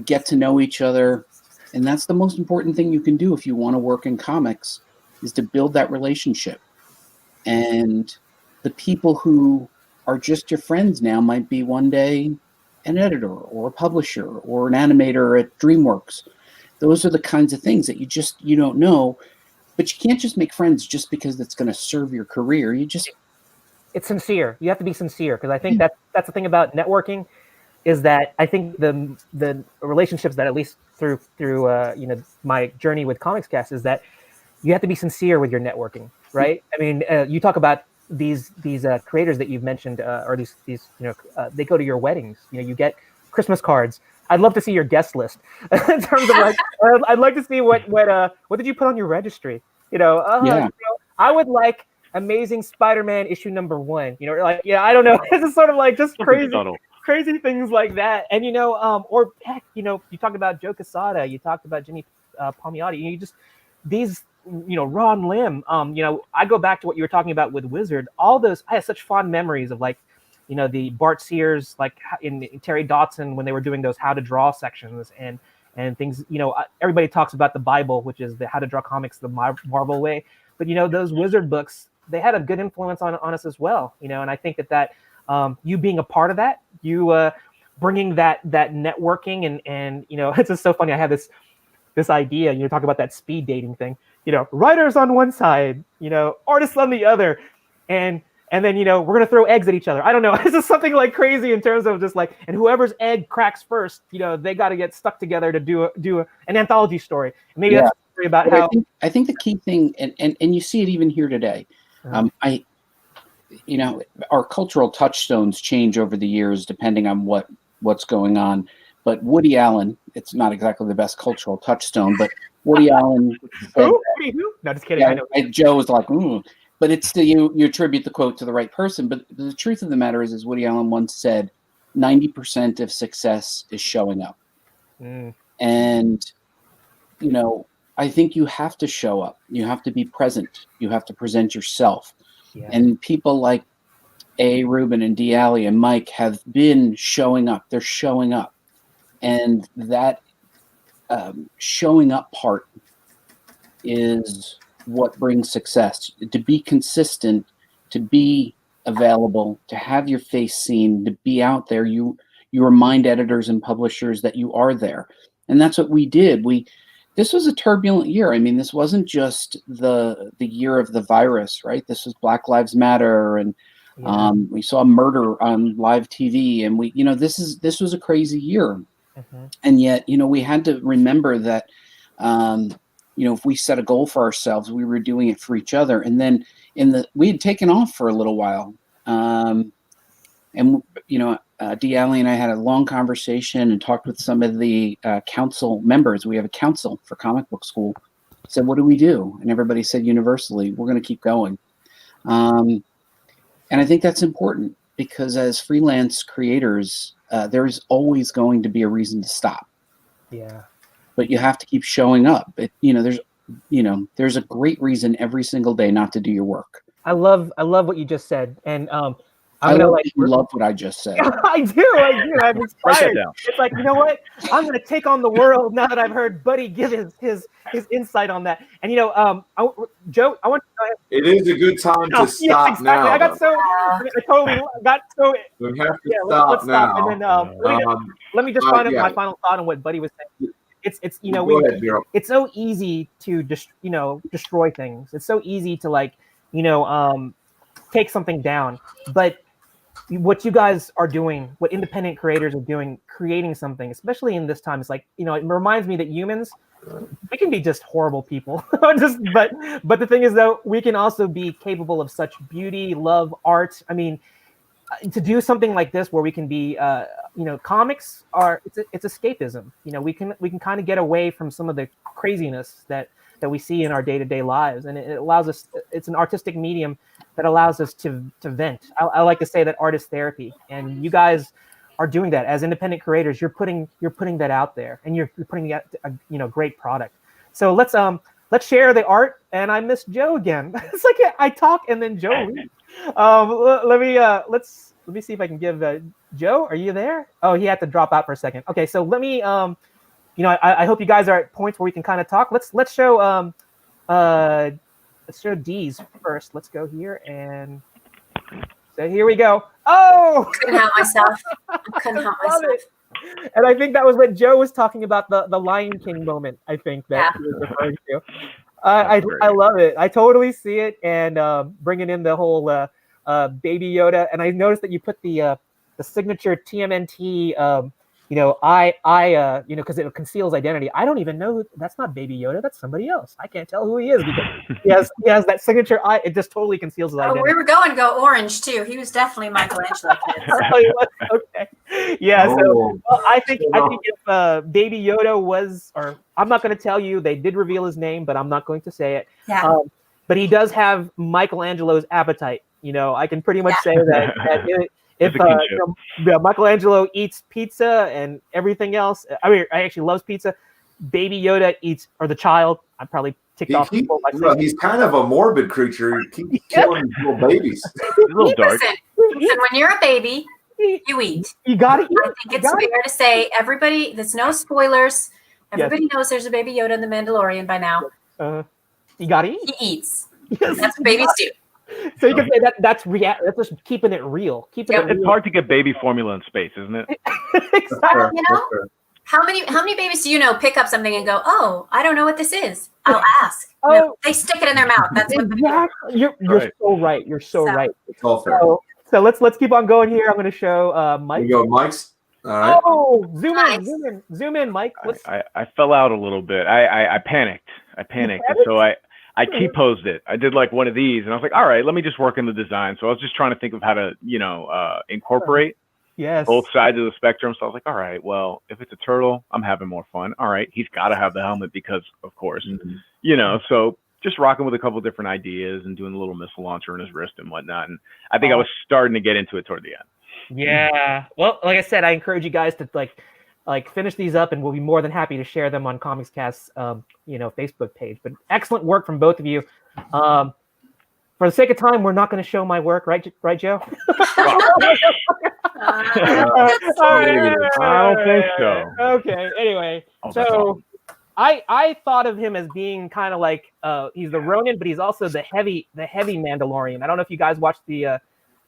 get to know each other, and that's the most important thing you can do if you want to work in comics, is to build that relationship. And the people who are just your friends now might be one day an editor or a publisher or an animator at DreamWorks. Those are the kinds of things that you don't know. But you can't just make friends just because that's going to serve your career. It's sincere. You have to be sincere, because I think that's the thing about networking, is that I think the relationships that, at least through my journey with Comics Cast, is that you have to be sincere with your networking, right? I mean, you talk about these creators that you've mentioned, or these they go to your weddings. You get Christmas cards. I'd love to see your guest list in terms of, like, I'd like to see what did you put on your registry? I would like Amazing Spider-Man issue #1. I don't know. It's just sort of like just crazy things like that. And or heck, you talked about Joe Quesada, you talked about Jimmy Palmiotti. These Ron Lim. I go back to what you were talking about with Wizard. All those, I have such fond memories of, like, the Bart Sears, like in Terry Dodson, when they were doing those how to draw sections and things. Everybody talks about the Bible, which is the how to draw comics the Marvel way. But those Wizard books, they had a good influence on us as well. And I think that you being a part of that, you bringing that networking and it's just so funny. I have this idea. Talk about that speed dating thing. Writers on one side, artists on the other, and then we're gonna throw eggs at each other. I don't know. It's just something like crazy in terms of just like, and whoever's egg cracks first, they got to get stuck together to do an anthology story. Maybe that's a story about how. I think the key thing, and you see it even here today. Our cultural touchstones change over the years depending on what's going on. But Woody Allen, it's not exactly the best cultural touchstone, but Woody Allen. Who? No, just kidding. Yeah, I know. Joe was like, but it's still you attribute the quote to the right person. But the truth of the matter is Woody Allen once said, 90% of success is showing up. And I think you have to show up. You have to be present. You have to present yourself. Yeah. And people like Rubin and D. Alley and Mike have been showing up. They're showing up. And that showing up part is what brings success. To be consistent, to be available, to have your face seen, to be out there. You remind editors and publishers that you are there. And that's what we did. This was a turbulent year. I mean, this wasn't just the year of the virus, right? This was Black Lives Matter, and we saw murder on live TV, and this was a crazy year. Mm-hmm. And yet, we had to remember that, if we set a goal for ourselves, we were doing it for each other. And then we had taken off for a little while. D. Alley and I had a long conversation and talked with some of the council members. We have a council for Comic Book School. Said, what do we do? And everybody said universally, we're going to keep going. And I think that's important because as freelance creators, there is always going to be a reason to stop. Yeah. But you have to keep showing up. There's a great reason every single day not to do your work. I love what you just said. And I love what I just said. I do. I'm inspired. It's like, you know what? I'm going to take on the world now that I've heard Buddy give his insight on that. And Joe, I want to go ahead. It is a good time to stop exactly. now. I totally got so. We have to stop now. And then let me just find out my final thought on what Buddy was saying. It's it's so easy to destroy things. It's so easy to take something down, but what you guys are doing, what independent creators are doing, creating something, especially in this time, it's like, it reminds me that humans, we can be just horrible people. But the thing is, though, we can also be capable of such beauty, love, art. I mean, to do something like this where we can be, comics it's escapism. We can kind of get away from some of the craziness that we see in our day-to-day lives, and it allows us. It's an artistic medium that allows us to vent. I like to say that art is therapy, and you guys are doing that as independent creators. You're putting that out there, and you're putting out a great product. So let's share the art. And I miss Joe again. It's like I talk and then Joe reads. Let me see if I can give Joe. Are you there? Oh, he had to drop out for a second. Okay, so let me. I hope you guys are at points where we can kind of talk. Let's show D's first. Let's go here and so here we go. Oh, couldn't help myself. And I think that was what Joe was talking about, the Lion King moment. I think that he was referring to. I love it. I totally see it, and bringing in the whole Baby Yoda. And I noticed that you put the signature TMNT. Because it conceals identity. I don't even know that's not Baby Yoda. That's somebody else. I can't tell who he is because he has that signature eye. It just totally conceals his identity. We were going to go orange too. He was definitely Michelangelo. Okay. Yeah. So I think if Baby Yoda was, or I'm not going to tell you. They did reveal his name, but I'm not going to say it. Yeah. But he does have Michelangelo's appetite. I can pretty much say that. If Michelangelo eats pizza and everything else, I actually loves pizza. Baby Yoda eats, or the child, I probably ticked off people. He's kind of a morbid creature. He keeps killing little babies. He's a little dark. Listen, when you're a baby, you eat. You gotta eat. I think it's fair to say everybody. There's no spoilers. Everybody knows there's a Baby Yoda in The Mandalorian by now. You gotta eat. He eats. Yes. That's what babies do. So you can say that's just keeping it real. It's hard to get baby formula in space, isn't it? Exactly. How many babies do you know pick up something and go, "Oh, I don't know what this is. I'll ask." They stick it in their mouth. That's exactly. You're so right. You're so right. It's all fair. So let's keep on going here. I'm going to show Mike. We go, Mike's. All right. Oh, zoom in, Mike. I fell out a little bit. I panicked. And so I T-posed it. I did like one of these, and I was like, all right, let me just work in the design. So I was just trying to think of how to, incorporate both sides of the spectrum. So I was like, all right, well, if it's a turtle, I'm having more fun. All right, he's got to have the helmet because, of course, so just rocking with a couple different ideas and doing a little missile launcher in his wrist and whatnot. And I think I was starting to get into it toward the end. Yeah. Well, like I said, I encourage you guys to like finish these up, and we'll be more than happy to share them on Comics Cast's Facebook page. But excellent work from both of you. For the sake of time, we're not going to show my work, right, Joe? I don't think so. Okay. Anyway, so I thought of him as being kind of like he's the Ronin, but he's also the heavy Mandalorian. I don't know if you guys watched the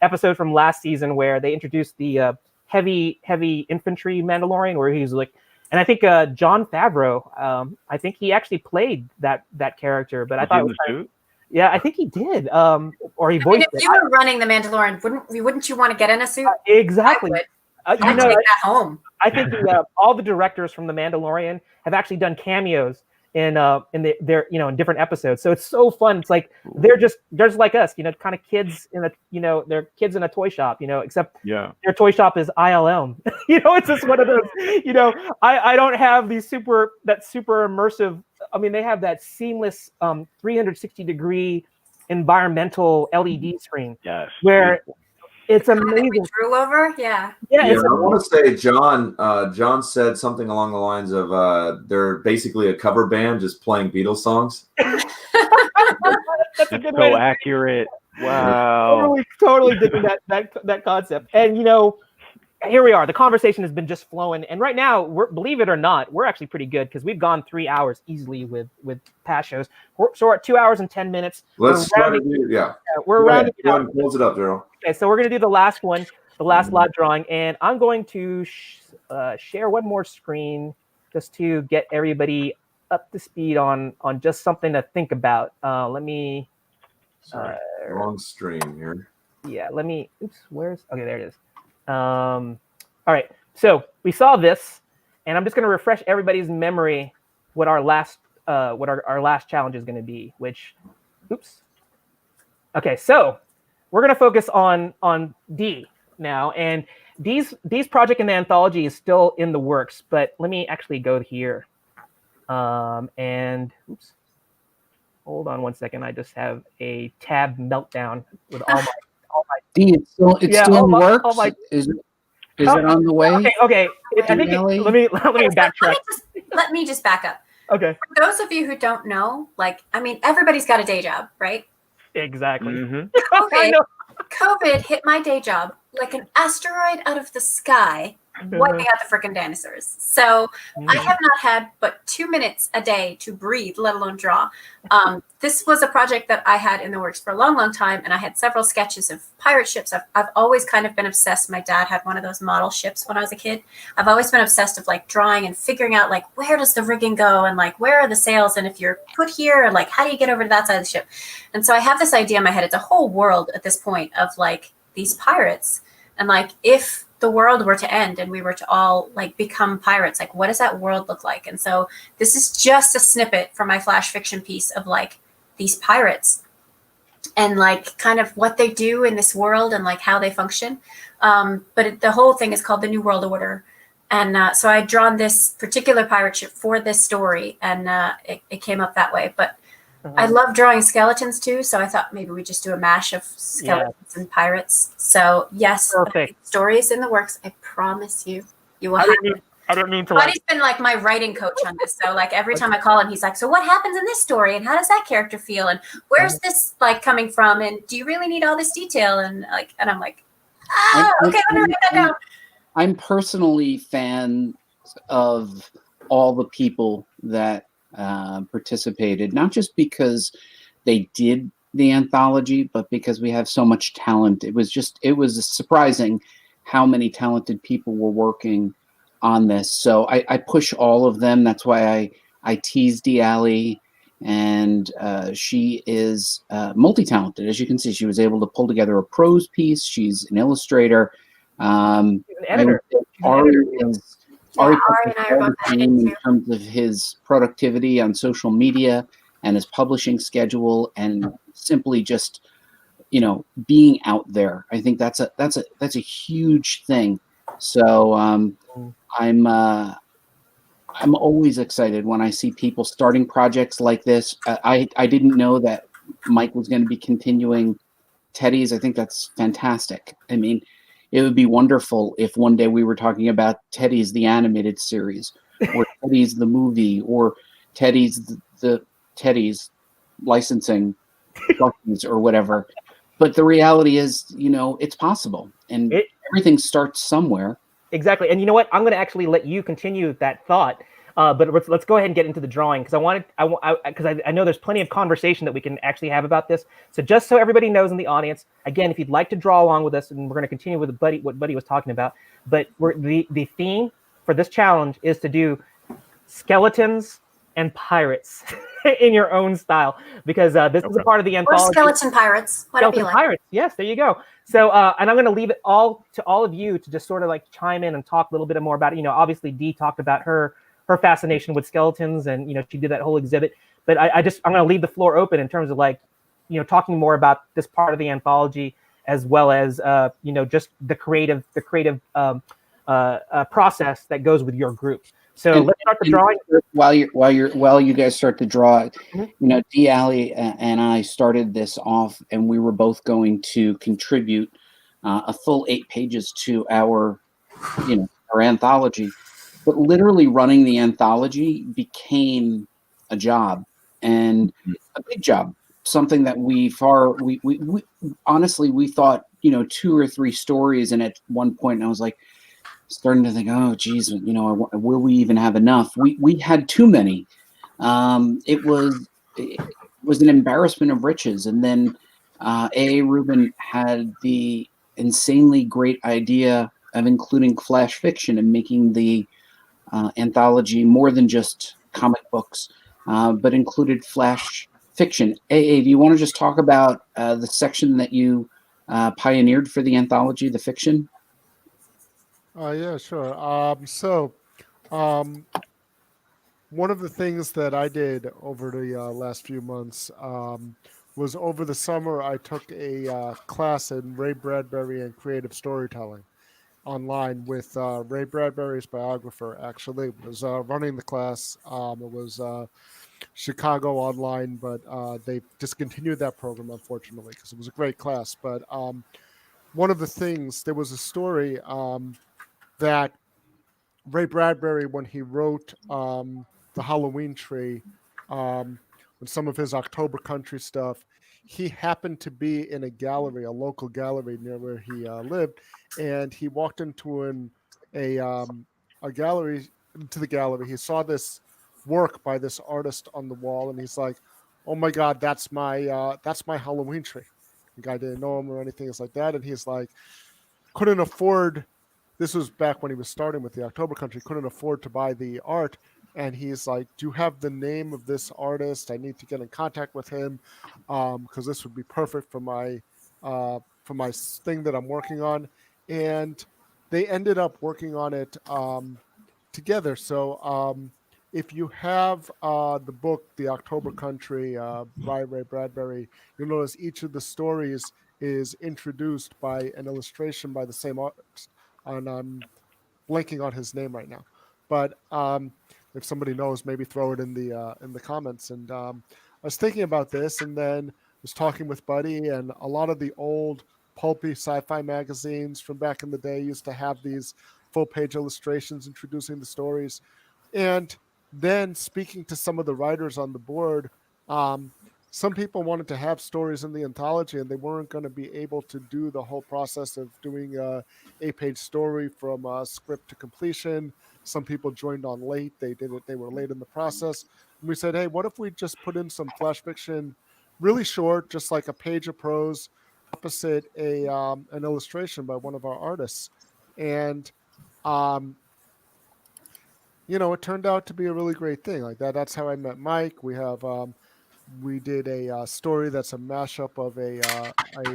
episode from last season where they introduced the heavy infantry Mandalorian, where he's like, and I think Jon Favreau, I think he actually played that character, but I thought it was kind of, yeah, I think he did. Or he voiced if you were running the Mandalorian, wouldn't you want to get in a suit? Exactly. I'd take that home. I think all the directors from the Mandalorian have actually done cameos in their in different episodes. So it's so fun. It's like they're just like us, kind of kids in they're kids in a toy shop, except their toy shop is ILM. It's just one of those. I don't have these super immersive. I mean, they have that seamless 360-degree environmental LED screen. Yes. Where it's amazing. We drew over, yeah. I want to say John said something along the lines of they're basically a cover band just playing Beatles songs. That's a good so accurate. Wow. Totally digging that concept. And here we are. The conversation has been just flowing, and right now, believe it or not, we're actually pretty good because we've gone 3 hours easily with past shows. So we're at 2 hours and 10 minutes. Let's try to we're rounding it out. Close it up, Daryl. Okay, so we're going to do the last one, the last lot drawing, and I'm going to share one more screen just to get everybody up to speed on just something to think about. Let me. Wrong stream here. Yeah, let me. Oops, okay, there it is. All right, so we saw this, and I'm just going to refresh everybody's memory what our last challenge is going to be. Okay, so we're going to focus on D now, and D's project in the anthology is still in the works, but let me actually go here. And oops, hold on one second. I just have a tab meltdown with all my. D, it's still in the works. Is it on the way? Okay. I think let me backtrack. Let me just back up. Okay. For those of you who don't know, everybody's got a day job, right? Exactly. Mm-hmm. Okay. COVID hit my day job like an asteroid out of the sky, wiping out the freaking dinosaurs. So I have not had but 2 minutes a day to breathe, let alone draw. This was a project that I had in the works for a long, long time, and I had several sketches of pirate ships. I've always kind of been obsessed. My dad had one of those model ships when I was a kid. I've always been obsessed of drawing and figuring out where does the rigging go and where are the sails, and if you're put here, and how do you get over to that side of the ship? And so I have this idea in my head. It's a whole world at this point of these pirates, and if the world were to end and we were to all become pirates, what does that world look like? And so this is just a snippet from my flash fiction piece of these pirates and kind of what they do in this world and how they function. But the whole thing is called the New World Order. And so I had drawn this particular pirate ship for this story, and it came up that way. But I love drawing skeletons too, so I thought maybe we just do a mash of skeletons and pirates. So yes, story is in the works. I promise you, you will have it. I didn't mean to. Buddy's been my writing coach on this. So every time I call him, he's like, "So what happens in this story, and how does that character feel, and where's this coming from, and do you really need all this detail?" And and I'm like, okay, let me write that down. I'm personally fan of all the people that participated, not just because they did the anthology, but because we have so much talent. It was surprising how many talented people were working on this. So I push all of them. That's why I tease D'Ali, and she is multi-talented. As you can see, she was able to pull together a prose piece. She's an illustrator. An editor. Ari Ari and I are both in terms of his productivity on social media and his publishing schedule, and simply just being out there. I think that's a huge thing. So I'm always excited when I see people starting projects like this. I didn't know that Mike was going to be continuing Teddy's. I think that's fantastic. I mean, it would be wonderful if one day we were talking about Teddy's the animated series, or Teddy's the movie, or Teddy's the Teddy's licensing or whatever. But the reality is, it's possible, and everything starts somewhere. Exactly. And you know what? I'm going to actually let you continue that thought. But let's go ahead and get into the drawing, because I know there's plenty of conversation that we can actually have about this. So just so everybody knows in the audience, again, if you'd like to draw along with us, and we're going to continue with what Buddy was talking about, but the theme for this challenge is to do skeletons and pirates in your own style, because this is a part of the anthology. Or skeleton pirates. Skeleton pirates. Yes, there you go. So, and I'm going to leave it all to all of you to just sort of like chime in and talk a little bit more about it. Obviously Dee talked about her fascination with skeletons, and she did that whole exhibit. But I'm going to leave the floor open in terms of talking more about this part of the anthology, as well as just the creative process that goes with your group. So let's start the drawing. While you guys start to draw, Dee Alley and I started this off, and we were both going to contribute a full 8 pages to our anthology. But literally running the anthology became a job, and a big job. Something that we honestly thought 2 or 3 stories, and at one point I was like starting to think, oh geez, will we even have enough? We had too many. It was an embarrassment of riches. And then Rubin had the insanely great idea of including flash fiction and making the anthology more than just comic books, but included flash fiction. Do you want to just talk about the section that you pioneered for the anthology, the fiction? Yeah, sure. One of the things that I did over the last few months was, over the summer, I took a class in Ray Bradbury and creative storytelling online with Ray Bradbury's biographer. Actually was running the class. It was Chicago online, but they discontinued that program, unfortunately, because it was a great class. But one of the things, there was a story that Ray Bradbury, when he wrote The Halloween Tree, and some of his October Country stuff, he happened to be in a gallery, a local gallery near where he lived, and he walked into a gallery. Into the gallery, he saw this work by this artist on the wall, and he's like, "Oh my God, that's my Halloween tree." The guy didn't know him or anything like that, and he's like, couldn't afford. This was back when he was starting with the October Country. Couldn't afford to buy the art, and he's like, "Do you have the name of this artist? I need to get in contact with him because this would be perfect for my thing that I'm working on." And they ended up working on it together. So if you have the book, The October Country by Ray Bradbury, you'll notice each of the stories is introduced by an illustration by the same artist. And I'm blanking on his name right now, but if somebody knows, maybe throw it in the comments. And I was thinking about this, and then was talking with Buddy, and a lot of the old pulpy sci-fi magazines from back in the day used to have these full-page illustrations introducing the stories. And then speaking to some of the writers on the board, some people wanted to have stories in the anthology, and they weren't going to be able to do the whole process of doing a 8-page story from script to completion. Some people joined on late. They did it. They were late in the process. And we said, hey, what if we just put in some flash fiction, really short, just like a page of prose, opposite an illustration by one of our artists. And it turned out to be a really great thing. Like that. That's how I met Mike. We did a story that's a mashup of a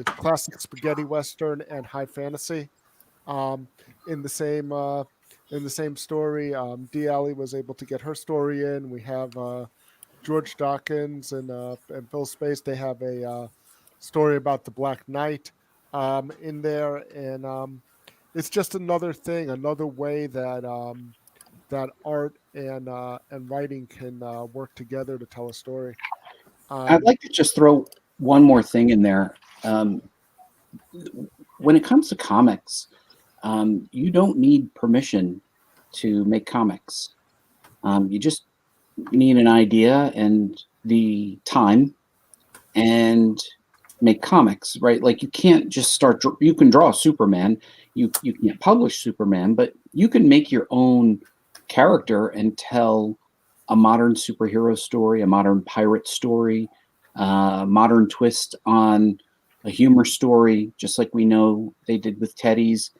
classic spaghetti western and high fantasy. In the same story, Dee Alley was able to get her story in. We have George Dawkins and Phil Space. They have a story about the Black Knight in there, and it's just another thing, another way that that art and writing can work together to tell a story. I'd like to just throw one more thing in there. When it comes to comics, you don't need permission to make comics. You just need an idea and the time and make comics, right? Like you can't just start, you can draw Superman, you can't publish Superman, but you can make your own character and tell a modern superhero story, a modern pirate story, modern twist on a humor story, just like we know they did with Teddy's,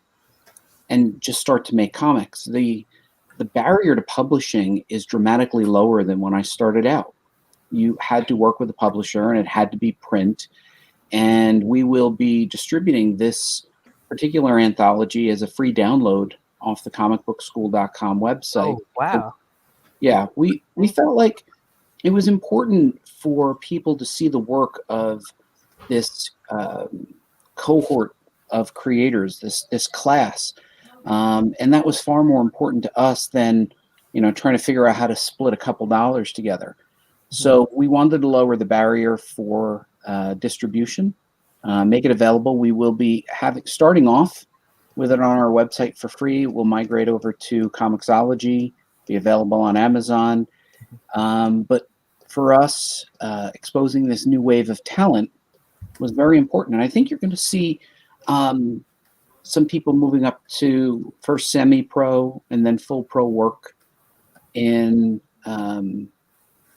and just start to make comics. The barrier to publishing is dramatically lower than when I started out. You had to work with a publisher and it had to be print. And we will be distributing this particular anthology as a free download off the comicbookschool.com website. Oh, wow. Yeah, we felt like it was important for people to see the work of this cohort of creators, this class. And that was far more important to us than, trying to figure out how to split a couple dollars together. So we wanted to lower the barrier for distribution, make it available. We will be starting off with it on our website for free. We'll migrate over to Comixology, be available on Amazon. But for us, exposing this new wave of talent was very important. And I think you're going to see some people moving up to first semi-pro and then full pro work in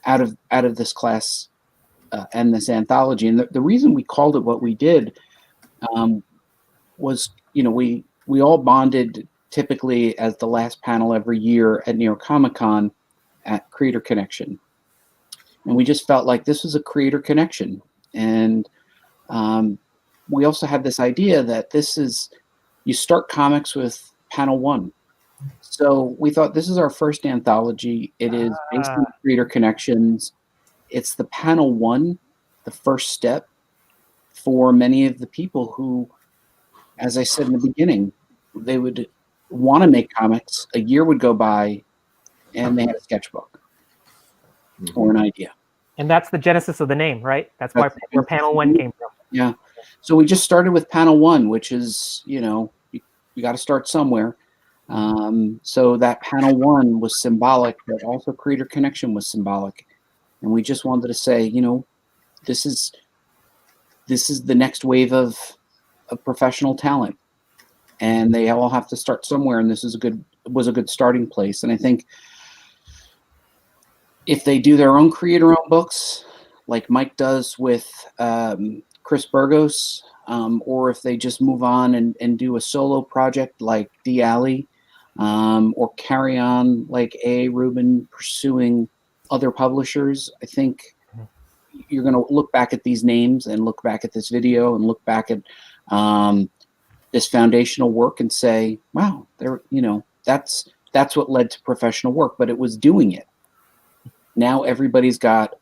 out of this class and this anthology. And the reason we called it what we did was, we all bonded typically as the last panel every year at New York Comic Con at Creator Connection. And we just felt like this was a creator connection. And we also had this idea that you start comics with panel 1. So we thought this is our first anthology. It is based on creator connections. It's the panel 1, the first step for many of the people who, as I said in the beginning, they would want to make comics. A year would go by and they had a sketchbook or an idea. And that's the genesis of the name, right? That's where panel 1 came from. Yeah. So we just started with panel 1, which is, you got to start somewhere. So that panel 1 was symbolic, but also creator connection was symbolic. And we just wanted to say, this is the next wave of professional talent, and they all have to start somewhere. And this was a good starting place. And I think if they do their own creator-owned books, like Mike does with Chris Burgos, or if they just move on and do a solo project like D. Alley, or carry on like A. Rubin pursuing other publishers, I think you're going to look back at these names and look back at this video and look back at this foundational work and say, wow, that's what led to professional work, but it was doing it. Now everybody's got,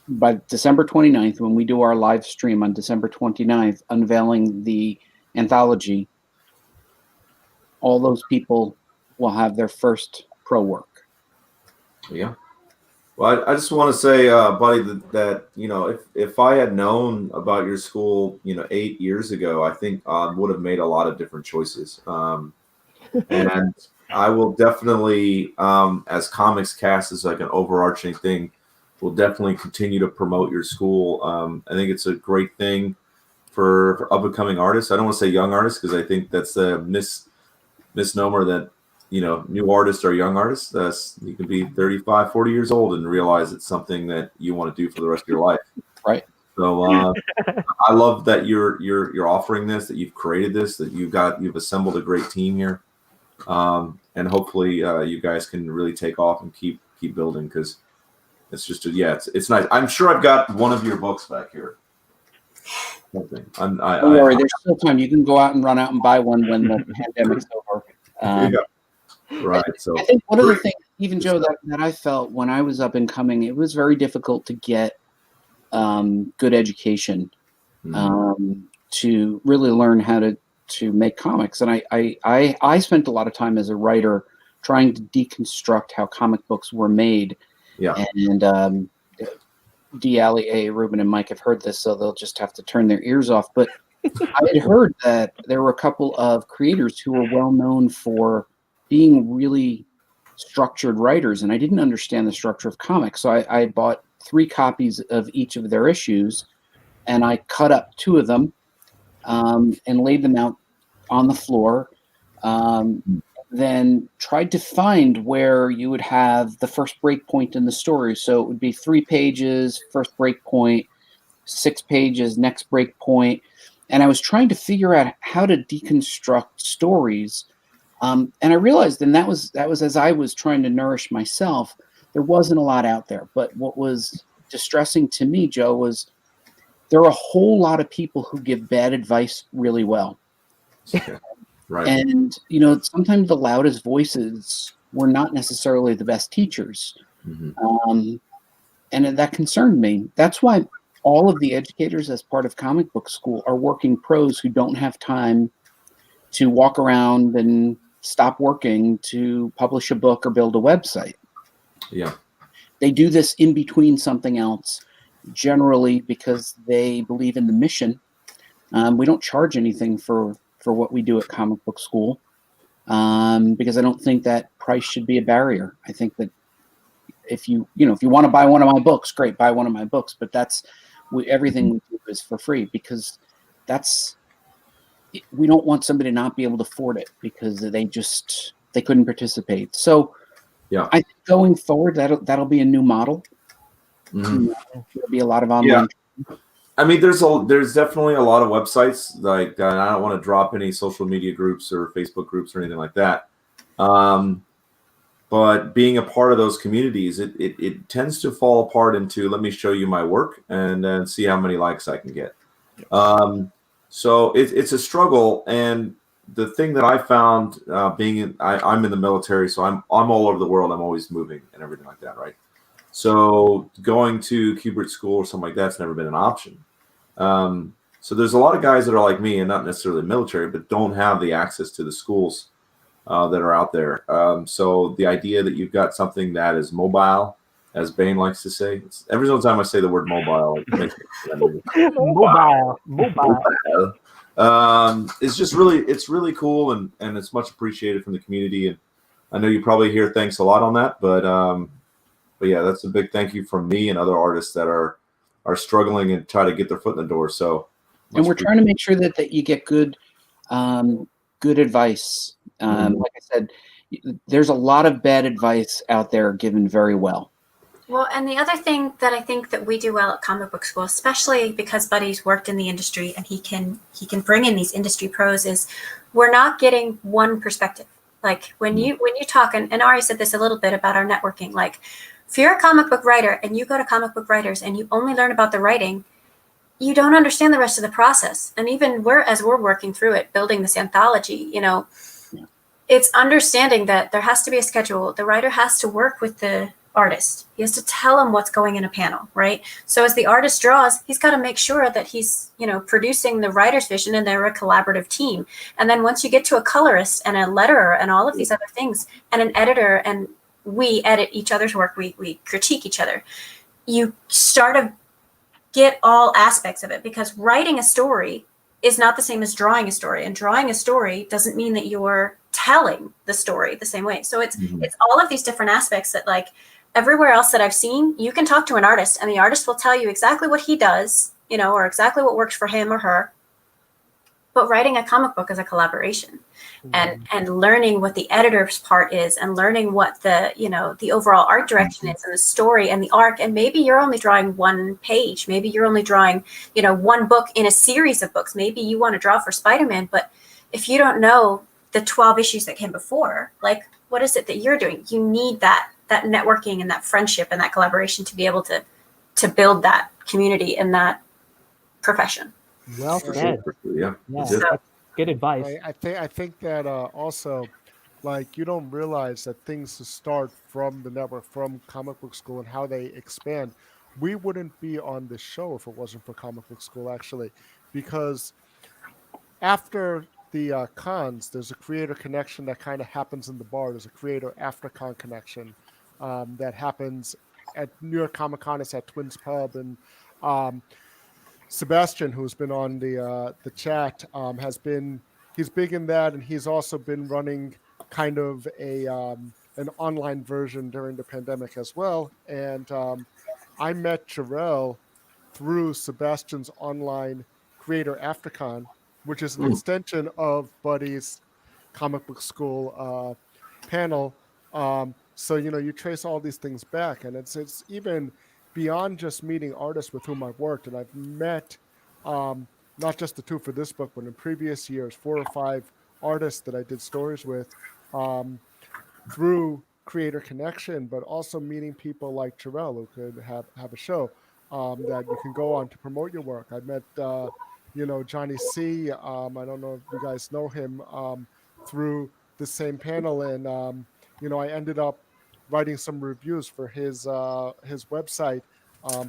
by December 29th, when we do our live stream on December 29th, unveiling the anthology, all those people will have their first pro work. Yeah. Well, I just want to say, Buddy, that if I had known about your school, 8 years ago, I think I would have made a lot of different choices. And I will definitely, as Comics Cast is like an overarching thing, will definitely continue to promote your school. I think it's a great thing for up-and-coming artists. I don't want to say young artists because I think that's a misnomer that new artists are young artists. You can be 35, 40 years old and realize it's something that you want to do for the rest of your life. Right. So I love that you're offering this, that you've created this, that you've assembled a great team here. And hopefully you guys can really take off and keep building, because it's just it's nice. I'm sure I've got one of your books back here. Don't worry, there's still time. You can go out and run out and buy one when the pandemic's over. Right. So I think one of the things, even Joe, that I felt when I was up and coming, it was very difficult to get good education to really learn how to make comics. And I spent a lot of time as a writer trying to deconstruct how comic books were made. Yeah. And D. Alley, A. Rubin, and Mike have heard this, so they'll just have to turn their ears off. But I had heard that there were a couple of creators who were well known for being really structured writers, and I didn't understand the structure of comics. So I bought 3 copies of each of their issues, and I cut up 2 of them and laid them out on the floor. Then tried to find where you would have the first break point in the story. So it would be 3 pages, first break point, 6 pages, next break point. And I was trying to figure out how to deconstruct stories. And I realized, and that was as I was trying to nourish myself, there wasn't a lot out there. But what was distressing to me, Joe, was there are a whole lot of people who give bad advice really well. Right. And, sometimes the loudest voices were not necessarily the best teachers. And that concerned me. That's why all of the educators as part of Comic Book School are working pros who don't have time to walk around and stop working to publish a book or build a website. Yeah. They do this in between something else, generally because they believe in the mission. We don't charge anything for what we do at Comic Book School, because I don't think that price should be a barrier. I think that if you want to buy one of my books, great, buy one of my books. But everything we do is for free, because we don't want somebody to not be able to afford it because they couldn't participate. So yeah, I think going forward, that'll be a new model. There'll be a lot of online. Yeah. I mean, there's definitely a lot of websites, like, and I don't want to drop any social media groups or Facebook groups or anything like that. But being a part of those communities, it tends to fall apart into, let me show you my work and then see how many likes I can get. So it's a struggle. And the thing that I found, I'm in the military, so I'm all over the world. I'm always moving and everything like that, right? So going to Kubert School or something like that's never been an option. So there's a lot of guys that are like me and not necessarily military, but don't have the access to the schools that are out there. So the idea that you've got something that is mobile, as Bane likes to say, every single time I say the word mobile, it makes me mobile. It's just really cool, and it's much appreciated from the community. And I know you probably hear thanks a lot on that, but yeah, that's a big thank you from me and other artists that are struggling and try to get their foot in the door. So, and we're trying to make sure that you get good advice. Like I said, there's a lot of bad advice out there given very well. Well, and the other thing that I think that we do well at Comic Book School, especially because Buddy's worked in the industry and he can bring in these industry pros, is we're not getting one perspective. Like when you talk, and Ari said this a little bit about our networking, like, if you're a comic book writer and you go to Comic Book Writers and you only learn about the writing, you don't understand the rest of the process. And even as we're working through it, building this anthology, it's understanding that there has to be a schedule. The writer has to work with the artist. He has to tell him what's going in a panel, right? So as the artist draws, he's got to make sure that he's, producing the writer's vision, and they're a collaborative team. And then once you get to a colorist and a letterer and all of these other things, and an editor, and we edit each other's work, we critique each other, you start to get all aspects of it, because writing a story is not the same as drawing a story, and drawing a story doesn't mean that you're telling the story the same way. So it's all of these different aspects that, like, everywhere else that I've seen, you can talk to an artist and the artist will tell you exactly what he does, or exactly what works for him or her. But writing a comic book is a collaboration, and learning what the editor's part is, and learning what the overall art direction is, and the story and the arc. And maybe you're only drawing one page. Maybe you're only drawing, one book in a series of books. Maybe you want to draw for Spider-Man, but if you don't know the 12 issues that came before, like, what is it that you're doing? You need that networking and that friendship and that collaboration to be able to build that community in that profession. Well said. Yeah. So, good advice. I think that also, like, you don't realize that things to start from the network, from Comic Book School, and how they expand. We wouldn't be on this show if it wasn't for Comic Book School, actually, because after the cons, there's a creator connection that kind of happens in the bar. There's a creator after con connection that happens at New York Comic Con. It's at Twins Pub, and Sebastian, who's been on the chat, he's big in that, and he's also been running kind of an online version during the pandemic as well. And I met Jarrell through Sebastian's online Creator AfterCon, which is an extension of Buddy's Comic Book School panel. So you trace all these things back, and it's even beyond just meeting artists with whom I've worked, and I've met not just the two for this book, but in previous years, 4 or 5 artists that I did stories with through Creator Connection, but also meeting people like Jarrell who could have a show that you can go on to promote your work. I met Johnny C. I don't know if you guys know him through the same panel, and I ended up writing some reviews for his website,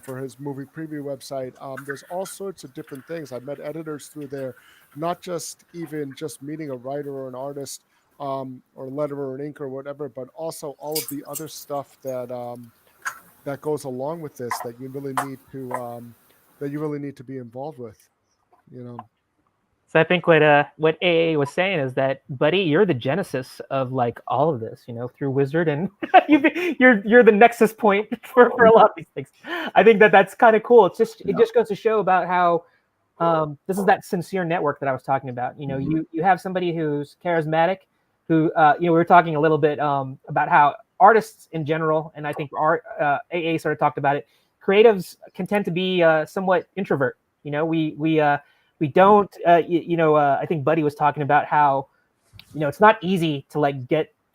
for his movie preview website. There's all sorts of different things. I met editors through there, not just meeting a writer or an artist or letterer or an inker or whatever, but also all of the other stuff that goes along with this that you really need to be involved with. So I think what AA was saying is that, Buddy, you're the genesis of like all of this, through Wizard, and you're the nexus point for a lot of these things. I think that's kind of cool. It just goes to show about how this is that sincere network that I was talking about. You have somebody who's charismatic, who we were talking a little bit about how artists in general, and I think AA sort of talked about it. Creatives can tend to be somewhat introvert. We don't, I think Buddy was talking about how, it's not easy to like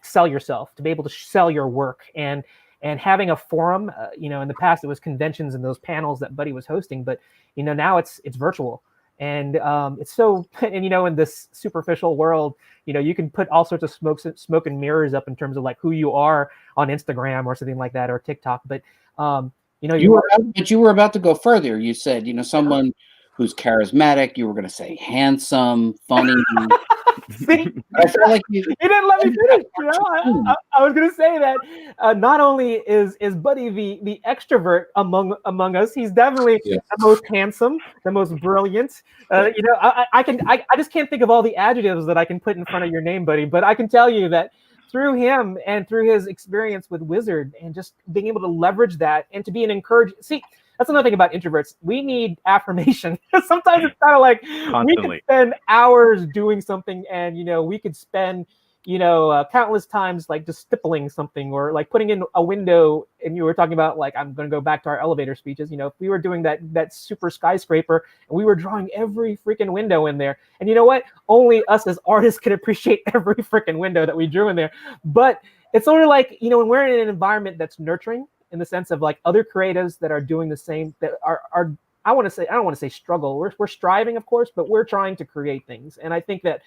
sell yourself, to be able to sell your work, and having a forum, in the past it was conventions and those panels that Buddy was hosting, but, now it's virtual, and it's so, and, in this superficial world, you can put all sorts of smoke and mirrors up in terms of like who you are on Instagram or something like that, or TikTok. But, you were about to go further. You said, someone who's charismatic. You were going to say handsome, funny. See, I feel like you didn't let me finish. I was going to say that not only is Buddy the extrovert among us, he's definitely the most handsome, the most brilliant. I just can't think of all the adjectives that I can put in front of your name, Buddy. But I can tell you that through him and through his experience with Wizard, and just being able to leverage that and to be an encouragement. See, that's another thing about introverts. We need affirmation. Sometimes it's kind of like we could spend hours doing something, and we could spend countless times like just stippling something, or like putting in a window. And you were talking about, like, I'm going to go back to our elevator speeches. If we were doing that super skyscraper and we were drawing every freaking window in there, and you know what? Only us as artists can appreciate every freaking window that we drew in there. But it's sort of like, when we're in an environment that's nurturing, in the sense of like other creatives that are doing the same, that are I don't want to say struggle. We're striving, of course, but we're trying to create things. And I think that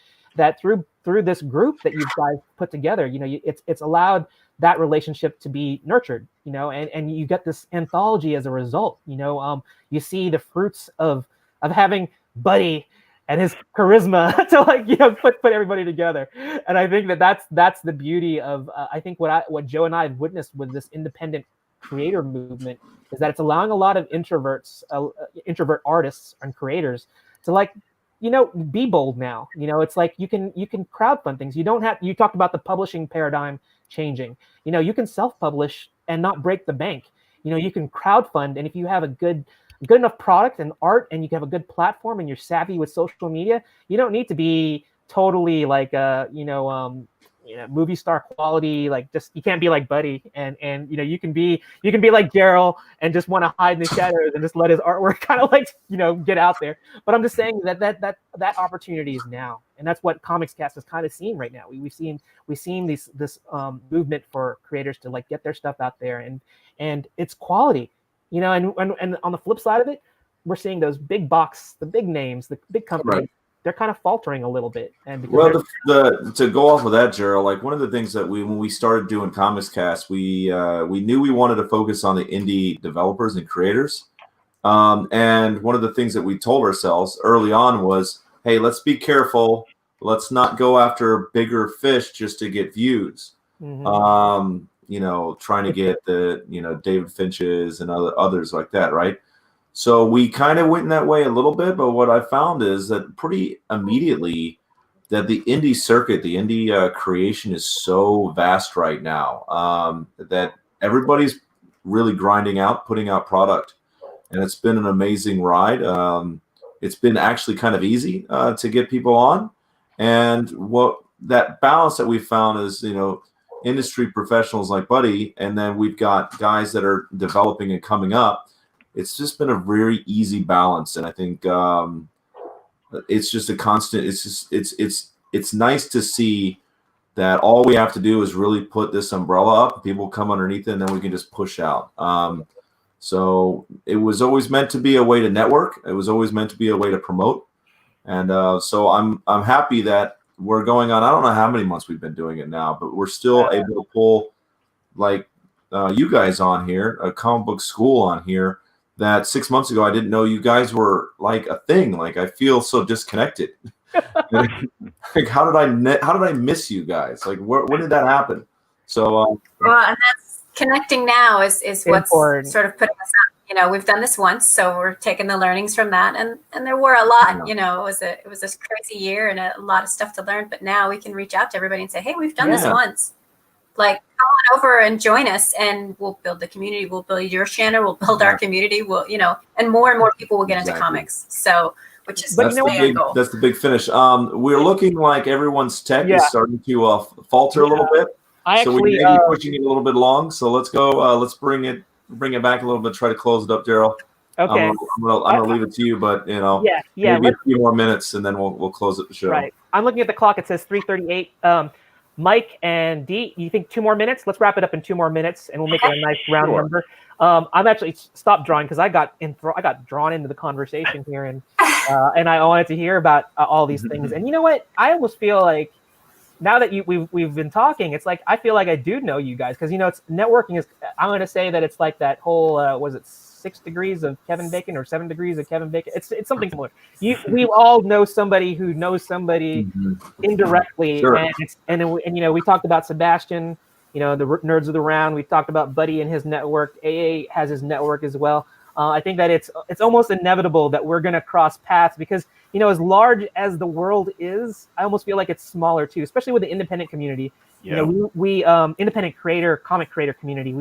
through this group that you guys put together, it's allowed that relationship to be nurtured, and you get this anthology as a result. You see the fruits of having Buddy and his charisma to like, put everybody together. And I think that's the beauty of I think what Joe and I have witnessed with this independent creator movement is that it's allowing a lot of introverts, introvert artists and creators to like, be bold now. It's like you can crowdfund things. You talked about the publishing paradigm changing. You can self-publish and not break the bank. You can crowdfund, and if you have a good enough product and art, and you have a good platform, and you're savvy with social media, you don't need to be totally like movie star quality. Like, just, you can't be like Buddy, and you can be like Daryl and just want to hide in the shadows and just let his artwork kind of like get out there. But I'm just saying that opportunity is now, and that's what Comics Cast is kind of seeing right now. We've seen this movement for creators to like get their stuff out there, and it's quality, and on the flip side of it, we're seeing those big box, the big names, the big companies. Right. They're kind of faltering a little bit. And to go off of that, Gerald, like one of the things that when we started doing Comics Cast, we knew we wanted to focus on the indie developers and creators. And one of the things that we told ourselves early on was, hey, let's be careful. Let's not go after bigger fish just to get views. Mm-hmm. Trying to get the, David Finches and others like that, right? So we kind of went in that way a little bit, but what I found is that pretty immediately that the indie circuit, the indie creation is so vast right now that everybody's really grinding out, putting out product. And it's been an amazing ride. It's been actually kind of easy to get people on. And what that balance that we found is, industry professionals like Buddy, and then we've got guys that are developing and coming up. It's just been a very easy balance. And I think it's just a constant, it's nice to see that all we have to do is really put this umbrella up, people come underneath it, and then we can just push out. So it was always meant to be a way to network. It was always meant to be a way to promote. And so I'm happy that we're going on. I don't know how many months we've been doing it now, but we're still able to pull like you guys on here, a comic book school on here that 6 months ago, I didn't know you guys were like a thing. Like I feel so disconnected. Like, how did I miss you guys? Like when did that happen? So, well, and that's connecting now is what's important. Sort of putting us up. We've done this once, so we're taking the learnings from that, and there were a lot. It was this crazy year and a lot of stuff to learn. But now we can reach out to everybody and say, hey, we've done this once. Like, come on over and join us, and we'll build the community. We'll build your channel. We'll build our community. We'll, and more people will get into comics. So, which is that's the big finish. We're looking like everyone's tech is starting to falter a little bit. So we may be pushing it a little bit long. So let's go. Let's bring it back a little bit. Try to close it up, Daryl. Okay. I'm gonna leave it to you, but maybe a few more minutes, and then we'll close it the show. Right. I'm looking at the clock. It says 3:38. Mike and Dee, you think 2 more minutes? Let's wrap it up in 2 more minutes, and we'll make it a nice round number. I'm actually stopped drawing because I got drawn into the conversation here, and I wanted to hear about all these things. And you know what? I almost feel like now that we've been talking, it's like I feel like I do know you guys because it's networking is. I'm going to say that it's like that whole was it 6 degrees of Kevin Bacon or 7 degrees of Kevin Bacon? It's something similar. We all know somebody who knows somebody indirectly, Sure. and we talked about Sebastian. The Nerds of the Round. We talked about Buddy and his network. AA has his network as well. I think that it's almost inevitable that we're going to cross paths because, as large as the world is, I almost feel like it's smaller too, especially with the independent community. Yeah. We independent comic creator community.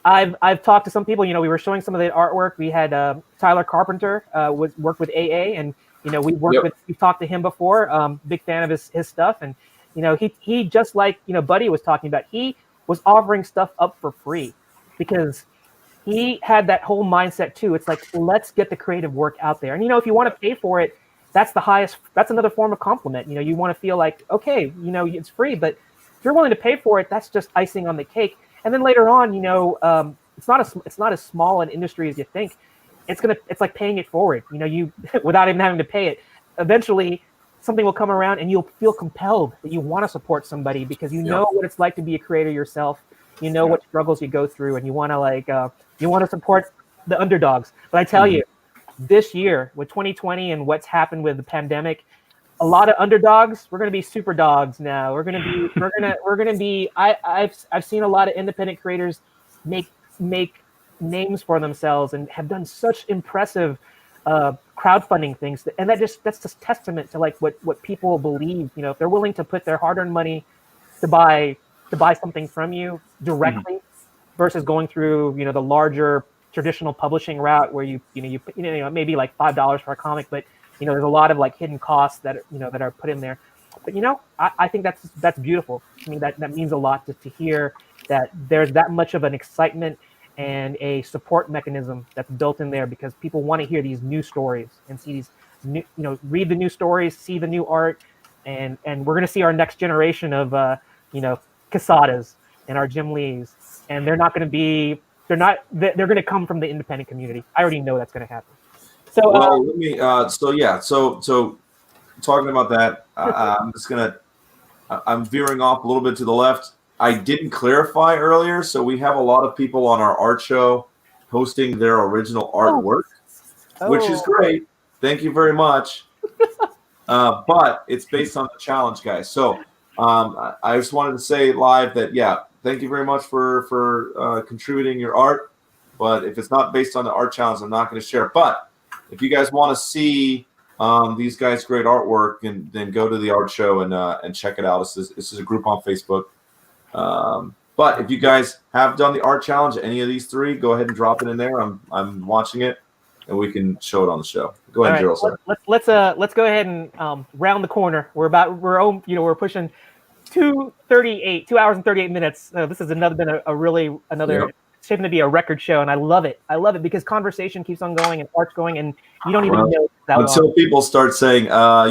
I've talked to some people. We were showing some of the artwork. We had Tyler Carpenter worked with AA, and we've talked to him before. Big fan of his stuff, and he just like Buddy was talking about. He was offering stuff up for free because he had that whole mindset too. It's like, let's get the creative work out there. And if you want to pay for it, that's another form of compliment. You want to feel like, okay, it's free, but if you're willing to pay for it, that's just icing on the cake. And then later on, it's not as small an industry as you think. It's like paying it forward. You without even having to pay it. Eventually, something will come around, and you'll feel compelled that you want to support somebody because you know what it's like to be a creator yourself. What struggles you go through, and you want to support the underdogs. But I tell you, this year with 2020 and what's happened with the pandemic, a lot of underdogs. We're going to be super dogs now. We're going to be. I've seen a lot of independent creators make names for themselves and have done such impressive crowdfunding things, and that's just testament to like what people believe. If they're willing to put their hard-earned money to buy something from you directly versus going through the larger traditional publishing route where you maybe like $5 for a comic, but there's a lot of like hidden costs that that are put in there. But I think that's beautiful. I mean that means a lot to hear that there's that much of an excitement and a support mechanism that's built in there because people want to hear these new stories and see these new, read the new stories, see the new art, and we're going to see our next generation of Casadas and our Jim Lees, and they're going to come from the independent community. I already know that's going to happen. So let me so talking about that, I'm veering off a little bit to the left. I didn't clarify earlier, so we have a lot of people on our art show posting their original artwork, which is great. Thank you very much. But it's based on the challenge, guys. So I just wanted to say live that, thank you very much for contributing your art. But if it's not based on the art challenge, I'm not going to share it. But if you guys want to see these guys' great artwork, and then go to the art show and check it out. This is a group on Facebook. But if you guys have done the art challenge, any of these three, go ahead and drop it in there. I'm watching it, and we can show it on the show. Go ahead, Right, Gerald. let's go ahead and round the corner. We're pushing 2:38, 2 hours and 38 minutes. This has been another shaping to be a record show, and I love it. I love it because conversation keeps on going and art's going, and you don't even know that until long. people start saying,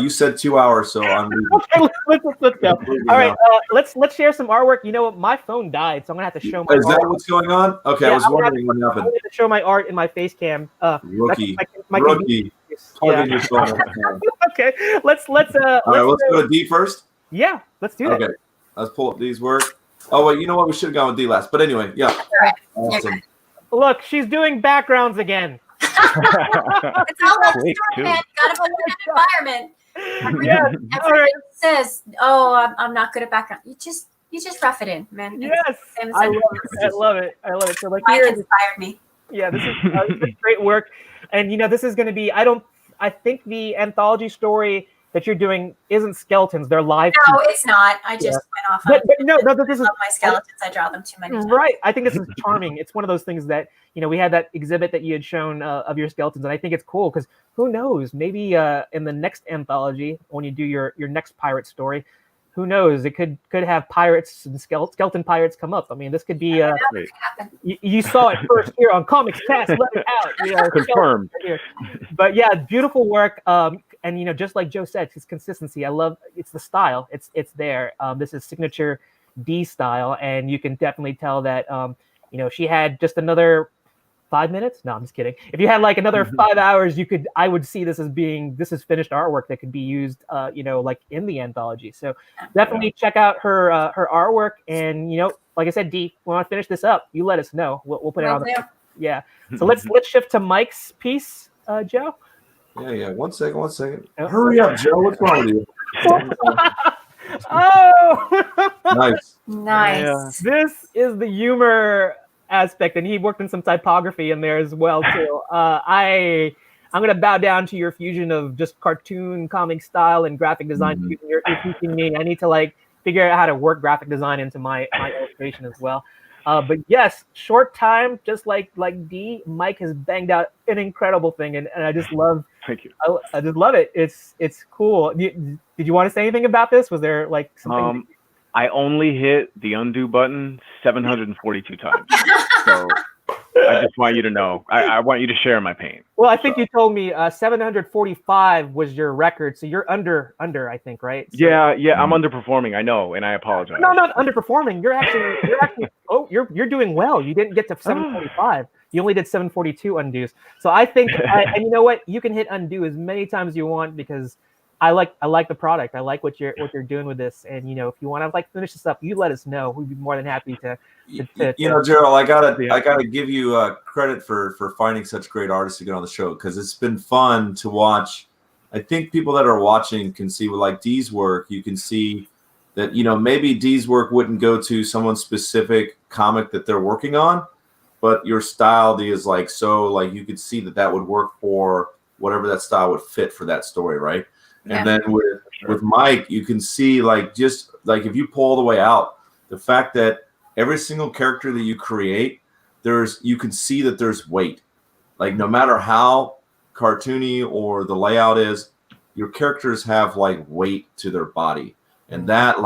"You said 2 hours," so I'm. Okay, let's go. All right, let's share some artwork. You know what? My phone died, so I'm gonna have to show my. Is that art. What's going on? Okay, Yeah, I was wondering what I'm happened. going to show my art in my face cam. Rookie. Rookie. Yeah. Okay, let's All right, let's go to D first. Yeah, let's do that. Okay, let's pull up D's work. Oh wait, you know what? We should have gone with D last. But anyway, yeah. Awesome. Look, she's doing backgrounds again. It's all about the story, man. You gotta put it in environment. Everybody says, "Oh, I'm not good at background." You just rough it in, man. Yes, I love it. So like, Mike inspired me. Yeah, this is great work, and this is going to be. I think the anthology story that you're doing isn't skeletons; they're live. No, it's not. I just went off. But no, this is my skeletons. I draw them too many times. Right. I think this is charming. It's one of those things that we had that exhibit that you had shown of your skeletons, and I think it's cool because who knows? Maybe in the next anthology, when you do your next pirate story, who knows? It could have pirates and skeleton pirates come up. I mean, this could be. You saw it first here on Comics Cast. Let it out. Confirmed. But yeah, beautiful work. And just like Joe said, his consistency. I love it's the style. It's there. This is signature D style, and you can definitely tell that. She had just another 5 minutes. No, I'm just kidding. If you had like another 5 hours, I would see this as finished artwork that could be used, like in the anthology. So definitely check out her artwork. And like I said, D, when I finish this up, you let us know. We'll put it on. Yeah. So let's shift to Mike's piece, Joe. Yeah. One second. Hurry up, Joe. What's wrong with you? Oh, nice. Yeah. This is the humor aspect, and he worked in some typography in there as well too. I'm gonna bow down to your fusion of just cartoon comic style and graphic design. You're teaching me. I need to figure out how to work graphic design into my illustration as well. But yes, short time, just like D, Mike has banged out an incredible thing, and I just love. Thank you. I just love it. It's cool. Did you want to say anything about this? Was there something? I only hit the undo button 742 times. So I just want you to know. I want you to share my pain. Well, I think you told me 745 was your record, so you're under, I think, right? So, yeah, I'm underperforming. I know, and I apologize. No, not underperforming. You're actually. Oh, you're doing well. You didn't get to 745. You only did 742 undos. So I think, and you know what? You can hit undo as many times as you want because I like the product. I like what you're doing with this. And if you want to finish this up, you let us know. We'd be more than happy to Gerald, I gotta give you credit for finding such great artists to get on the show because it's been fun to watch. I think people that are watching can see with Dee's work. You can see that maybe Dee's work wouldn't go to someone's specific comic that they're working on, but your style D is so you could see that would work for whatever that style would fit for that story, right? Yeah. And then with Mike, you can see just if you pull all the way out, the fact that every single character that you create, you can see that there's weight. No matter how cartoony or the layout is, your characters have weight to their body. And that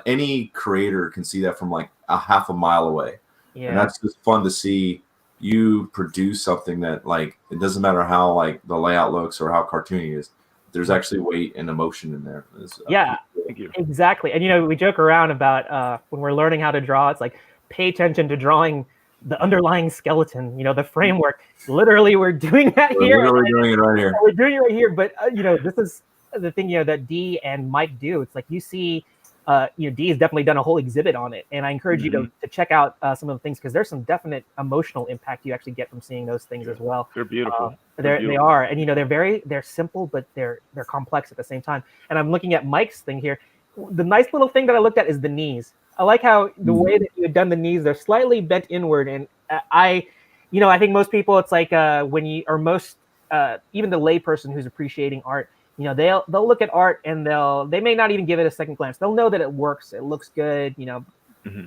any creator can see that from a half a mile away. Yeah. And that's just fun to see you produce something that it doesn't matter how the layout looks or how cartoony it is. There's actually weight and emotion in there. Thank you. Exactly. And we joke around about when we're learning how to draw, it's pay attention to drawing the underlying skeleton, the framework. Literally, we're doing that here. We're literally doing it right here. We're doing it right here. But this is the thing that D and Mike do. It's you see D has definitely done a whole exhibit on it, and I encourage you to check out some of the things because there's some definite emotional impact you actually get from seeing those things as well. They're beautiful. They are, and they're simple, but they're complex at the same time. And I'm looking at Mike's thing here. The nice little thing that I looked at is the knees. I like how the way that you had done the knees, they're slightly bent inward, and I think most people, it's like when you, or most, even the layperson who's appreciating art, they'll look at art and they may not even give it a second glance. They'll know that it works, it looks good,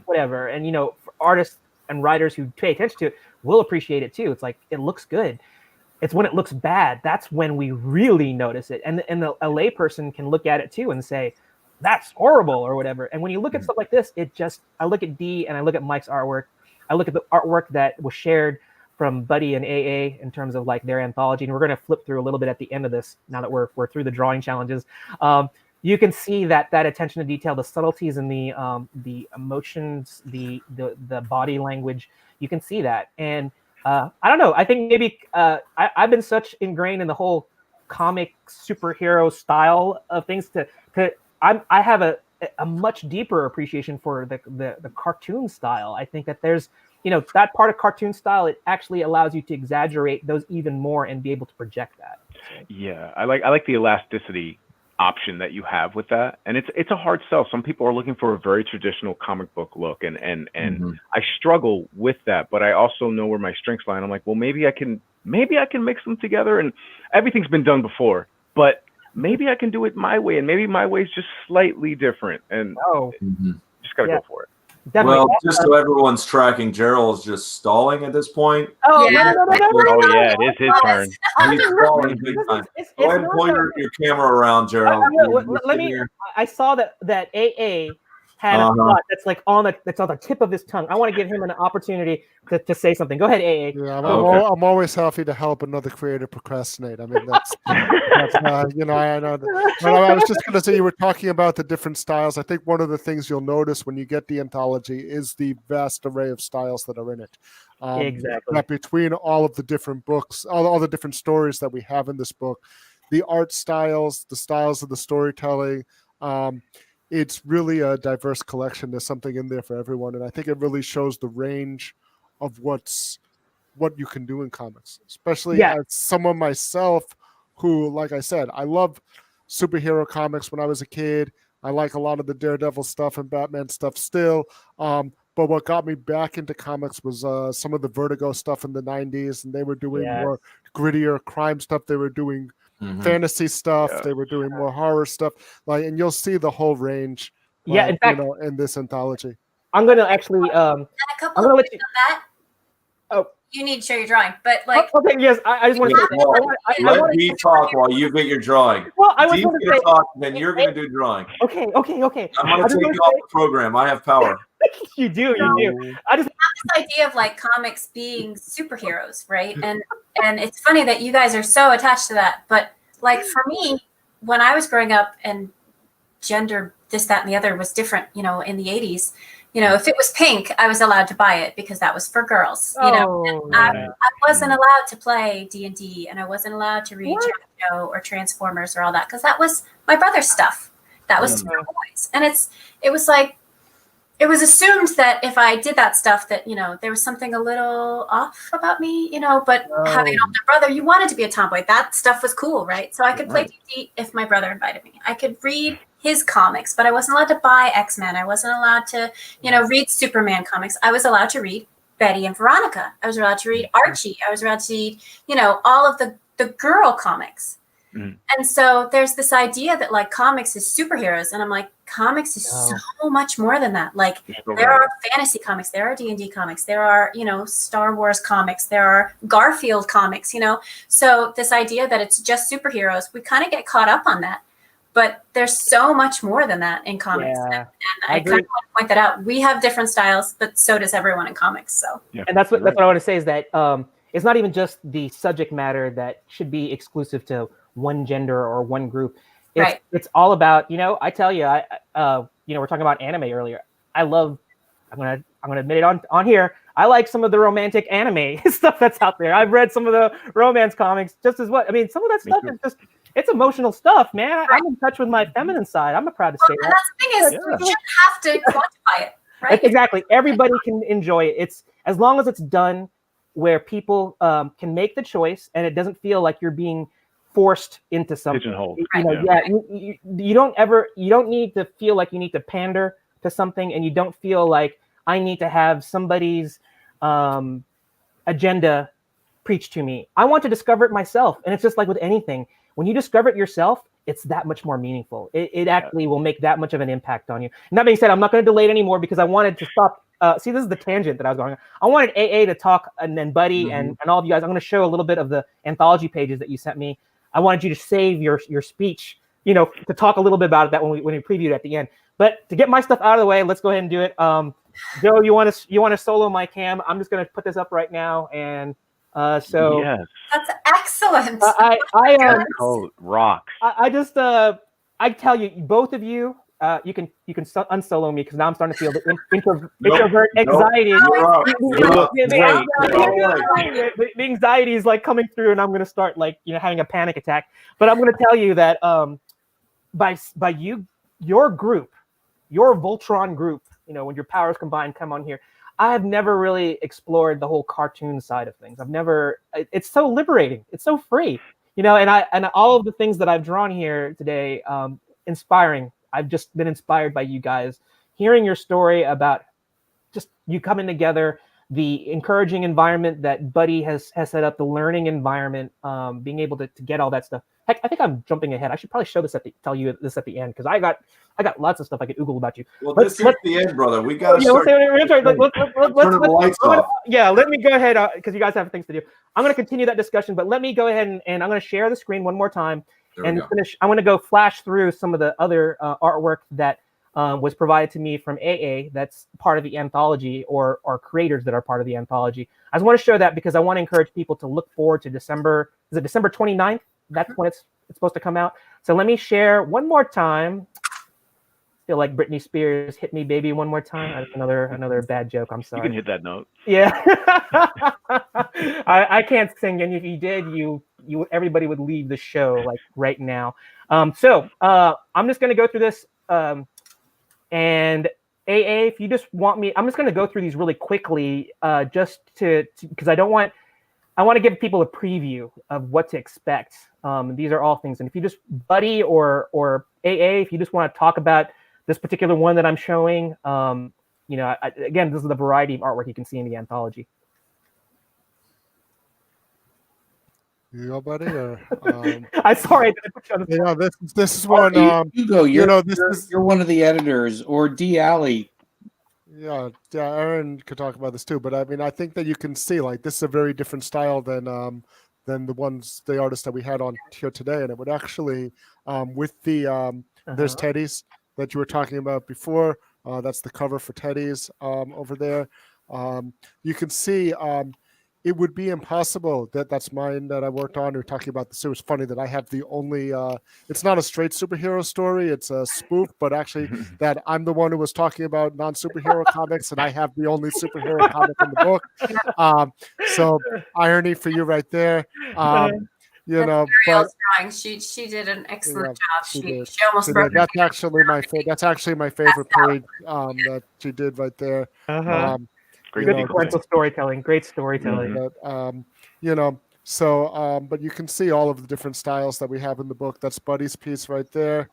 whatever. And for artists and writers who pay attention to it will appreciate it too. It's like, it looks good. It's when it looks bad, that's when we really notice it. And a layperson can look at it too and say, that's horrible or whatever. And when you look at stuff like this, I look at D and I look at Mike's artwork. I look at the artwork that was shared from Buddy and AA in terms of like their anthology. And we're going to flip through a little bit at the end of this now that we're through the drawing challenges. You can see that attention to detail, the subtleties in the emotions, the body language. You can see that. And I don't know. I think maybe I've been such ingrained in the whole comic superhero style of things I have a much deeper appreciation for the cartoon style. I think that there's, that part of cartoon style, it actually allows you to exaggerate those even more and be able to project that. Yeah, I like the elasticity option that you have with that, and it's a hard sell. Some people are looking for a very traditional comic book look, and I struggle with that, but I also know where my strengths lie. I'm like, well, maybe I can mix them together, and everything's been done before, but maybe I can do it my way, and maybe my way is just slightly different, and just gotta go for it. Definitely. Well, just so everyone's tracking, Gerald is just stalling at this point. Oh, Yeah. no. Oh yeah, it is his turn. He's stalling big time. Go ahead and point your camera around, Gerald. I saw that AA had a thought that's like on the tip of his tongue. I want to give him an opportunity to say something. Go ahead, AA. Yeah, I'm always happy to help another creator procrastinate. I mean, that's I know. I was just going to say, you were talking about the different styles. I think one of the things you'll notice when you get the anthology is the vast array of styles that are in it. Exactly. That between all of the different books, all the different stories that we have in this book, the art styles, the styles of the storytelling, it's really a diverse collection. There's something in there for everyone. And I think it really shows the range of what you can do in comics, especially as someone myself who, like I said, I love superhero comics when I was a kid. I like a lot of the Daredevil stuff and Batman stuff still. But what got me back into comics was some of the Vertigo stuff in the 90s, and they were doing more grittier crime stuff. They were doing fantasy stuff. They were doing more horror stuff. And you'll see the whole range. In fact, in this anthology. I'm going to actually. And a couple of things on that. Oh, you need to show your drawing, but okay, yes, I just want to say let me talk while you get your drawing. Well, I was going to say, talk, then you're going to do drawing. Okay. I'm going to take you off the program. I have power. You do. I just have this idea of comics being superheroes, right? And it's funny that you guys are so attached to that. But for me, when I was growing up and gender, this, that, and the other was different, in the 80s, if it was pink, I was allowed to buy it because that was for girls. I wasn't allowed to play D&D, and I wasn't allowed to read JoJo or Transformers or all that because that was my brother's stuff. That was for boys. And it was assumed that if I did that stuff that, there was something a little off about me, but having an older brother, you wanted to be a tomboy. That stuff was cool, right? So I could play D&D if my brother invited me. I could read his comics, but I wasn't allowed to buy X-Men. I wasn't allowed to, read Superman comics. I was allowed to read Betty and Veronica. I was allowed to read Archie. I was allowed to read, all of the girl comics. And so there's this idea that comics is superheroes, and I'm like, comics is so much more than that. There are fantasy comics, there are D&D comics, there are Star Wars comics, there are Garfield comics, So this idea that it's just superheroes, we kind of get caught up on that, but there's so much more than that in comics. And I kind of want to point that out. We have different styles, but so does everyone in comics. So and that's what I want to say is that it's not even just the subject matter that should be exclusive to one gender or one group. It's all about, I tell you, we're talking about anime earlier. I'm gonna admit it on here. I like some of the romantic anime stuff that's out there. I've read some of the romance comics just as what. I mean, some of that stuff is just, it's emotional stuff, man. I'm in touch with my feminine side. I'm proud to say that. And that's the thing is, you shouldn't have to quantify it, right? Exactly. Everybody can enjoy it. It's as long as it's done where people can make the choice and it doesn't feel like you're being forced into something. Pigeonholed. You don't need to feel like you need to pander to something, and you don't feel like I need to have somebody's agenda preached to me. I want to discover it myself. And it's just like with anything. When you discover it yourself, it's that much more meaningful. It actually will make that much of an impact on you. And that being said, I'm not going to delay it anymore because I wanted to stop. See, this is the tangent that I was going on. I wanted AA to talk, and then Buddy and all of you guys. I'm going to show a little bit of the anthology pages that you sent me. I wanted you to save your speech, to talk a little bit about that when we previewed at the end. But to get my stuff out of the way, let's go ahead and do it. Joe, you want to solo my cam? I'm just going to put this up right now, and so yes, that's excellent. Rocks. I tell you, both of you, you can unsolo me because now I'm starting to feel the introvert anxiety. The anxiety is like coming through, and I'm going to start having a panic attack. But I'm going to tell you that by your group, your Voltron group, when your powers combined, come on here. I have never really explored the whole cartoon side of things. It's so liberating. It's so free, and all of the things that I've drawn here today, inspiring. I've just been inspired by you guys, hearing your story about just you coming together, the encouraging environment that Buddy has set up, the learning environment, being able to get all that stuff. Heck, I think I'm jumping ahead. I should probably tell you this at the end because I got lots of stuff I could oogle about you. Well, this is the end, brother. We got to start. Let me go ahead because you guys have things to do. I'm going to continue that discussion, but let me go ahead and I'm going to share the screen one more time and finish. I'm going to go flash through some of the other artwork that was provided to me from AA that's part of the anthology or creators that are part of the anthology. I just want to show that because I want to encourage people to look forward to December. Is it December 29th? That's when it's supposed to come out. So let me share one more time. Feel like Britney Spears, "Hit Me Baby" one more time. That's another bad joke. I'm sorry. You can hit that note. Yeah. I can't sing, and if you did, you everybody would leave the show right now. So I'm just gonna go through this. And AA, if you just want me, I'm just gonna go through these really quickly, just to because I want to give people a preview of what to expect. These are all things, and if you just Buddy or AA, if you just want to talk about this particular one that I'm showing, again, this is the variety of artwork you can see in the anthology. You go, Buddy, or I'm sorry. This is one. You go. You're one of the editors, or D. Alley. Yeah, Erin could talk about this too, but I think that you can see this is a very different style than the artists that we had on here today, and it would actually with the there's Teddy's that you were talking about before. That's the cover for Teddy's over there. You can see it would be impossible that's mine that I worked on. We're talking about this. It was funny that I have the only. It's not a straight superhero story. It's a spoof, but actually, that I'm the one who was talking about non-superhero comics, and I have the only superhero comic in the book. So irony for you right there. But drawing. She did an excellent job. She almost broke. That's actually my favorite. That's actually my favorite page that she did right there. Great storytelling. Great storytelling. But you can see all of the different styles that we have in the book. That's Buddy's piece right there.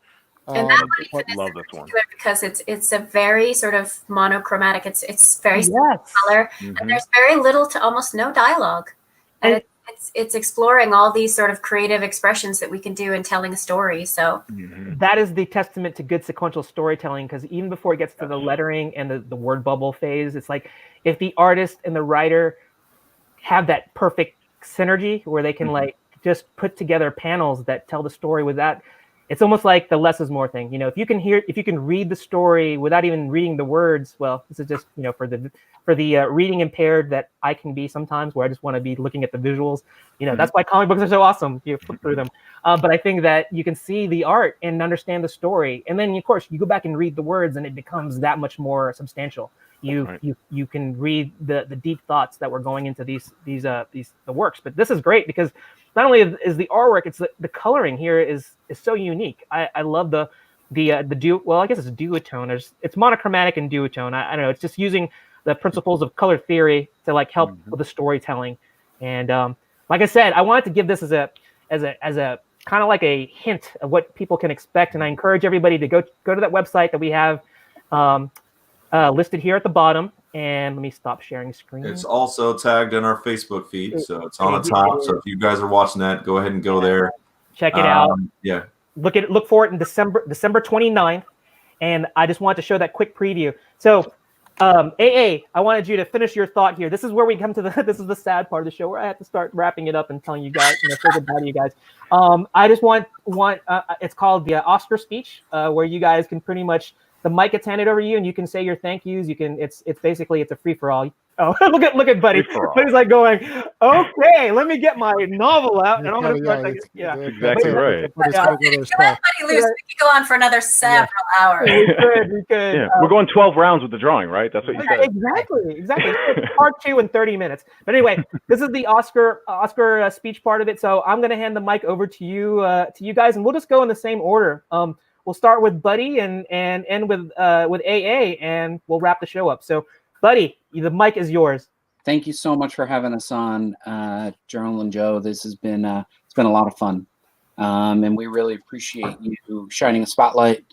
And that one is love this one because it's a very sort of monochromatic. It's very color, and there's very little to almost no dialogue, and it's exploring all these sort of creative expressions that we can do in telling a story. So that is the testament to good sequential storytelling, because even before it gets to the lettering and the word bubble phase, it's like if the artist and the writer have that perfect synergy where they can just put together panels that tell the story without. It's almost like the less is more thing. If you can read the story without even reading the words, well, this is just, for the reading impaired that I can be sometimes, where I just want to be looking at the visuals. That's why comic books are so awesome. You flip through them. But I think that you can see the art and understand the story. And then, of course, you go back and read the words and it becomes that much more substantial. You can read the deep thoughts that were going into the works. But this is great because not only is the artwork, it's the coloring here is so unique. I love the I guess it's a duotone. It's monochromatic and duotone. I don't know. It's just using the principles of color theory to help with the storytelling. And like I said, I wanted to give this as a kind of like a hint of what people can expect. And I encourage everybody to go to that website that we have. listed here at the bottom. And let me stop sharing screen. It's also tagged in our Facebook feed, so it's on the top. So if you guys are watching that, go ahead and go there. Check it out. Yeah. Look for it in December 29th. And I just wanted to show that quick preview. So AA, I wanted you to finish your thought here. This is where we come to this is the sad part of the show where I have to start wrapping it up and telling you guys, say goodbye to you guys. I just want it's called the Oscar speech, where you guys can pretty much, the mic gets handed over to you and you can say your thank yous. You can, it's basically, it's a free for all. Oh, look at Buddy. Buddy's like going, okay, let me get my novel out. And I'm going to start exactly right. You let Buddy loose. We could go on for another several hours. We could. Yeah. We're going 12 rounds with the drawing, right? That's what you said. Exactly. It's part 2 in 30 minutes. But anyway, this is the Oscar speech part of it. So I'm going to hand the mic over to you guys, and we'll just go in the same order. We'll start with Buddy and end with AA, and we'll wrap the show up. So, Buddy, the mic is yours. Thank you so much for having us on, Gerald and Joe. This has been it's been a lot of fun, and we really appreciate you shining a spotlight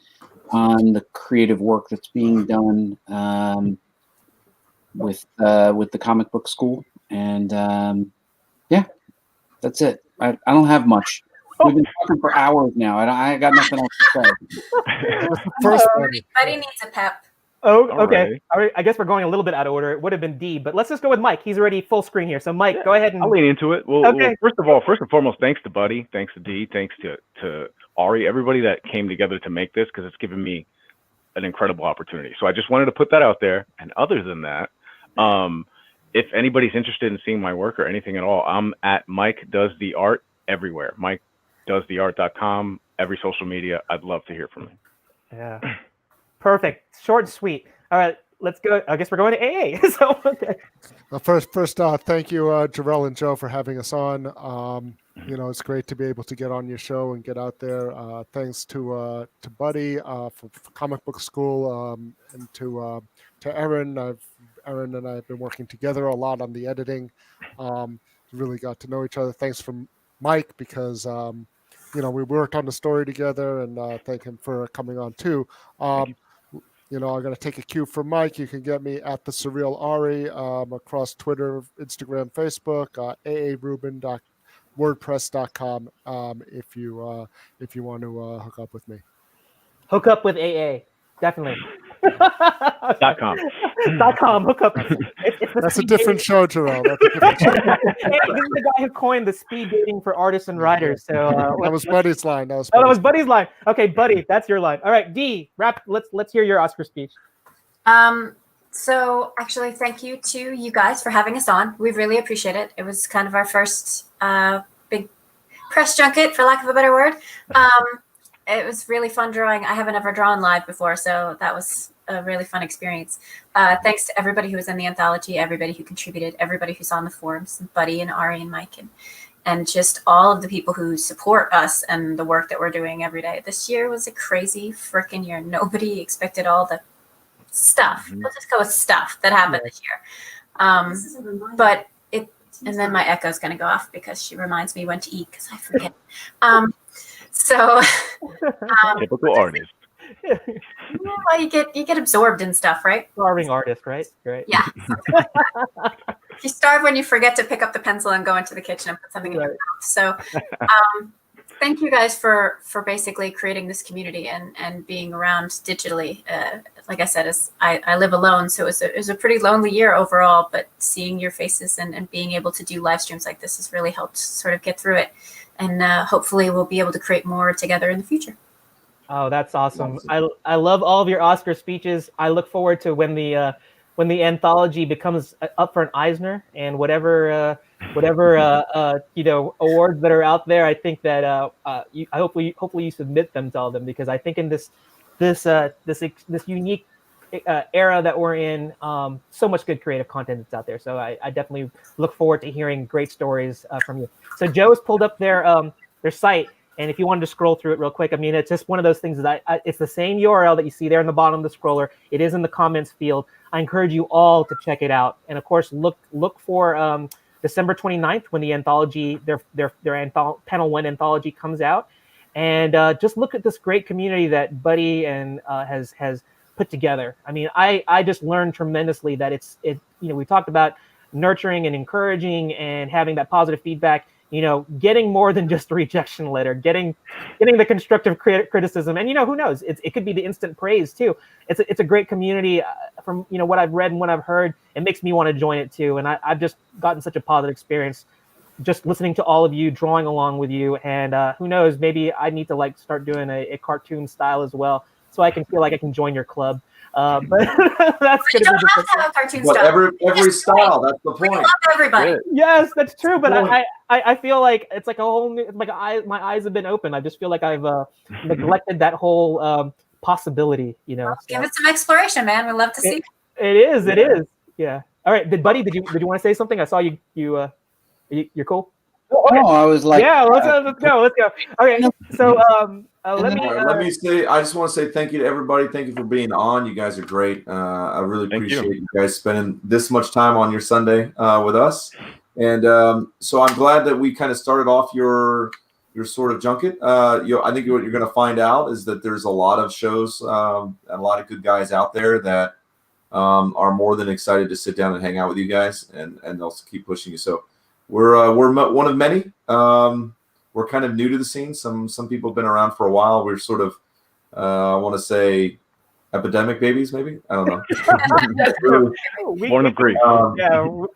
on the creative work that's being done with the Comic Book School. And that's it. I don't have much. We've been talking for hours now. I got nothing else to say. Buddy needs a pep. Oh, okay. All right. I guess we're going a little bit out of order. It would have been D, but let's just go with Mike. He's already full screen here. So, Mike, go ahead and I'll lean into it. Well, first and foremost, thanks to Buddy, thanks to D, thanks to Ari, everybody that came together to make this, because it's given me an incredible opportunity. So I just wanted to put that out there. And other than that, if anybody's interested in seeing my work or anything at all, I'm at Mike Does the Art everywhere. MikeDoesTheArt.com, every social media. I'd love to hear from you. Yeah. Perfect. Short and sweet. All right, let's go. I guess we're going to AA. So, okay. First, thank you, Jarrell and Joe, for having us on. It's great to be able to get on your show and get out there. Thanks to Buddy for Comic Book School, and to Erin. Erin and I have been working together a lot on the editing. Really got to know each other. Thanks from Mike, because we worked on the story together, and thank him for coming on too. I'm going to take a cue from Mike. You can get me at the Surreal Ari across Twitter, Instagram, Facebook, aarubin.wordpress.com if you want to hook up with me. Hook up with AA, definitely. .com. Hook up. That's a different show, Jarrell. That's a different show. Hey, this is the guy who coined the speed dating for artists and writers. So that was Buddy's line. That was Buddy's line. Okay, Buddy, that's your line. All right, D, wrap. Let's hear your Oscar speech. So actually, thank you to you guys for having us on. We really appreciate it. It was kind of our first big press junket, for lack of a better word. It was really fun drawing. I haven't ever drawn live before, so that was a really fun experience. Thanks to everybody who was in the anthology, everybody who contributed, everybody who's on the forums, Buddy and Ari and Mike, and just all of the people who support us and the work that we're doing every day. This year was a crazy freaking year. Nobody expected all the stuff. Let's just go with stuff that happened this year. But and then my echo's going to go off because she reminds me when to eat because I forget. Typical artist. Well, you get absorbed in stuff, right? Starving artist, right? Right. Yeah. You starve when you forget to pick up the pencil and go into the kitchen and put something in your mouth. So, thank you guys for basically creating this community and being around digitally. Like I said, I live alone, so it was a pretty lonely year overall. But seeing your faces and being able to do live streams like this has really helped sort of get through it. And hopefully we'll be able to create more together in the future. Oh, that's awesome. I love all of your Oscar speeches. I look forward to when the anthology becomes up for an Eisner and whatever awards that are out there. I think that hopefully you submit them to all of them, because I think in this unique era that we're in, so much good creative content that's out there. So I definitely look forward to hearing great stories from you. So Joe's pulled up their site, and if you wanted to scroll through it real quick, I mean, it's just one of those things that it's the same URL that you see there in the bottom of the scroller. It is in the comments field. I encourage you all to check it out, and of course look for December 29th when the anthology, their panel 1 anthology comes out, and just look at this great community that Buddy and has put together. I mean, I just learned tremendously that we talked about nurturing and encouraging and having that positive feedback, getting more than just a rejection letter, getting the constructive criticism. And, who knows, it could be the instant praise too. It's a great community from, what I've read and what I've heard. It makes me want to join it too. And I've just gotten such a positive experience just listening to all of you, drawing along with you. And who knows, maybe I need to start doing a cartoon style as well, so I can feel like I can join your club. But that's you don't have to have cartoon style. Every style. That's the point. We love everybody. Yeah. Yes, that's true. But I feel like it's like a whole new. Like my eyes have been open. I just feel like I've neglected that whole possibility. Well, give it some exploration, man. We love to see. It is. Yeah. All right, Buddy, did you want to say something? I saw you. You're cool. No, I was like, yeah. Let's go. Okay. So let me say, I just want to say thank you to everybody. Thank you for being on. You guys are great. I really appreciate you guys spending this much time on your Sunday with us. And so I'm glad that we kind of started off your sort of junket. I think what you're going to find out is that there's a lot of shows and a lot of good guys out there that are more than excited to sit down and hang out with you guys, and they'll keep pushing you. So we're one of many. We're kind of new to the scene. Some people have been around for a while. We're sort of, I want to say, epidemic babies, maybe. I don't know. Born of grief.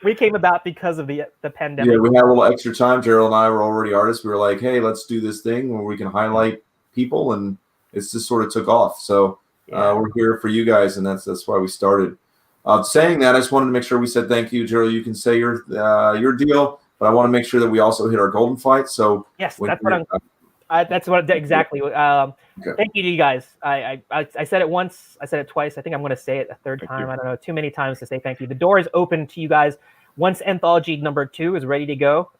We came about because of the pandemic. Yeah, we had a little extra time. Gerald and I were already artists. We were like, hey, let's do this thing where we can highlight people, and it's just sort of took off. So we're here for you guys, and that's why we started. Saying that, I just wanted to make sure we said thank you, Gerald. You can say your deal, but I want to make sure that we also hit our golden fight. So yes, that's what exactly. Okay. Thank you to you guys. I said it once. I said it twice. I think I'm going to say it a third time. I don't know, too many times to say thank you. The door is open to you guys. Once Anthology number 2 is ready to go,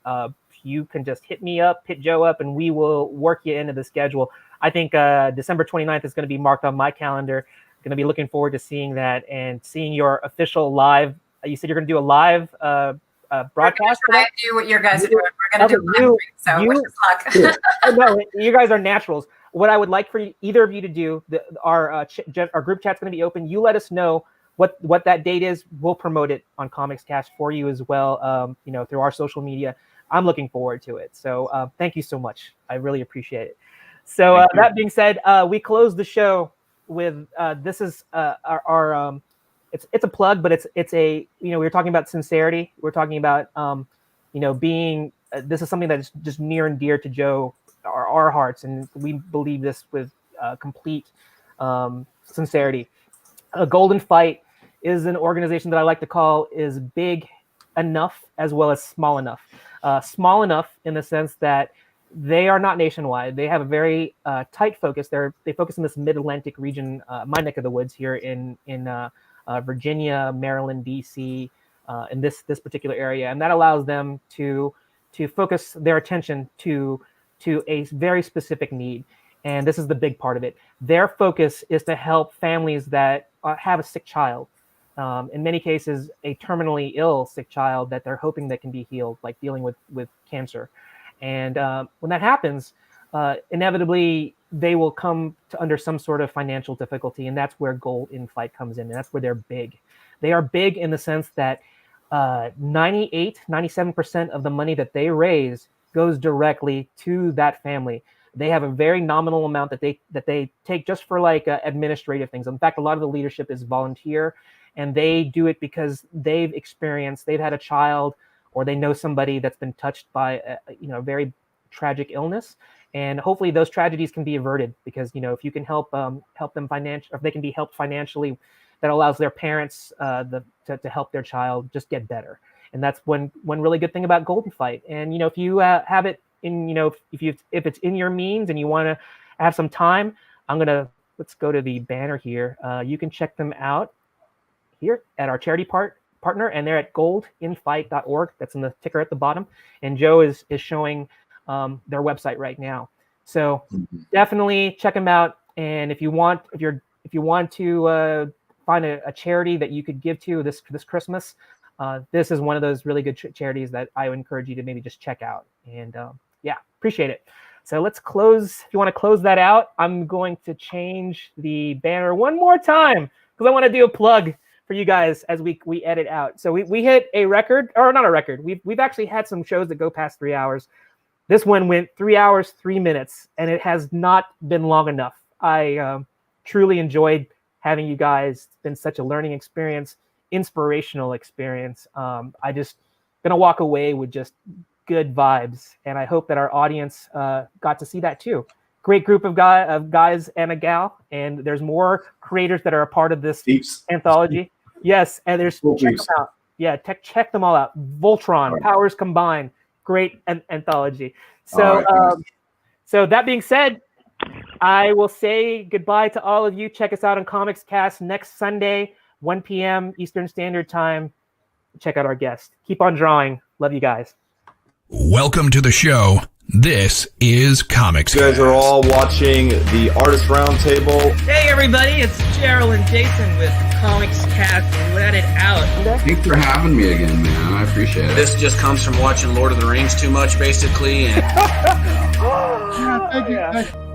you can just hit me up, hit Joe up, and we will work you into the schedule. I think December 29th is going to be marked on my calendar. Going to be looking forward to seeing that and seeing your official live. You said you're going to do a live broadcast. We're going to do what you guys are doing. We're going to do live. So wish us luck. No, you guys are naturals. What I would like for either of you to do, our group chat's going to be open. You let us know what that date is. We'll promote it on Comics Cast for you as well. Through our social media. I'm looking forward to it. So thank you so much. I really appreciate it. So that being said, we close the show with this is our it's a plug, but it's a we were talking about sincerity. We're talking about being this is something that is just near and dear to Joe, our hearts, and we believe this with complete sincerity. A Golden Fight is an organization that I like to call is big enough as well as small enough. Small enough in the sense that they are not nationwide. They have a very tight focus. They focus in this mid-Atlantic region, my neck of the woods here in Virginia, Maryland, DC, in this particular area, and that allows them to focus their attention to a very specific need. And this is the big part of it. Their focus is to help families that have a sick child. In many cases, a terminally ill sick child that they're hoping that can be healed, like dealing with cancer. And when that happens, inevitably, they will come under some sort of financial difficulty. And that's where Gold in Fight comes in. And that's where they're big. They are big in the sense that 97% of the money that they raise goes directly to that family. They have a very nominal amount that they take just for administrative things. In fact, a lot of the leadership is volunteer, and they do it because they've had a child, or they know somebody that's been touched by a very tragic illness, and hopefully those tragedies can be averted. Because if you can help them financially, if they can be helped financially, that allows their parents to help their child just get better. And that's one really good thing about Golden Fight. And if you have it in if it's in your means and you want to have some time, let's go to the banner here. You can check them out here at our charity partner, and they're at goldinfight.org. That's in the ticker at the bottom. And Joe is showing their website right now. So definitely check them out. And if you want to find a charity that you could give to this Christmas, this is one of those really good charities that I would encourage you to maybe just check out. And appreciate it. So let's close. If you want to close that out, I'm going to change the banner one more time because I want to do a plug for you guys as we edit out. So we hit a record, or not a record. We've actually had some shows that go past 3 hours. This one went 3 hours, 3 minutes, and it has not been long enough. I truly enjoyed having you guys. It's been such a learning experience, inspirational experience. I just gonna walk away with just good vibes, and I hope that our audience got to see that too. Great group of guys and a gal, and there's more creators that are a part of this anthology. Yes, and there's check them out. Yeah, check them all out. Voltron, Powers Combined, great anthology. So, so that being said, I will say goodbye to all of you. Check us out on Comics Cast next Sunday, 1 p.m. Eastern Standard Time. Check out our guest. Keep on drawing. Love you guys. Welcome to the show. This is Comics You guys are all watching the Artist Roundtable. Hey everybody, it's Gerald and Jason with Comics Cast Let It Out. Thanks for having me again, man. I appreciate it. This just comes from watching Lord of the Rings too much, basically. And Thank you.